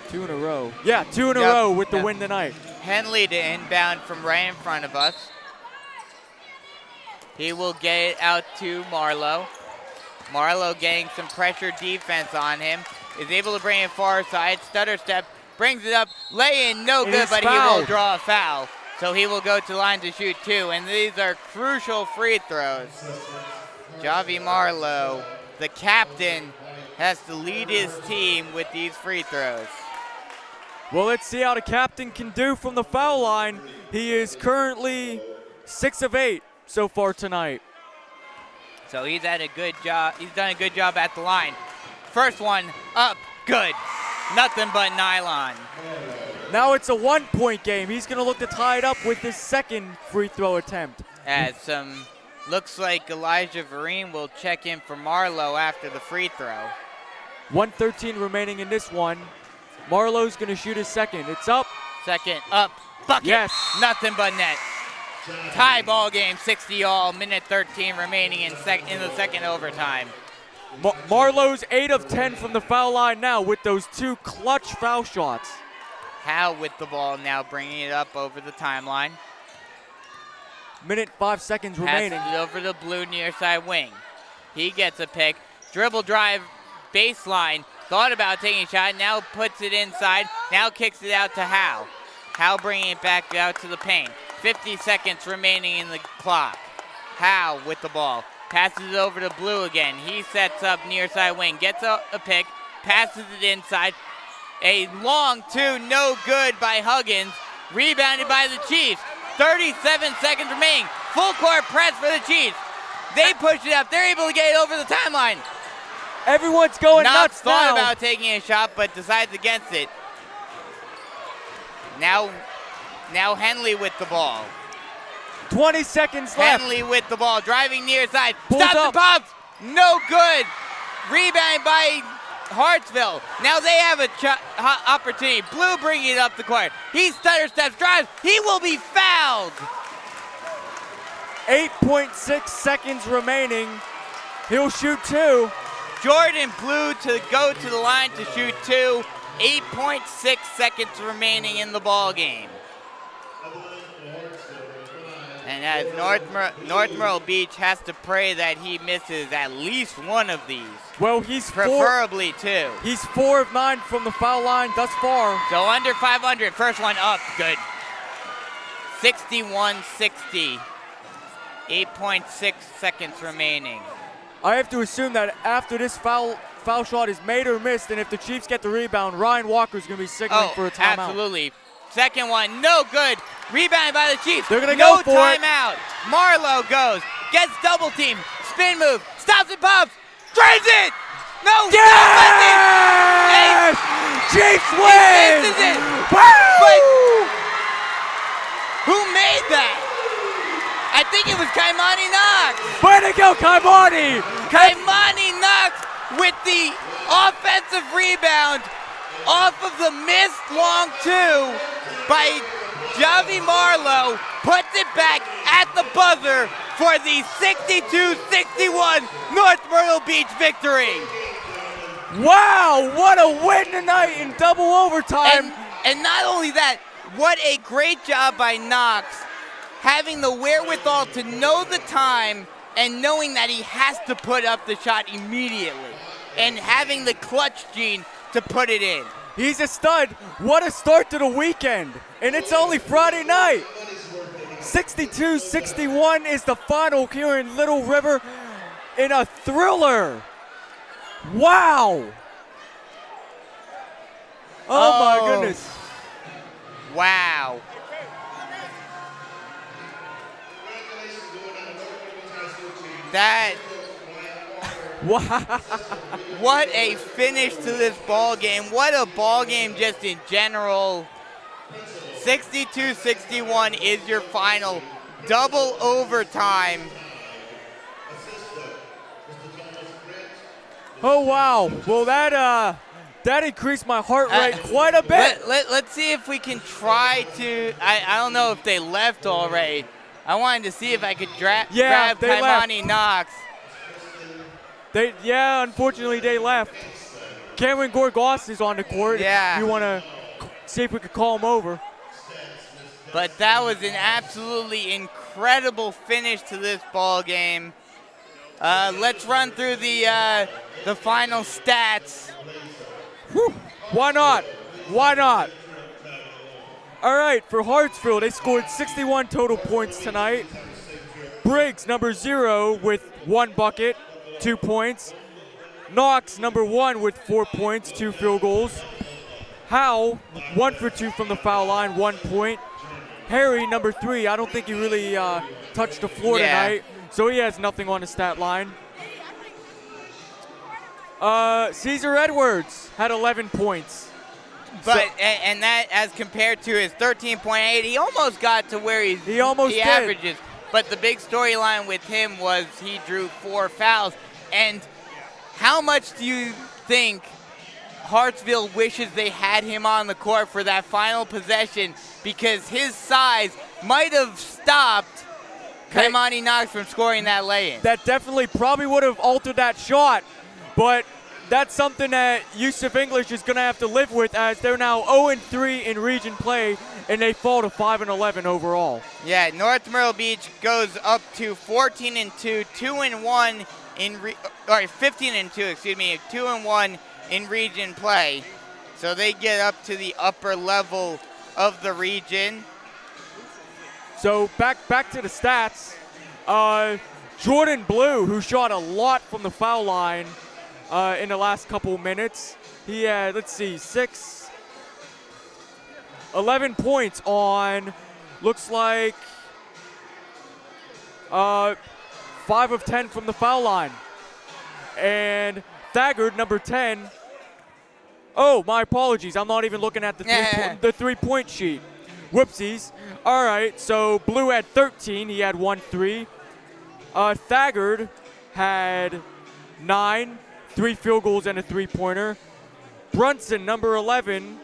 2 in a row. Yeah, 2 in a row with the win tonight. Henley to inbound from right in front of us. He will get it out to Marlowe. Marlowe getting some pressure defense on him. Is able to bring it far side. Stutter step. Brings it up. Lay in. No good, but he will draw a foul. So he will go to the line to shoot 2. And these are crucial free throws. Javi Marlowe, the captain, has to lead his team with these free throws. Well, let's see how the captain can do from the foul line. He is currently 6 of 8 so far tonight. So he's had a good job. He's done a good job at the line. First one up, good. Nothing but nylon. Now it's a 1-point game. He's going to look to tie it up with his second free throw attempt. As looks like Elijah Vereen will check in for Marlowe after the free throw. 1:13 remaining in this one. Marlowe's going to shoot his second. It's up. Second up, bucket. Yes. Nothing but net. Tie ball game, 60-all. 1:13 remaining in the second overtime. Marlowe's 8 of 10 from the foul line now with those 2 clutch foul shots. Howe with the ball now, bringing it up over the timeline. 5 seconds remaining. Passes it over the blue near side wing. He gets a pick. Dribble drive, baseline. Thought about taking a shot, now puts it inside. Now kicks it out to Howe. Howe bringing it back out to the paint. 50 seconds remaining in the clock. Howe with the ball. Passes it over to Blue again. He sets up near side wing. Gets a pick. Passes it inside. A long 2, no good by Huggins. Rebounded by the Chiefs. 37 seconds remaining. Full court press for the Chiefs. They push it up. They're able to get it over the timeline. Everyone's going nuts now. Thought about taking a shot, but decides against it. Now Henley with the ball. 20 seconds left. Henley with the ball, driving near side. Pulls Stops up. and pops. No good. Rebound by Hartsville. Now they have a opportunity. Blue bringing it up the court. He stutter steps, drives. He will be fouled. 8.6 seconds remaining. He'll shoot 2. Jordan Blue to go to the line to shoot 2. 8.6 seconds remaining in the ball game. And as North Myrtle Beach has to pray that he misses at least one of these. Well, he's preferably 2. He's 4 of 9 from the foul line thus far. So under 500. First one up. Good. 61-60. 8.6 seconds remaining. I have to assume that after this foul shot is made or missed, and if the Chiefs get the rebound, Ryan Walker's going to be signaling for a timeout. Absolutely. Second one, no good. Rebounded by the Chiefs. They're going to go for it. No timeout. Marlowe goes, gets double team, spin move, stops and pops, drains it. No, yes! Chiefs win! Misses it. Woo! But who made that? I think it was Kaimani Knox. Way to go, Kaimani! Kaimani Knox with the offensive rebound off of the missed long 2 by Javi Marlowe, puts it back at the buzzer for the 62-61 North Myrtle Beach victory. Wow, what a win tonight in double overtime. And not only that, what a great job by Knox, having the wherewithal to know the time and knowing that he has to put up the shot immediately, and having the clutch gene to put it in. He's a stud. What a start to the weekend. And it's only Friday night. 62-61 is the final here in Little River in a thriller. Wow. Oh my goodness. Wow. That. What a finish to this ball game. What a ball game just in general. 62-61 is your final. Double overtime. Oh wow. Well, that increased my heart rate quite a bit. Let's see if we can try to. I don't know if they left already. I wanted to see if I could grab Kaimani Knox. Unfortunately they left. Cameron Gorgos is on the court. Yeah. If you want to see if we could call him over. But that was an absolutely incredible finish to this ball game. Let's run through the final stats. Whew. Why not? Why not? All right, for Hartsville, they scored 61 total points tonight. Briggs, number 0, with 1 bucket, 2 points. Knox, number 1, with 4 points, 2 field goals. Howe, 1 for 2 from the foul line, 1 point. Harry, number 3, I don't think he really touched the floor tonight, so he has nothing on the stat line. Caesar Edwards had 11 points. But and that, as compared to his 13.8, he almost got to where he averages. But the big storyline with him was he drew 4 fouls. And how much do you think Hartsville wishes they had him on the court for that final possession, because his size might have stopped Kaimani Knox from scoring that lay-in? That definitely probably would have altered that shot, but that's something that Yusuf English is going to have to live with, as they're now 0-3 in region play, and they fall to 5-11 overall. Yeah, North Myrtle Beach goes up to 14-2, 2-1 in 15-2, 2-1 in region play. So they get up to the upper level of the region. So back to the stats. Jordan Blue, who shot a lot from the foul line in the last couple minutes. He had, 11 points on, looks like 5 of 10 from the foul line. And Thagard, number 10. Oh, my apologies. I'm not even looking at the three-point sheet. Whoopsies. All right, so Blue had 13. He had 1 3. Thagard had 9. 3 field goals and a three-pointer. Brunson, number 11,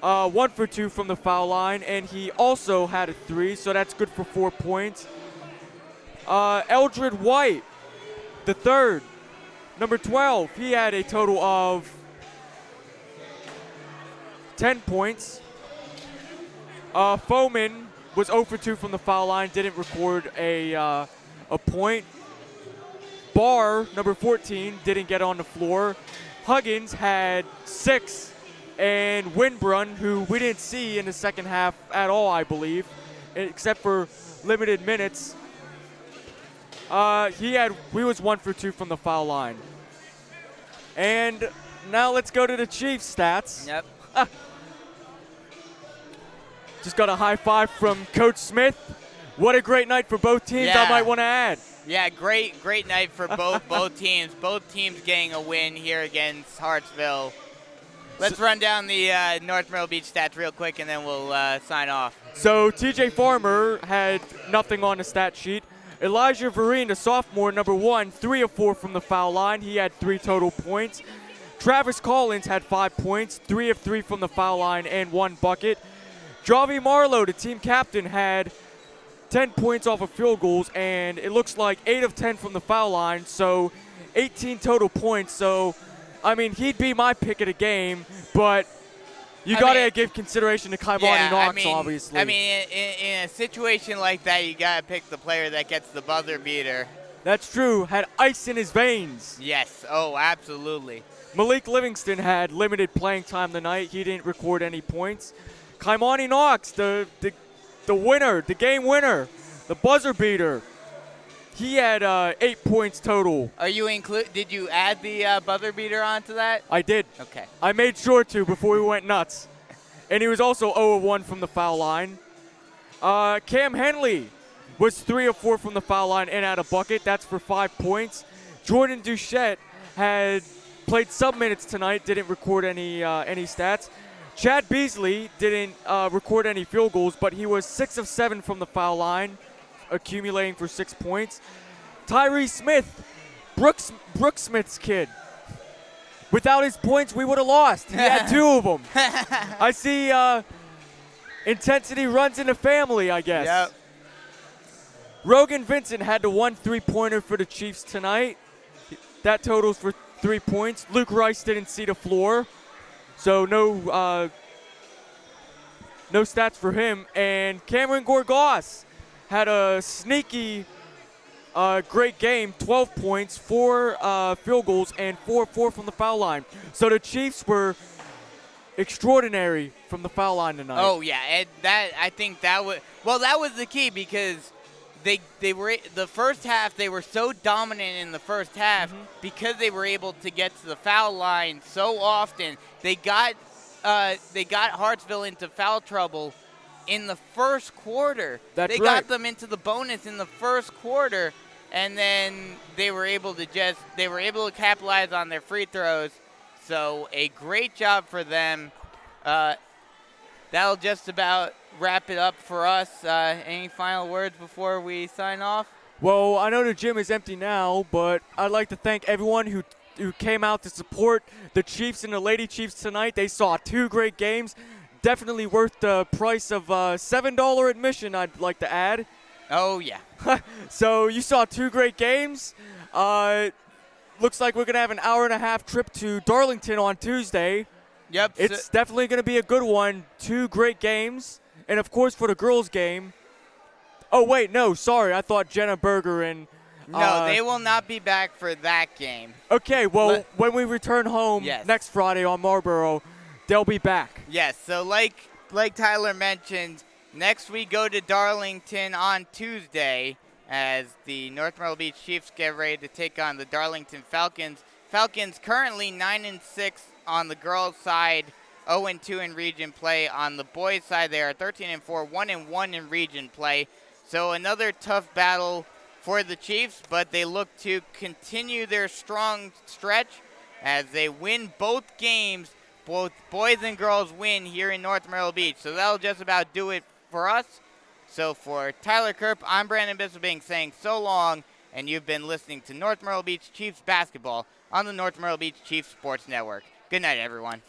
1 for 2 from the foul line, and he also had a 3, so that's good for 4 points. Eldred White, the third, number 12, he had a total of 10 points. Foreman was 0 for 2 from the foul line, didn't record a point. Barr, number 14, didn't get on the floor. Huggins had 6, and Winbrun, who we didn't see in the second half at all, I believe, except for limited minutes. We was 1 for 2 from the foul line. And now let's go to the Chiefs stats. Yep. Just got a high five from Coach Smith. What a great night for both teams, I might want to add. Yeah, great night for both teams. Both teams getting a win here against Hartsville. Let's run down the North Myrtle Beach stats real quick, and then we'll sign off. So TJ Farmer had nothing on the stat sheet. Elijah Vereen, the sophomore, number 1, 3 of 4 from the foul line. He had 3 total points. Travis Collins had 5 points, 3 of 3 from the foul line, and 1 bucket. Javi Marlowe, the team captain, had 10 points off of field goals, and it looks like 8 of 10 from the foul line, so 18 total points. So, I mean, he'd be my pick of the game, but you got to give consideration to Kaimani Knox, obviously. I mean, in a situation like that, you got to pick the player that gets the buzzer beater. That's true. Had ice in his veins. Yes. Oh, absolutely. Malik Livingston had limited playing time tonight. He didn't record any points. Kaimani Knox, the winner, the game winner, the buzzer beater. He had 8 points total. Did you add the buzzer beater onto that? I did. Okay. I made sure to before we went nuts. And he was also 0 of 1 from the foul line. Cam Henley was 3 of 4 from the foul line and had a bucket. That's for 5 points. Jordan Duchette had played sub minutes tonight, didn't record any stats. Chad Beasley didn't record any field goals, but he was 6 of 7 from the foul line, accumulating for 6 points. Tyree Smith, Brooks Smith's kid. Without his points, we would have lost. He had 2 of them. I see intensity runs in the family, I guess. Yep. Rogan Vincent had the 1 3-pointer for the Chiefs tonight. That totals for 3 points. Luke Rice didn't see the floor, so no stats for him. And Cameron Gorgas had a sneaky great game, 12 points, 4 field goals, and 4 from the foul line. So the Chiefs were extraordinary from the foul line tonight. Oh yeah, and that was the key, because they were the first half. They were so dominant in the first half because they were able to get to the foul line so often. They got Hartsville into foul trouble in the first quarter. They got them into the bonus in the first quarter, and then they were able to capitalize on their free throws. So a great job for them. That'll just about wrap it up for us. Any final words before we sign off? Well, I know the gym is empty now, but I'd like to thank everyone who came out to support the Chiefs and the Lady Chiefs tonight. They saw 2 great games. Definitely worth the price of $7 admission, I'd like to add. Oh, yeah. So you saw 2 great games. Looks like we're going to have an hour-and-a-half trip to Darlington on Tuesday. Yep. It's definitely going to be a good one. 2 great games. And, of course, for the girls' game. Oh, wait, no, sorry. I thought Jenna Berger and... No, they will not be back for that game. Okay, well, when we return home next Friday on Marlboro, they'll be back. Yes, so like Tyler mentioned, next we go to Darlington on Tuesday as the North Myrtle Beach Chiefs get ready to take on the Darlington Falcons. Falcons currently 9-6 on the girls' side, 0-2 in region play. On the boys' side, they are 13-4, 1-1 in region play. So another tough battle for the Chiefs, but they look to continue their strong stretch as they win both games. Both boys and girls win here in North Myrtle Beach. So that'll just about do it for us. So for Tyler Kerp, I'm Brandon Bisselbing saying so long, and you've been listening to North Myrtle Beach Chiefs basketball on the North Myrtle Beach Chiefs Sports Network. Good night, everyone.